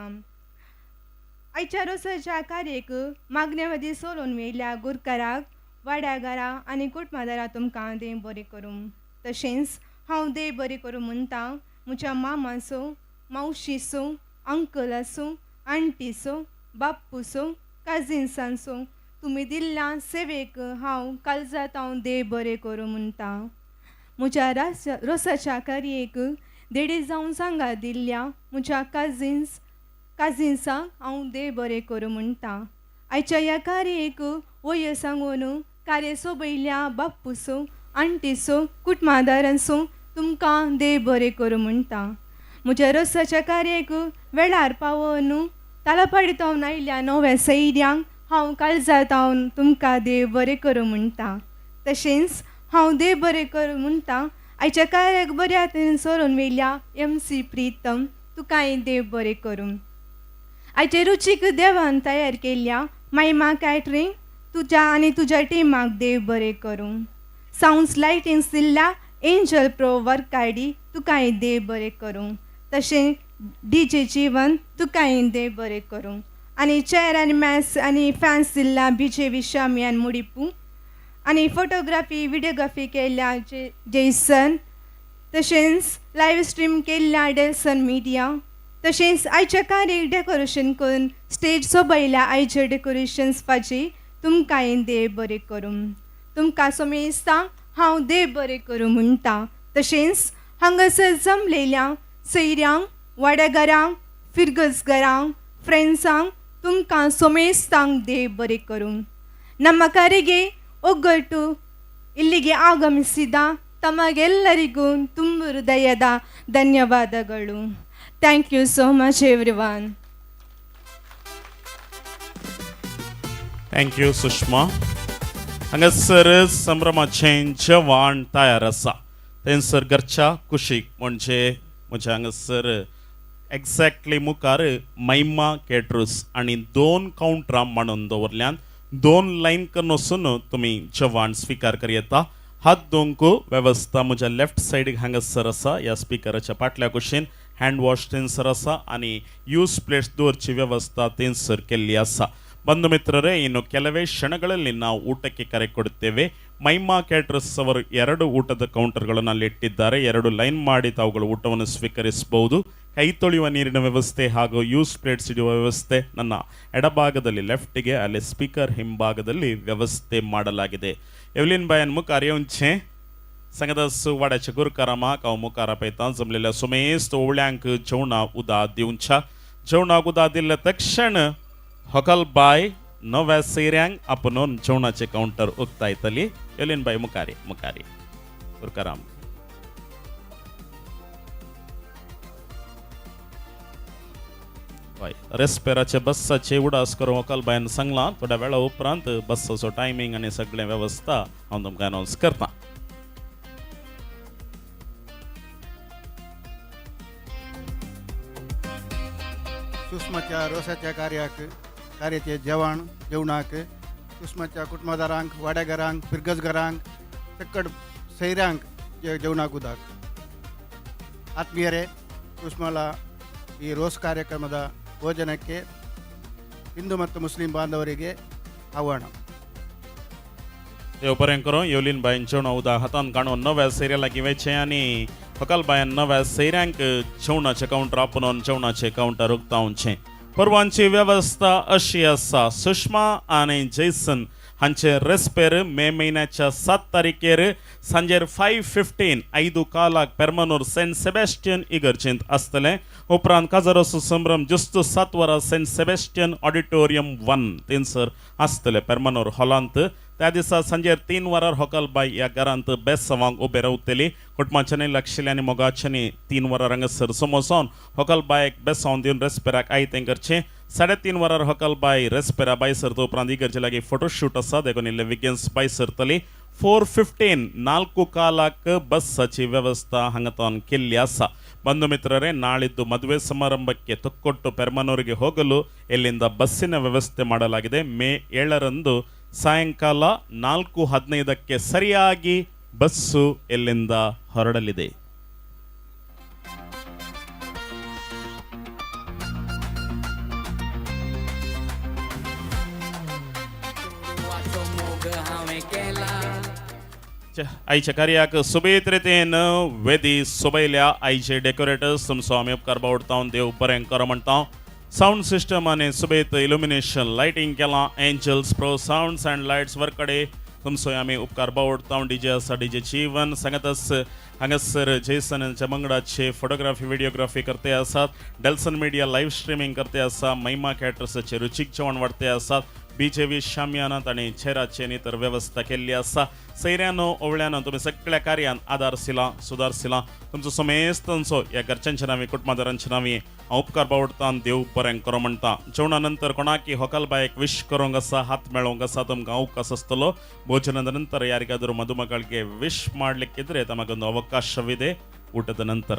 आयच्या रोसाच्या कार्याक मागण्या सोडून वेल्या गुरकाराक, वाड्यागारां आनी कुटुंबादारां तुमकां देव बरें करूं. तशेंच हांव देव बरें करूं म्हणटा म्हज्या मामाचो, मावशीचो, अंकल आसूं, आंटीचो, बापूचो, काजिन्सांचो तुमी दिल्ल्या सेवेक हांव काळजांत हांव देव बरें करूं म्हणटा. म्हज्या रोसाच्या कार्याक देडे जावन सांगार दिल्ल्या म्हज्या काजिन्सांक हांव देव बरें करूं म्हणटा. आयच्या ह्या कार्याक वय सांगून कार्य सोबयल्या बापूचो, आंटीचो, कुटुंबादारांचो तुमकां देव बरें करूं म्हणटा. म्हज्या रोसाच्या कार्याक वेळार पावोवन तालापाडीतावन आयिल्ल्या नव्या सैर्यांक हांव काळजांत हांव तुमकां देव बरें करूं म्हणटा. तशेंच हांव देव बरें करूं म्हणटा आयच्या कार्याक बऱ्या तरेन सोडून वेल्या MC प्रितम तुकांय देव बरें करूं. आयचे रुचीक देवान तयार केल्ल्या मायमा कॅटरिंग तुज्या आनी तुज्या टिमाक देव बरें करूं. सावंड्स लायटिंग्स दिल्ल्या एंजल प्रो वर्काडी तुकांय देव बरें करूं. तशें DJ जीवन तुकांय देव बरें करूं. आनी चेअर आनी मॅथ्स आनी फॅन्स दिल्ल्या BJ विशामी आनी मुडिपू आनी फोटोग्राफी विडियोग्राफी केल्ल्या जेसन. तशेंच लायव्ह स्ट्रीम केल्ल्या डेल्सन मिडिया. तशेंच आयच्या कार्याक डेकोरेशन करून स्टेज सोबयल्या आयचे डेकोरेशन्स पाची तुमकांय देव बरें करूं. तुमकां सोमेस्तां हांव देव बरें करूं म्हणटा. तशेंच हांगासर जमलेल्या सैऱ्यांक, वाड्यागारांक, फिरगजगारांक, फ्रेंड्सांक तुमकां सोमेस्तांक देव बरें करूं. ನಮ್ಮ ಕರೆಗೆ ಒಗ್ಗಟ್ಟು ಇಲ್ಲಿಗೆ ಆಗಮಿಸಿದ ತಮಗೆಲ್ಲರಿಗೂ ತುಂಬ ಹೃದಯದ ಧನ್ಯವಾದಗಳು. Thank you so much everyone. Thank you Sushma. हांगासर संभ्रमाचें जेवण तयार आसा. थंयसर घरच्या कुशीक म्हणजे म्हज्या हांगासर एक्झॅक्टली मुखार मैमा कॅटरर्स आनी 2 कावंटरां मांडून दवरल्यान 2 लायन करून वचून तुमी जेवण स्विकार करूं येता. हात धुवंक वेवस्था म्हज्या लेफ्ट सायडीक हांगासर आसा. ह्या स्पिकराच्या फाटल्या कुशीन हँड वॉश थंयसर आसा आनी यूज प्लेट्स दवरची वेवस्था थंयसर केल्ली आसा. ಬಂಧು ಮಿತ್ರರೇ, ಇನ್ನು ಕೆಲವೇ ಕ್ಷಣಗಳಲ್ಲಿ ನಾವು ಊಟಕ್ಕೆ ಕರೆ ಕೊಡುತ್ತೇವೆ. ಮೈಮಾ ಕ್ಯಾಟರರ್ಸ್ ಅವರು 2 ಊಟದ ಕೌಂಟರ್ಗಳನ್ನು ಅಲ್ಲಿ ಇಟ್ಟಿದ್ದಾರೆ. 2 ಲೈನ್ ಮಾಡಿ ತಾವುಗಳು ಊಟವನ್ನು ಸ್ವೀಕರಿಸಬಹುದು. ಕೈ ತೊಳೆಯುವ ನೀರಿನ ವ್ಯವಸ್ಥೆ ಹಾಗೂ ಯೂಸ್ ಪ್ಲೇಟ್ಸ್ ಇಡುವ ವ್ಯವಸ್ಥೆ ನನ್ನ ಎಡಭಾಗದಲ್ಲಿ ಲೆಫ್ಟಿಗೆ, ಅಲ್ಲಿ ಸ್ಪೀಕರ್ ಹಿಂಭಾಗದಲ್ಲಿ ವ್ಯವಸ್ಥೆ ಮಾಡಲಾಗಿದೆ. एवलीन बायन मुखार येवचे सांगता वाड्याच्या गुरकारामाक हांव मुखार आपयतां. जमलेल्या सुमेस्त ओवळ्यांक जेवणाक उदक दिवच्या. जेवणाक उदक दिल्ल्या तक्षण हॉकलबाय नव्या सैऱ्यांक आपणून जेवणाचे काउंटर उक्तायतली. एवलीन बाय मुखारी मुखारी गुरकाराम. हय रेस्पेराचे बसाचे उडास करूंक व्हंकलबायन सांगलां थोड्या वेळा उपरांत बसाचो टायमींग आनी सगळें वेवस्था हांव तुमकां अनावन्स करतां. सुषमाच्या रोसाच्या कार्याचे जेवणाक सुषमाच्या कुटुंबदारांक वाड्याघरांक फिरगजघरांक सकट सैऱ्यांक जेवणाक ಉದಾಕ್ ಆತ್ಮೀಯರೇ ಸುಷ್ಮಾಲ ಈ ರೋಸ್ ಕಾರ್ಯಕ್ರಮದ ಭೋಜನಕ್ಕೆ ಹಿಂದೂ ಮತ್ತು ಮುಸ್ಲಿಂ ಬಾಂಧವರಿಗೆ ಆಹ್ವಾನ. देव बरें करूं. येवलीन बायन जेवणां उदक हातान काडून नव्या सैऱ्या लागीं वयचें आनी व्हंकलबायन नव्या सैऱ्यांक जेवणाचें कावंटर आपणावन जेवणाचें कावंटर उक्तावचें. परवांची वेवस्था अशी आसा. सुषमा आनी जैसन हांचे रेस्पेर मे म्हयन्याच्या 7 तारखेर सांजेर 5:15 5 कालाक पेर्मानूर सेंट सेबॅस्टियन इगर्जेंत आसतलें. उपरांत काजारोसो संभ्रम जुस्त 7 वरां सेंट सेबॅस्टियन ऑडिटोरियम 1 थंयसर आसतलें पेर्मानूर हॉलांत. त्या दिसा सांजेर 3 वरार व्हंकलबाय ह्या घरांत बेसवांक उबे रावतली. कुटुंबाच्यांनी लागशिल्ले आनी मोगाच्यांनी 3 वरार हांगासर समोसन व्हंकलबायक बेसांव दिवन रेस्पेराक आयतें करचें. 3:30 वरार व्हंकलबाय रेस्पेरा बाय सरता उपरांत इगर्जे लागीं फोटोशूट आसा देखून इल्ले विकेन्स बाय सरतली. 4:15 4 कालाक बस्साची वेवस्था हांगातान केल्ली आसा. ಬಂಧು ಮಿತ್ರರೇ, ನಾಳಿದ್ದು ಮದುವೆ ಸಮಾರಂಭಕ್ಕೆ ತೊಕ್ಕೊಟ್ಟು ಪೆರ್ಮನೂರಿಗೆ ಹೋಗಲು ಇಲ್ಲಿಂದ ಬಸ್ಸಿನ ವ್ಯವಸ್ಥೆ ಮಾಡಲಾಗಿದೆ. ಮೇ 7ರಂದು ಸಾಯಂಕಾಲ 4:15ಕ್ಕೆ ಸರಿಯಾಗಿ ಬಸ್ಸು ಇಲ್ಲಿಂದ ಹೊರಡಲಿದೆ. आयच्या कार्याक सुबेत रितीन वेदी सोबयल्या. आयचे डेकोरेटर्स तुमचो आमी उपकार बावडटा. देव बरें कर म्हणटा. साऊंड सिस्टम आनी सुबेत इल्युमिनेशन लायटिंग केलां. Angels Pro Sounds and Lights वर कडे तुमचो आमी उपकार बावडटा. डीजे आसा डीजे जीवन सांगतास हांगासर जैसनाच्या मंगळाचे फोटोग्राफी व्हिडिओग्राफी करते आसात. डेल्सन मीडिया लाईव्ह स्ट्रीमिंग करते आसा. महिमा कॅटर्साचे रुचीक जेवण वाडते आसात. BJV शामियानात आनी चेराचे इतर वेवस्था केल्ली आसा. सैऱ्यानो ओवळ्यानो तुमी सगळ्या कार्यान आदारसिला सुदारसिला. तुमचो समेस्तंचो ह्या घरच्यांच्या नांवी कुटुंबदारांच्या नांवी हांव उपकार बावडटा. देव बरें करूं म्हणटा. जेवणा नंतर कोणाकी व्हंकलबायक विश करूंक आसा, हात मेळोवंक आसा, तुमकां अवकाश आसतलो. ಭೋಜನದ ನಂತರ ಯಾರಿಗಾದರೂ ಮದುಮಗಳಿಗೆ ವಿಶ್ ಮಾಡಲಿಕ್ಕಿದ್ರೆ ತಮಗೊಂದು ಅವಕಾಶವಿದೆ ಊಟದ ನಂತರ.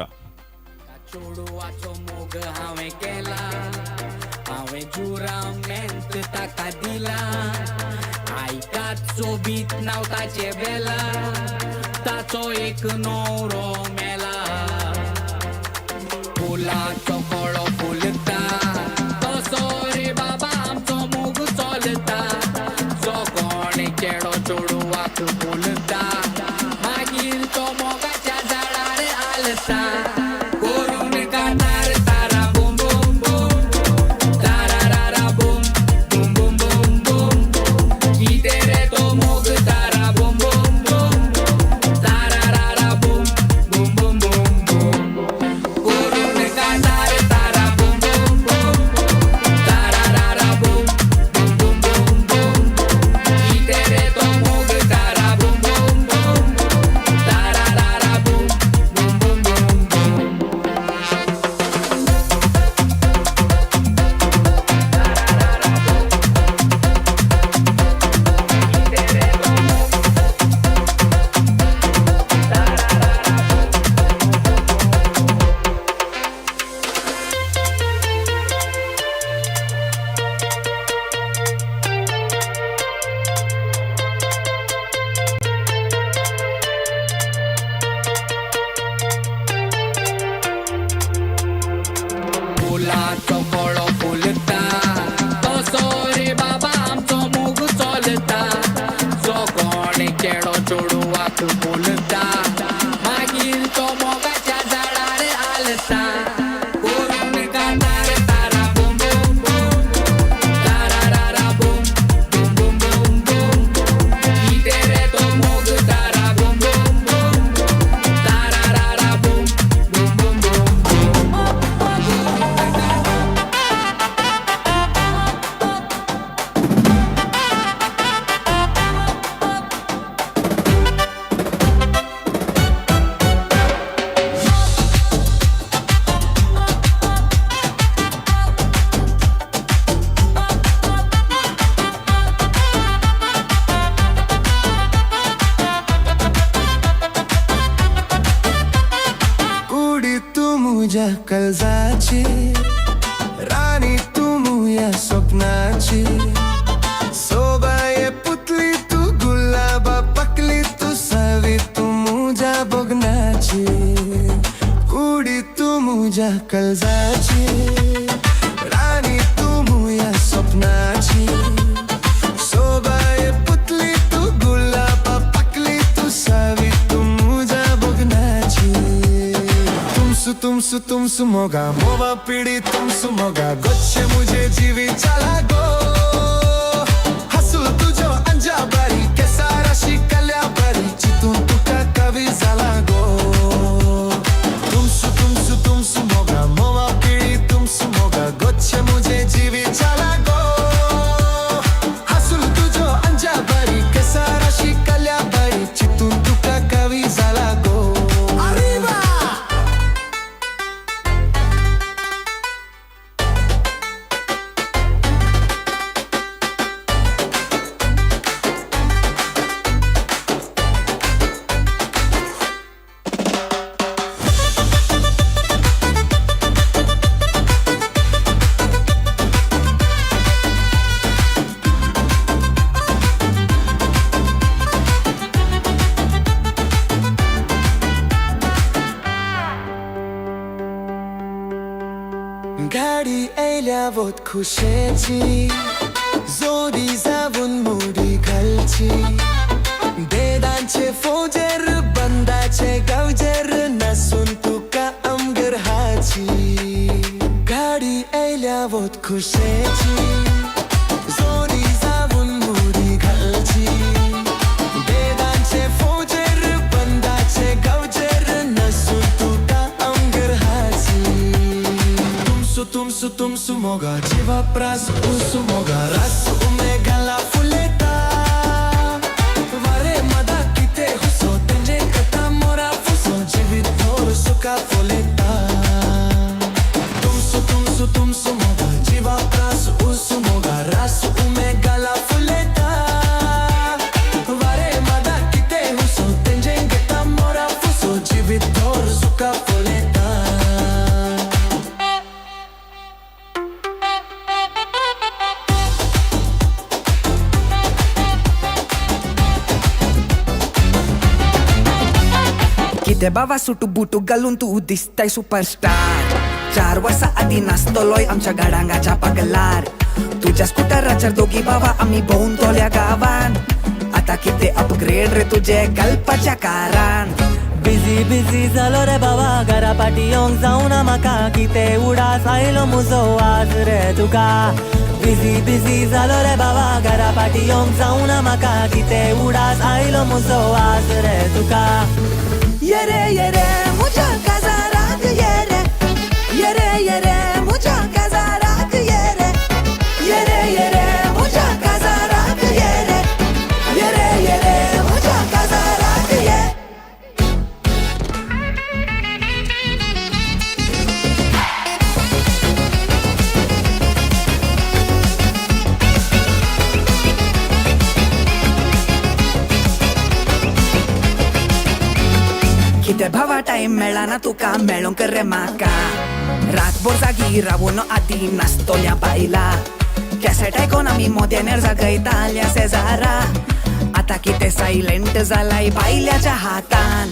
चोडवाचो मोग हांवें केला, हांवें जुरामेंत ताका दिला. आयकात सोबीत नांव ताचे बेला, ताचो एक नवरो मेला. फुलाचो कळो फुलता, तसो रे बाबा आमचो मोग चलता. जो कोण चेडो चोडवाक बोलता, मागीर तो मोगाच्या झाडार आलता. काळजाची राणी तू या स्वप्नाची सोबाय पुतली तू गुलाबा पकली तू सावी तू मुझा बघनाची तुमसु मोगा मोवा पिढी तुमसु मोगा गच्छे मुझे जीवी चला गो हसू तुझो अंजा बारी केसारा शिकल्या बारी चितून तुका कवी झाला गो तुमसु मोगा मोवा पिढी तुमसु मोगा गच्छे मुझे जीवी चला गो हसू तुझो अंजा बारी केसारा शिकल्या बारी चितून तुका कवी झाला गो गाडी आयल्यावत खुशेची जोडी जाऊन मुडी घालची देदांचे फोजेर बंदाचे गावजेर नसून तुका आमगर हाची गाडी आयल्यावत खुशेची जोडी जाऊन मुडी घालची देदांचे फोजेर बंदाचे गावजेर नसून तुका आमगर हाची तुमसु मोगा जीवा प्रास उसु मोगा रास उमे गला फुलेता वारे मदा किते हुसो तेंजे कथा मोरा फुसो जीवित थोर सुका फुलेता तुमसु मोगा जीवा प्रास उसु मोगा रास उमे गला फुलेता वारे मदा किते हुसो तेंजे कथा मोरा फुसो जीवित थोर सुका फुलेता किती बाबा सुटू बुटू घालून तू दिसताय सुपरस्टार 4 वर्षा आधी नाचतलोय आमच्या गाडांगाच्या पगलार तुझ्या स्कूटराचेर दोघी बाबा आम्ही भोवून तोल्या गावान आता किती अपग्रेड रे तुझे गल्पाच्या कारान बिझी जालो रे बाबा घरा पाटी येवंक जावना म्हाका किते उडास आयलो मुजो आज रे तुका बिझी जालो रे बाबा घरा पाटी येवंक जावना म्हाका किते उडास आयलो मुजो आज रे तुका ये रे मुझा काजाराक ये रे मुझा काजाराक ये रे मुझा काजाराक ये रे मुझा काजाराक ये किती भावा टाइम मेळा ना तुका मेळूंक रे म्हाका रातभर जागी रावून आदी नाचतोल्या बायला कॅसेट आयकोन आमी मोदेनेर जागयताल्या शेजारा आता किती सायलेंट जालाय बायल्याच्या हातान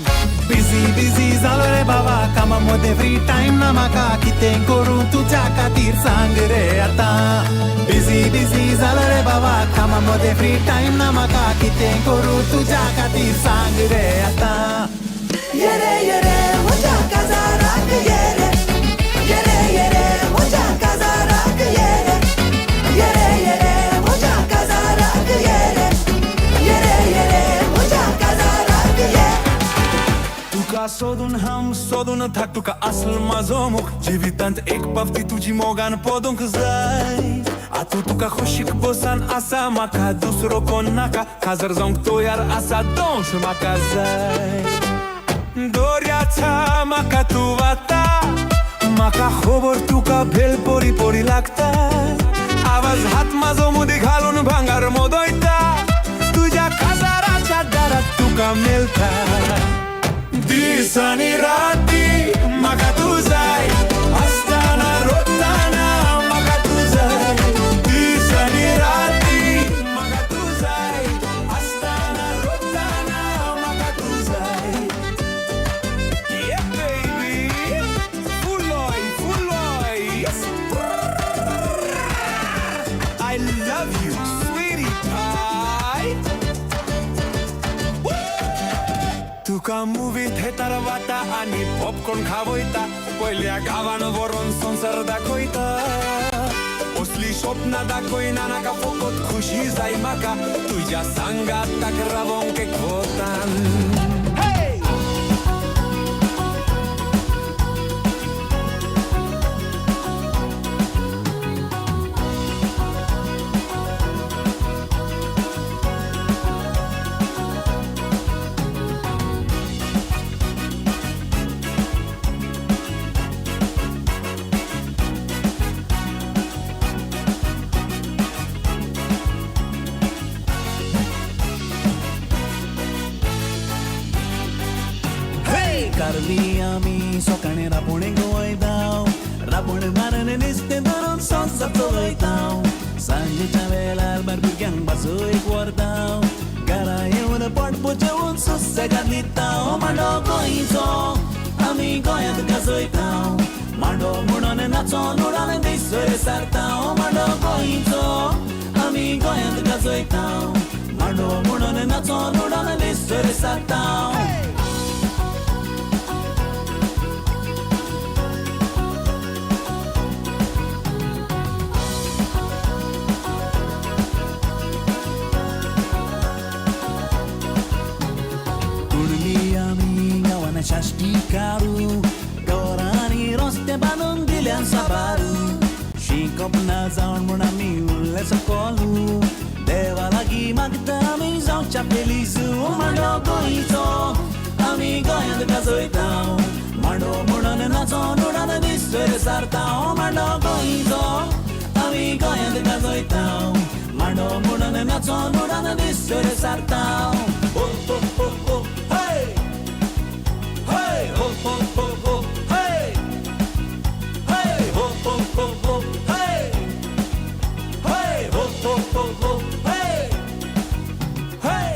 बिझी जालो रे बाबा कामा मध्ये फ्री टाइम ना म्हाका कितें करूं तुझ्या खातीर सांग रे आता बिझी जालो रे बाबा कामा मध्ये फ्री टाइम ना म्हाका कितें करूं तुझ्या खातीर सांग रे आता ये रे मुझा काजाराक ये रे मुझा काजाराक ये रे मुझा काजाराक ये रे मुझा काजाराक ये तुका सोदून थाक तुका असल माझो मुख जिवितांत एक पावती तुजी मोगान पडूंक जाय आतू तुका खुशीक बसान आसा म्हाका दुसरो कोण नाका खाजर जावंक तयार आसा दोश म्हाका जाय दोर्याचा म्हाका तूं वाता म्हाका खबर तुका भेल पोरी लागता आवाज हात माझो मुदी घालून भांगार मोदयता तुझ्या काजाराच्या दारात तुका मेलता दीस आनी राती म्हाका तूं जाय आसतना रोतना म्हाका तूं जाय दीस आनी राती म्हाका तूं जाय आसतना रोतना म्हाका तूं जाय Yeah baby, full life, तुका मुवी थेटर वाटा आणि पॉपकॉर्न खावयता पयल्या गावान व्हरून संसार दाखयता असली स्वप्न दाखयना नाका फकत खुशी जाय म्हाका तुज्या सांगात ताका रावोंक एक वतान कारली आमी सोकाणी रापुणेक वयताव रापुण मारन नुस्तें धरून संवसार चलयताव सांजेच्या वेळार बार भुरग्यांक बसयक व्हरताव घरा येवन पोट पुजेवून सुसेगाद न्हिदताव मांडो गोंयचो आमी गोंयांत गाजयताव मांडो म्हणून नाचोन उडोन दिसर सारताव मांडो गोंयचो आमी गोंयांत गाजयताव मांडो म्हणून नाचोन उडोन दिसर सारताव शाश्टी कारू गौरांनी रस्ते बांदून दिल्यान साबारू शिकप ना जावन म्हूण आमी उरले सकलू देवा लागीं मागता आमी जावच्या फेलिजू मांडो गोंयचो आमी गोंयांत गाजयताव मांडो म्हणून नाचोन उडोन दिसर सारताव मांडो गोंयचो आमी गोंयांत गाजयताव मांडो म्हणून नाचोन udon दिसर सारताव Hey, ho, ho, ho, ho, hey! Hey, ho, ho, ho, ho, hey! Hey, ho, ho, ho, ho, hey! Hey!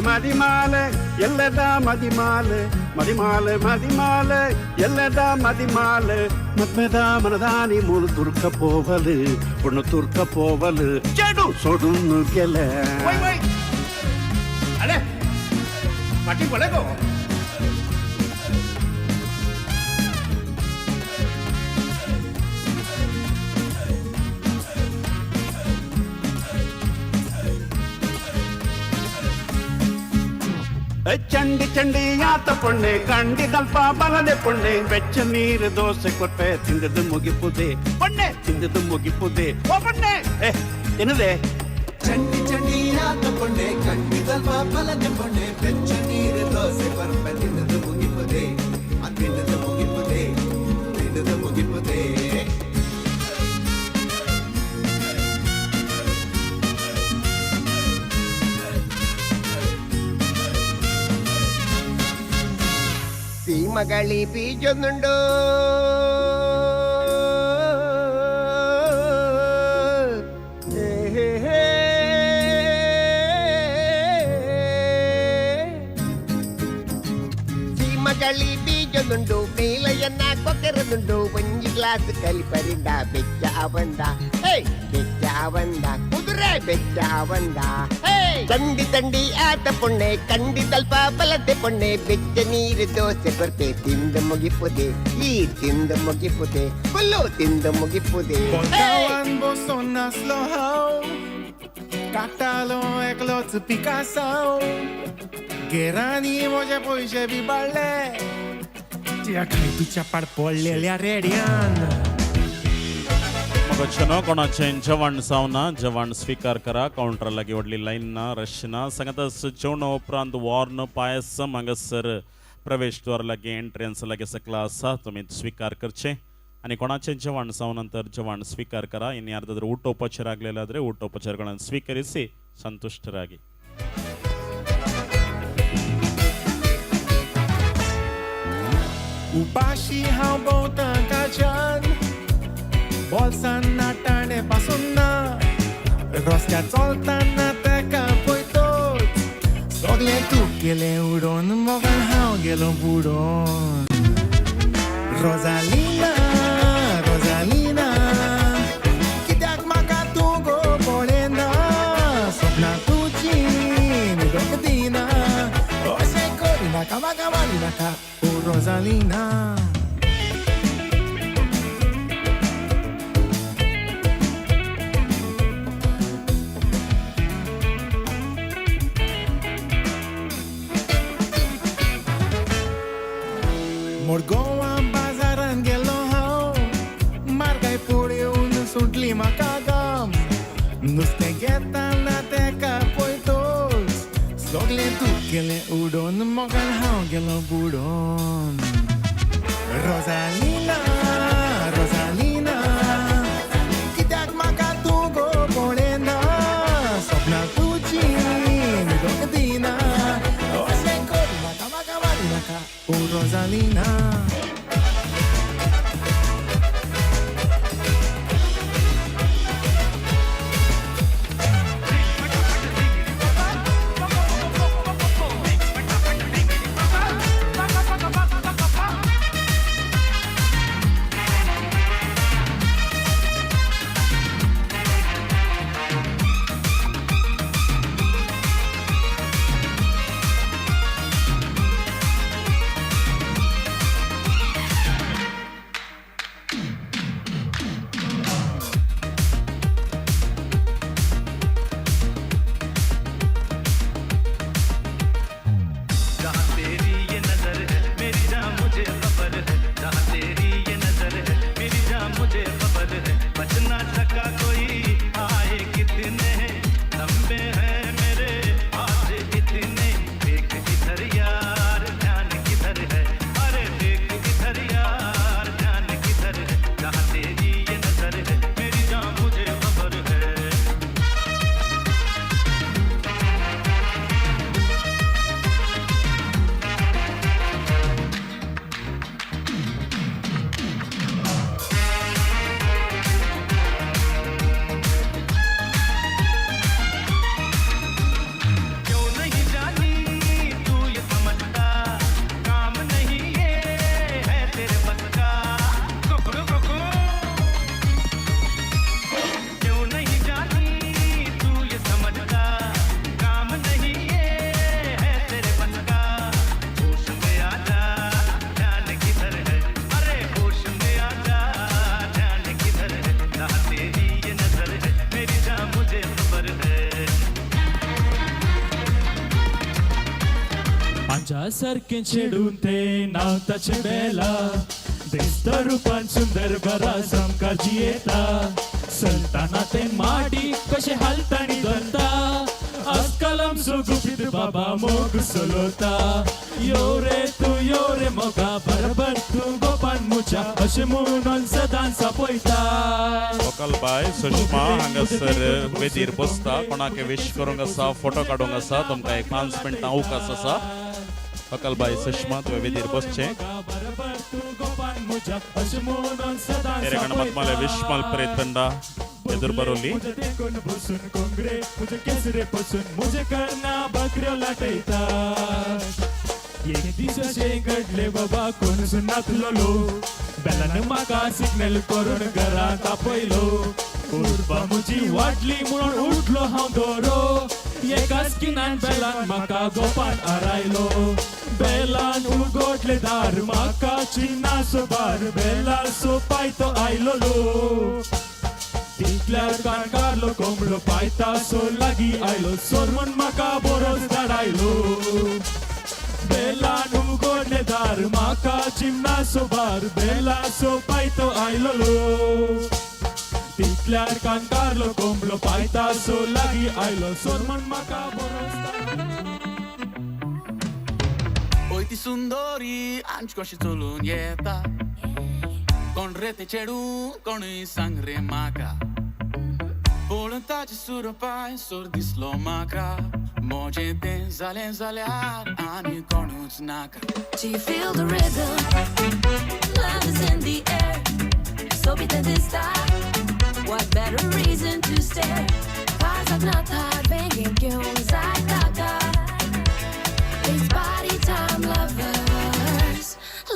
மதிமாலை எல்லடா மதிமாலை மதிமாலை எல்லடா மதிமாலை மத்மெதா மனதாನಿ ಮೂರು ತುರ್ಕ ಪೋವಲು ಪುಣ್ಣ ತುರ್ಕ ಪೋವಲು ಚೆಡು ಸೊಡುನ್ನು ಗೆಲ ಅಲೆ ಪಾಟಿ ಕೊಲೆಗೋ ಚಂಡಿ ಚಂಡಿ ಆತ ಪೊಣ್ಣೆ ಕಂಡಿ ಕಲ್ಪ ಬಲದೆ ಪೊಣ್ಣೆ ಬೆಚ್ಚ ನೀರು ದೋಸೆ ಕೊಟ್ಟೆ ತಿಂದದ್ದು ಮುಗಿಪುದೆ ಪೊಣ್ಣೆ ತಿಂದದ್ದು ಮುಗಿಪುದೆ ಓ ಪೊಣ್ಣೆ ಏನದೆ ಚಂಡಿ ಚಂಡಿ ಆತ ಪೊಣ್ಣೆ ಕಂಡಿ ಕಲ್ಪ ಬಲದೆ ಪೊಣ್ಣೆ ಬೆಚ್ಚ ನೀರು ದೋಸೆ ಕೊಟ್ಟೆ ತಿಂದದ್ದು ಮುಗಿಪುದೆ ತಿಂದದ್ದು ಮುಗಿಪುದೆ ತಿಂದದ್ದು ಮುಗಿಪುದೆ സീമകളി പീജൊന്നുണ്ടോ സീമകളി പീജൊന്നുണ്ടോ മേലയന്ന കൊക്കരുന്നുണ്ടോ ಒಂಜಿ ಗ್ಲಾಸ್ ಕಲಿಪರಿಂದ ಬೆಚ್ಚ ಅವಂದ ಬೆಚ್ಚ ಅವಂದ ಕುದುರೆ ಬೆಚ್ಚ ಅವಂದ ಚಂಡಿ ತಂಡಿ ಆತ ಪೊಣ್ಣೆ ಕಂಡಿ ತಲ್ಪ ಬಲದೆ ಪೊಣ್ಣೆ ಬೆಚ್ಚ ನೀರು ದೋಸೆ ಕೊರ್ತೆ ತಿಂದು ಮುಗಿಪುದೆ ಈ ತಿಂದು ಮುಗಿಪುದೆ ಫುಲ್ಲು ತಿಂದು ಮುಗಿಪುದೆ काटालो एकलोच पिकासो गेरांनी म्हजे पयशे बी बाळ्ळे त्या खायतीच्या पाड पडलेल्या रेड्यान बच्चनो कोणाचे जेवण जावना जेवण स्वीकार करा काउंटर लागी व्हडली लाईन ना रश ना सांगातच जेवणा उपरांत वॉर्न पायसम हांगासर प्रवेश द्वार लागी एंट्रन्स लागी सकला आसा तुमी स्वीकार करचे आणि कोणाचे जेवण जावन नंतर जेवण स्वीकार करा इनी ಯಾರ್ದಾದ್ರೂ ಊಟೋಪಚಾರ ಆಗಲಿಲ್ಲ ಆದರೆ ಊಟೋಪಚಾರಗಳನ್ನು ಸ್ವೀಕರಿಸಿ ಸಂತುಷ್ಟರಾಗಿ Upashi हांव भोंवतां काळजान बोल्सान नाटाणे पासून ना रस्त्यार चलताना तेका पळयतोच सगलें तूं गेलें उडोवन मोगान हांव गेलो बुडोवन रोजालिना रोजालिना कित्याक म्हाका तूं गो पळयना सपनां तुजीं न्हिदोंक दिना अशें करिनाका म्हाका मारिनाका ओ रोजालिना मोरगोवा बाजारान गेलो हांव मारगाय पोळ्योन सुटली म्हाका गाम नुस्तें घेताना तेका पळयतोच सगलें तूं गेलें उडोवन मोगान हांव गेलो बुडोवन रोजालिना रोजालिना कित्याक म्हाका तूं गो पळयना सपनां तुजीं न्हिदोंक दिना अशें करिनाका म्हाका मारिनाका ओ रोजालिना सारखें चेडून ते नावताचे बेला दिसत रूपान सुंदर बरा सामका जियेता चलताना ते माडी कशे हालतानी धरता आजकाल आमचो गुपीत बाबा मोग चलोता यो रे मोगा बरोबर तू गोपान मुच्या अशें म्हणून सदां सापयता लोकल बाय सुषमा हांगासर वेदीर बसता कोणाक विश करूंक आसा फोटो काडूंक आसा तुमकां एक 5 मिनटां अवकाश आसा लोकल बाय सुषमा तुवें वेदीर बसचें मत्माले विश्मल प्रेतंडा एदुर बरोली एक दीस अशें घडलें बाबा कोण सुनातलो बेलान म्हाका सिग्नल करून घरांत आपयलो उर्बा म्हजी वाटली म्हणून उठलो हांव दोरो एकाच किनान बेलान म्हाका गोपान आरायलो बेलान उगोटले दार म्हाका चिन्ना सोबार बेला सोपाय तो आयलो तितल्यार काणकारलो कोंबडो पायता सो लागीं आयलो सोर म्हण म्हाका बरोच धाडायलो बेलान उगोटले दार म्हाका चिन्ना सोबार बेला सोपाय तो आयलो म्हटल्यार कांकारलो कोंबलो पायता सो लागीं आयलो सोर म्हण म्हाका बरोसता Oi ती सुंदरी आंच कशी चलून येता कोण रे ते चेडू कोणूय सांग रे म्हाका पळोवन ताचे सुरपाय सोर दिसलो म्हाका मोजें तें जालें जाल्यार आनी कोणूच नाका Do you feel the rhythm? Love is in the air. So be the start. What better reason to stare? Cars have not hard banging tunes like Gaga. It's party time, lovers.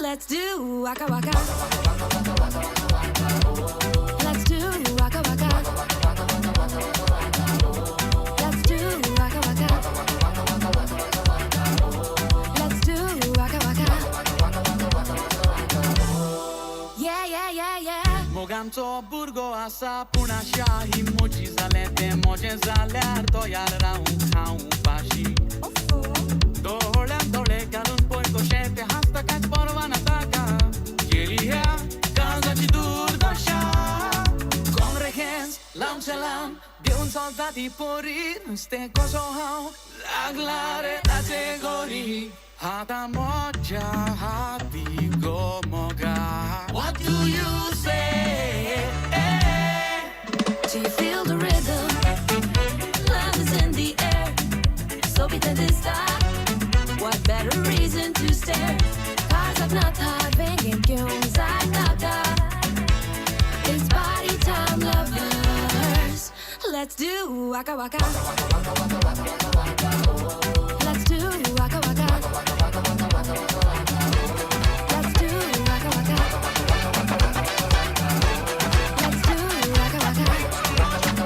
Let's do waka waka. Let's do waka waka. Let's do waka waka. Let's do waka waka. Yeah, yeah, yeah, yeah. मोगांचो भुरगो आसा पूण शाही मोची जालें तें मोजें जाल्यार तोयार रावूं खावं पाशी दोळ्यान दोळे घालून पळय कशें तें हांसता कांयच परवाना ताका गेली ह्या काळजाची दुर्दशा कोण रे हेंच लांबचे लांब देऊन चलता ती पोरी नुस्तें कसो हांव लागला रे ताचे गोरी हाता मोज्या हाती गो Moga What do you say? Do you feel the rhythm? Love is in the air. So be the start. What better reason to stare? Cars have not hard banging tunes like Gaga. It's party time, lovers. Let's do waka waka. Let's do waka waka. Let's do waka waka. Let's do waka waka. Let's do waka waka.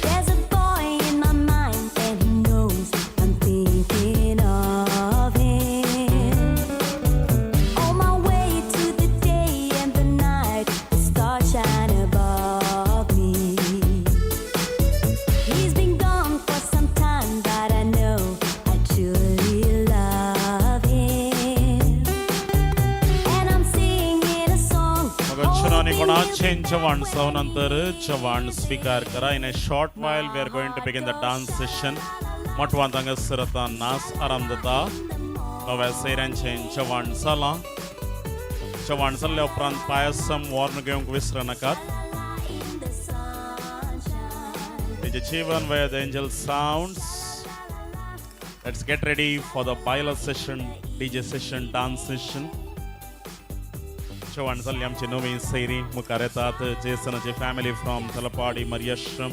There's a boy in my mind and he knows I'm thinking of him. On my way to the day and the night, the stars shine above me. He's been gone for some time, but I know I truly love him. And I'm singing a song. मग छुनानी कोणा change Chavan सावन नंतर चव्हाण स्वीकार करा in a short while we are going to begin the dance session मोटवान तांगा सरता नास आराम जाता नव्या सैऱ्यांचे चव्हाण जालां उपरांत पायसम वॉर्न घेवंक विसर नाकात तेजे जीवन via the angel sounds. Let's get ready for the baila session, DJ session, dance session. Chavan जाल्ली आमची नवी सैरी मुखार येतात जेसनाची family from Talpadi Mariashram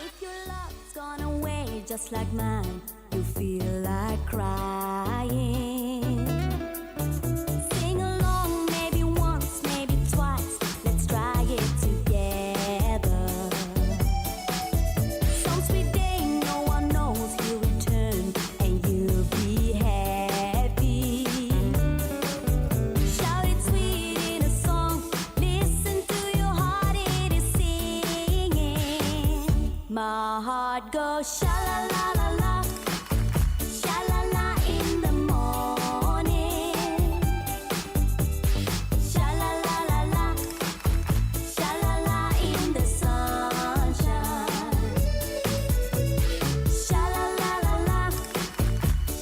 If your love's gone away just like mine, you feel like crying. Sing along, maybe once, maybe twice. Let's try it together. Some sweet day, no one knows you'll return and you'll be happy. Shout it sweet in a song. Listen to your heart, it is singing. My heart goes sha la la la la, sha la la in the morning, sha la la la la, sha la la in the sunshine, sha la la la la,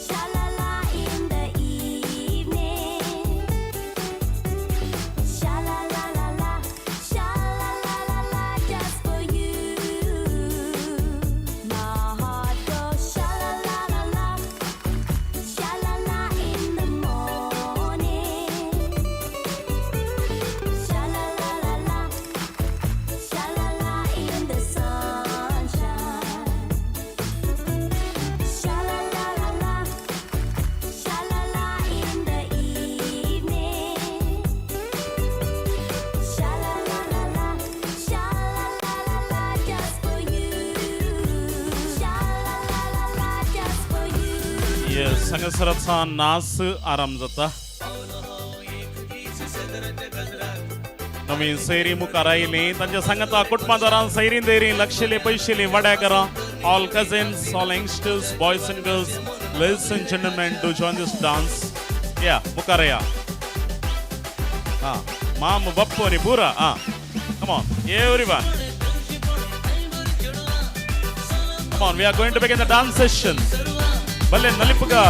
sha la la in the evening, sha la la la la, sha la la la la, just for you. My heart goes sha la yes हांगासराचा नाच आराम जाता. नवीन सैरी मुखार oily तांचे सांगता कुटुंबादारां सैरीन देरी लक्षले पैशेली वाड्याकारां all cousins, all youngsters, boys and girls, ladies and gentlemen, to join this dance. Yeah, mukaraya. Mom, Bappu ni pura. Come on, everyone. Come on, we are going to begin the dance session. Balle nalipuga.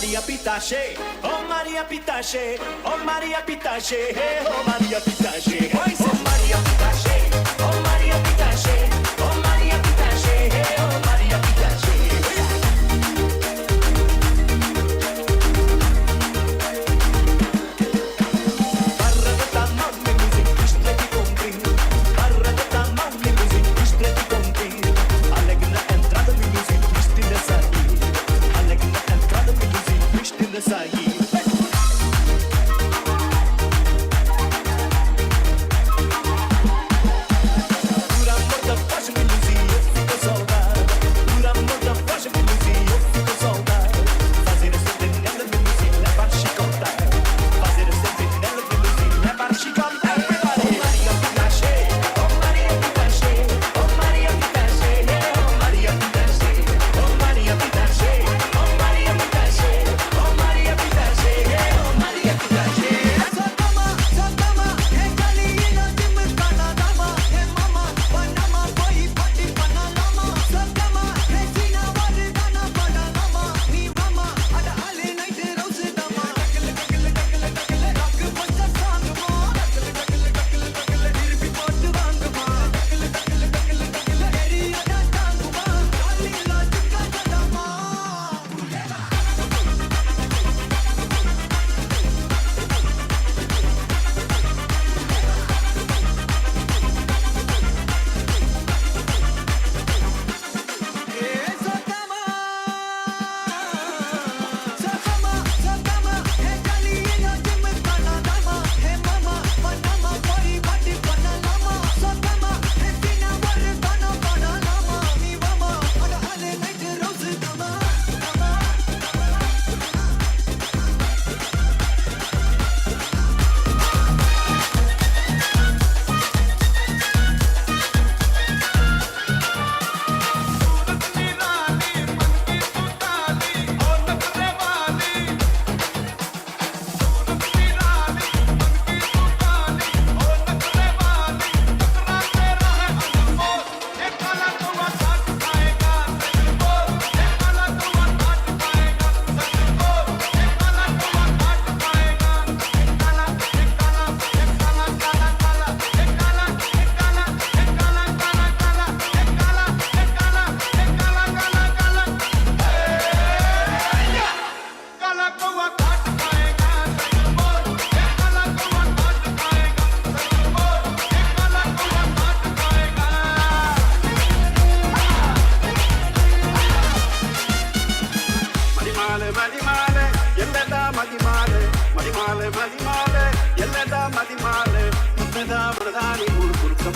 Maria Pitache, oh Maria Pitache, oh Maria Pitache, hey, oh Maria Pitache, oh Maria Pitache, oh Maria Pitache, oh Maria Pitache, hey, oh Maria Pitache.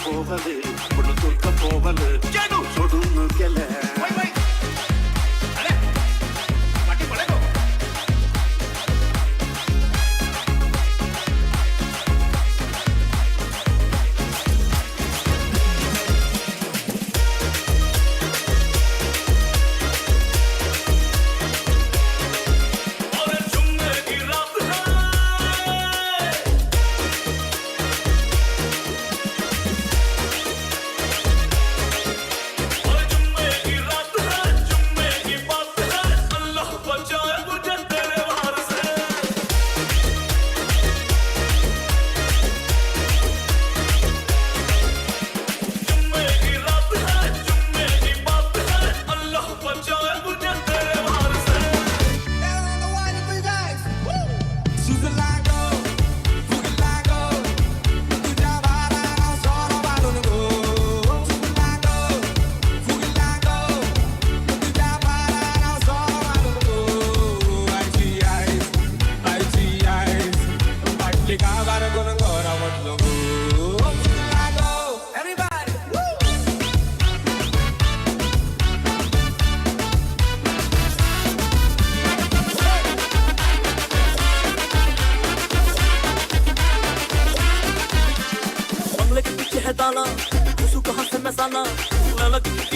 போவது பொண்ணு துர்க்க போவது சொடுன்னு கெல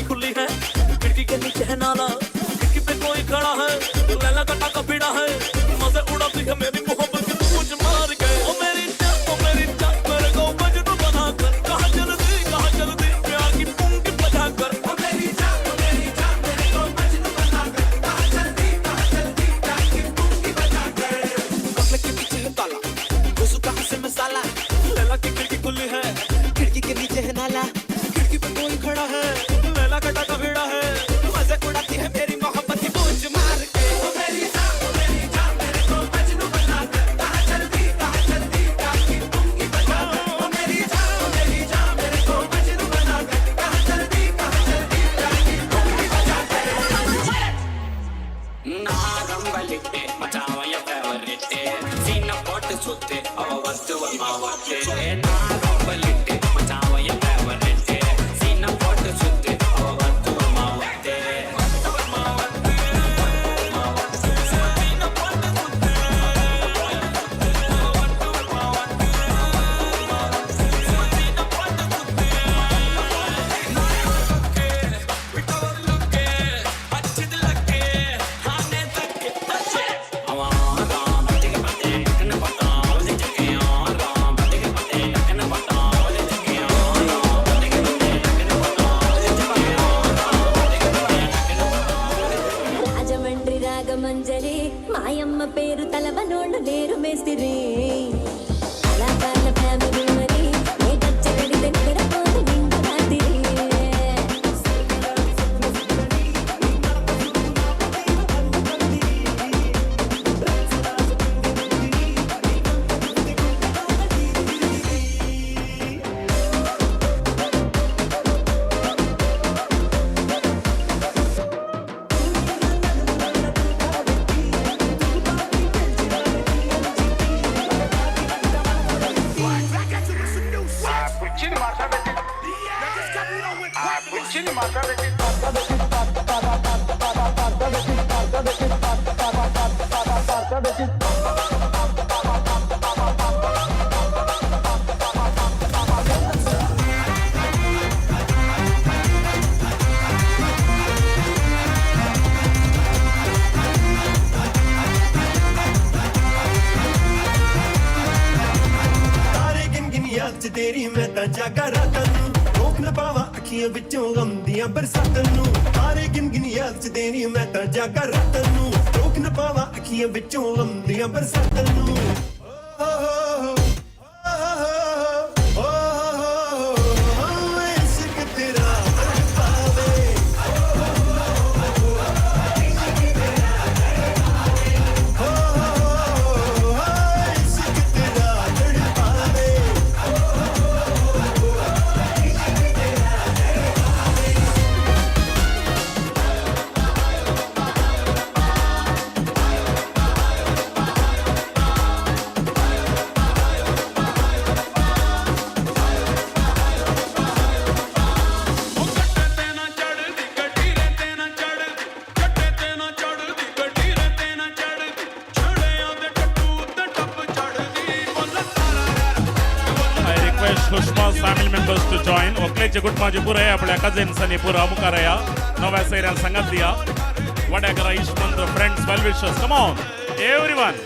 खुली है खिड़की के नीचे है नाला खिड़की पे कोई खड़ा है लैला का टाका भिड़ा है मजे उड़ाती है मेरी मोहब्बत मुझ मार गए ओ मेरी जान मेरे को मजनू बना कर कहाँ जल्दी प्यार की पुंगी बजा कर ओ मेरी जान मेरे को मजनू बना कर कहाँ जल्दी प्यार की पुंगी நம்பலிட்டு மச்சான் என் ஃபேவரட் சீன போட்டு சுத்து அவ வந்து மாவட்டு நான் ரொம்ப லிட்டு மச்சான் என் ஃபேவரட் சீன போட்டு சுத்து அவ வந்து மாவட்டு రాజమండ్రి రాగమంజరి మాయమ్మ పేరు తలవనోళ్ళు లేరు మేస్తిరి కళాకారుల ఫ్యామిలీ మరి ఏ గచ్చరడి దగ్గర పోదు నిండు రాత్రి ਤਾਰੇ ਗਿਣ ਗਿਣ ਯਾਦ ਚ ਤੇਰੀ ਮੈਂ ਤਾਂ ਜਾਗਾ ਰਾਤਾਂ ਨੂੰ ਰੋਕ ਨਾ ਪਾਵਾਂ ਅੱਖੀਆਂ ਵਿੱਚੋਂ ਗਮ ਦੀਆਂ ਬਰਸਾਤਾਂ ਨੂੰ ਤਾਰੇ ਗਿਣ ਗਿਣ ਯਾਦ ਚ ਤੇਰੀ ਮੈਂ ਤਾਂ ਜਾਗਾ ਰਾਤਾਂ ਨੂੰ ਰੋਕ ਨਾ ਪਾਵਾਂ ਅੱਖੀਆਂ ਵਿੱਚੋਂ ਗਮ ਦੀਆਂ ਬਰਸਾਤਾਂ ਨੂੰ ਇਸ਼ਕ ਤੇਰਾ ਤੜਪਾਵੇ ਇਸ਼ਕ ਤੇਰਾ ਤੜਪਾਵੇ I request Sushma's family members to join. ओकलेचे कुटुंबाचे पुरे आपल्या कझिन्सांनी पुरा मुखार या नव्या सैऱ्यान सांगत दिया वड्याकरा इश्टमंत friends well wishers come on everyone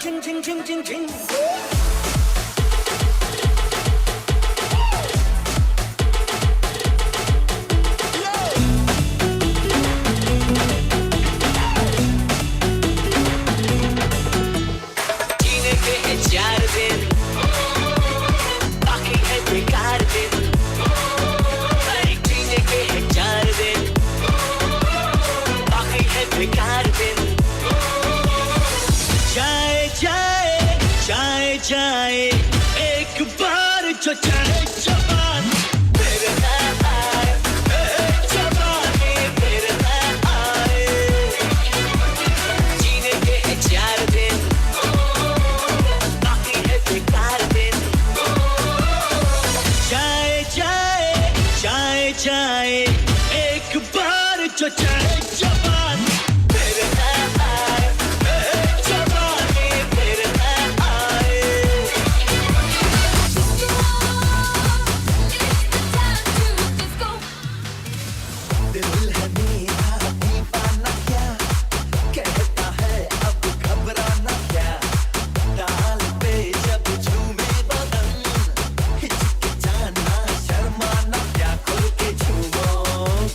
zing zing zing zing झिंग जीने के हैं 4 दिन बाकी है बेकार दिन अरे जीने के हैं 4 दिन बाकी है बेकार दिन जाए जाए जाए जाए एक बार जो चाहे जवान फिर ना आए जवानी फिर ना आए जीने के हैं 4 दिन बाकी है बेकार दिन जाए जाए जाए जाए एक बार जो चाहे जवान फिर ना आए जवानी फिर ना आए दिल है मेरा दीवाना क्या कहता है अब घबराना क्या डाल पे जब झूमे बदन हिचकिचाना शर्माना क्या खुल के झूमो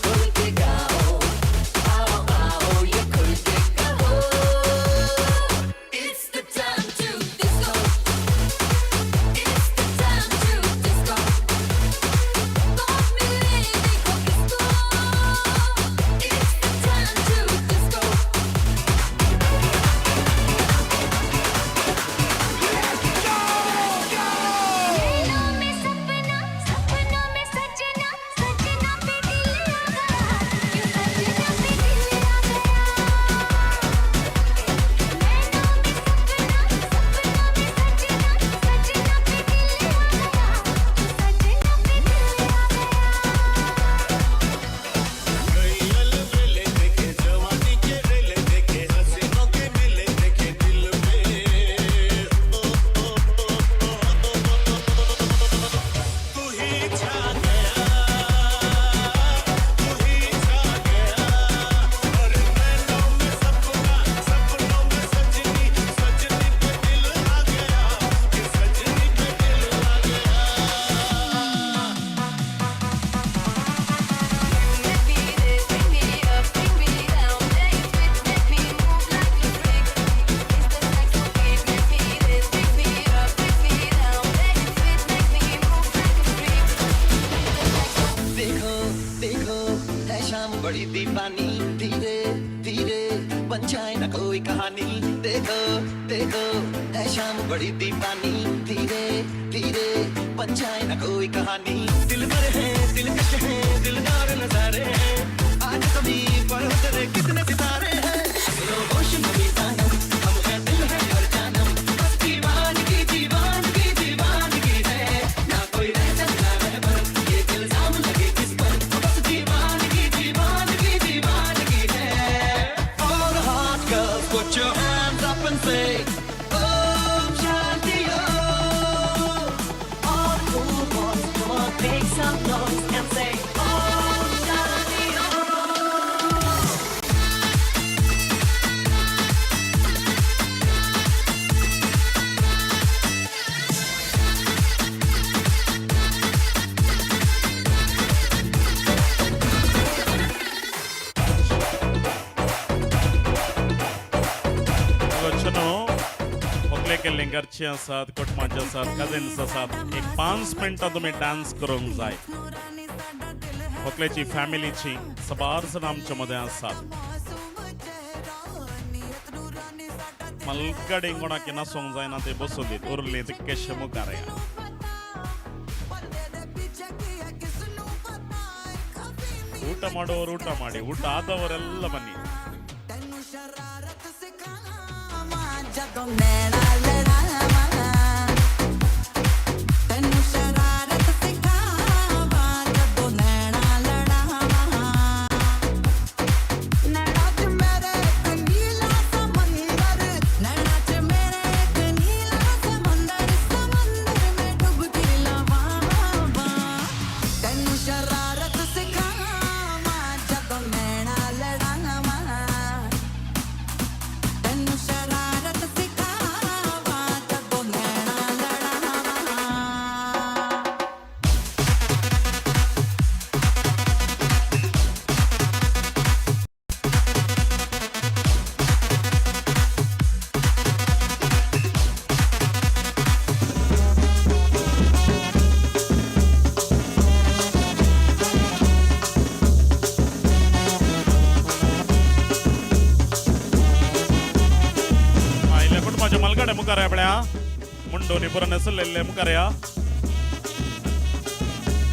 खुल के गाओ आओ आओ ये खुल के गाओ It's the time to disco. It's the time to disco. Don't be late, disco. It's the time to disco. नैनों में सपना, सपनों में सजना, सजना पे दिल आ गया, क्यों सजना पे दिल आ गया। नैनों में सपना, सपनों में सजना, सजना पे दिल आ गया, क्यों सजना पे दिल आ कई अलबेले देखे जवानी के रेले देखे हसीनों के मेले देखे दिल में तू ही छा गया तू ही छा गया अरे नैनों में सपना सपनों में सजनी सजनी पे दिल आ गया कि सजनी पे दिल आ गया देखो देखो है शाम बड़ी दीवानी धीरे धीरे बन जाए ना कोई कहानी देखो देखो है शाम बड़ी दीवानी धीरे धीरे बन जाए ना कोई कहानी दिल भर है दिलकश है दिलदार नजारे हैं आज सभी पर उतरे कितने सितारे हैं स्लो मोशन में तानम हम है दिल है और जानम बस दीवानगी दीवानगी दीवानगी है ना कोई रह सकता है पर ये इल्जाम लगे किस पर बस दीवानगी दीवानगी दीवानगी है all the hot girls put your hands up and say oh Shanti oh all the cool boys come on make some noise and say oh Shanti oh Oakley केल्ले घरचे आसात कुटुंबाचे आसात कजिन्स आसात एक 5 मिनटां तुम्ही डान्स करूंक जाय ओकलेची फॅमिलीची सबार जण आमच्या मध्ये आसात मलगडे कोणाक नासूंक जायना ते बसून दीत उरली तितकेशे मुखार या ಊಟ ಮಾಡೋರು ಊಟ ಮಾಡಿ ಊಟ ಆದವರೆಲ್ಲ ಬನ್ನಿ ਜਦੋਂ ਨੈਣਾ ਲੜਾਵਾਂ ਤੈਨੂੰ ਸ਼ਰਾਰਤ ਸਿਖਾਵਾਂ ਜਦੋਂ ਨੈਣਾ ਲੜਾਵਾਂ ਨੈਣਾ 'ਚ ਮੇਰੇ ਇੱਕ ਨੀਲਾ ਸਮੁੰਦਰ ਨੈਣਾ 'ਚ ਮੇਰੇ ਇੱਕ ਨੀਲਾ ਸਮੁੰਦਰ ਸਮੁੰਦਰ ਮੈਂ ਡੁਬਕੀ ਲਵਾਵਾਂ ਤੈਨੂੰ ਸ਼ਰਾਰਤ ਸਿਖਾਵਾਂ ਜਦੋਂ ਨੈਣਾ ਲੜਾਵਾਂ ਤੈਨੂੰ ਸ਼ਰਾਰਤ ਸਿਖਾਵਾਂ मुखार या बळ्या मुंडोनी पुरा नेसलेले मुखार या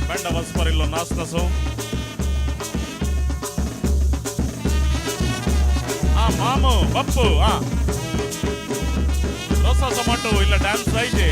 बेंड वचपारिल्लो नाच नासो मामू बप्पू रोसा टमाटो ಇಲ್ಲ ಡ್ಯಾನ್ಸ್ ಐತೆ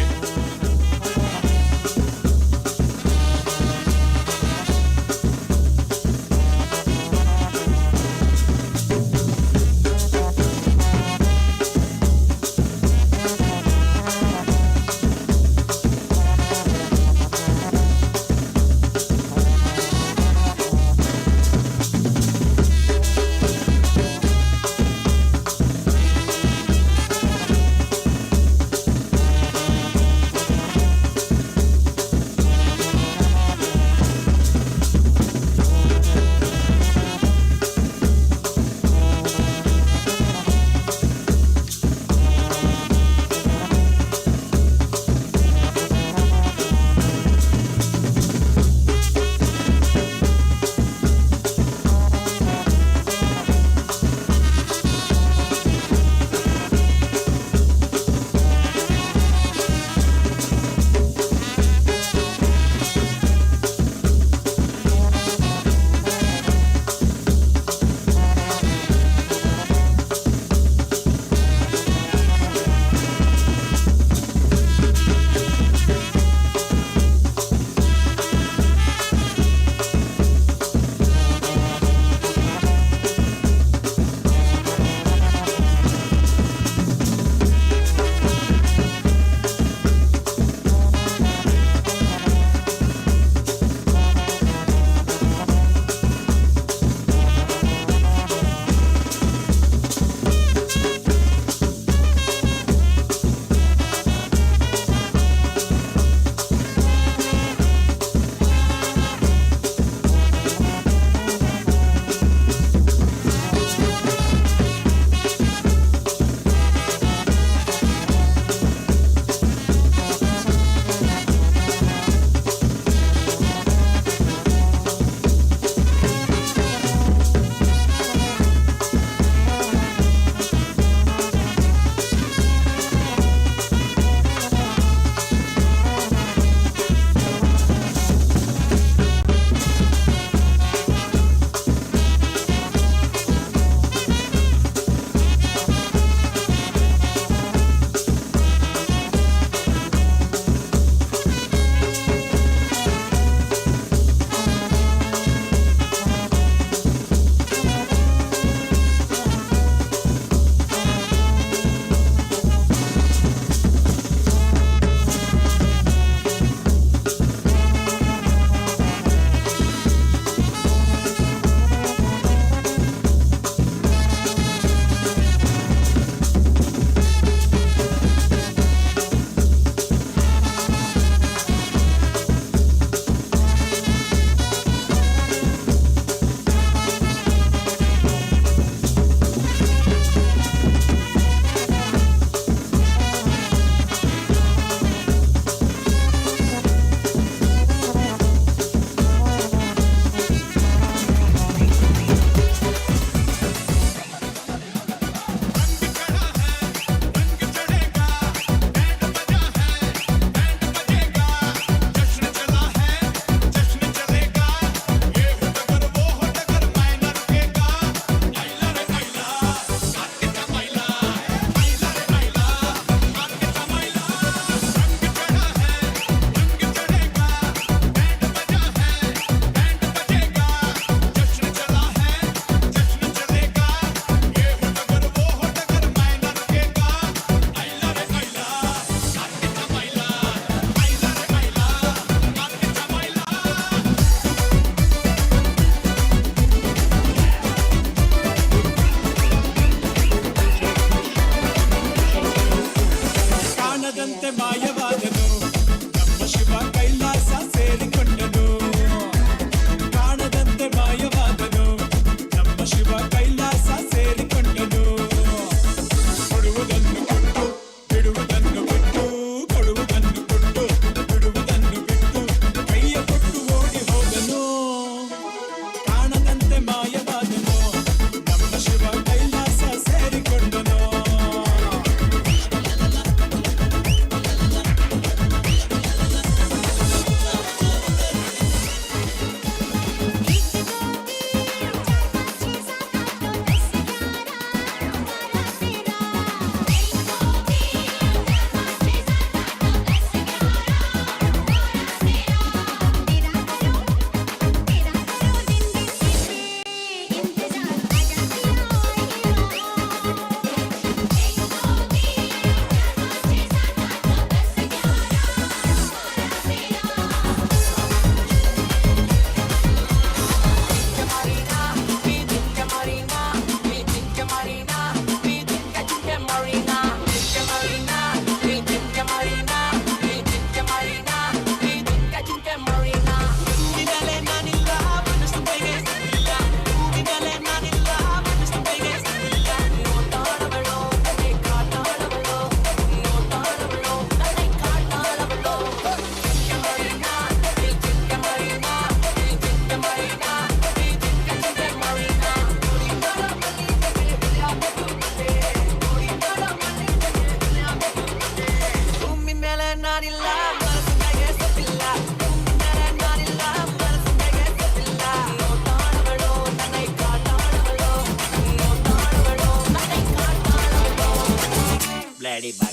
body, body.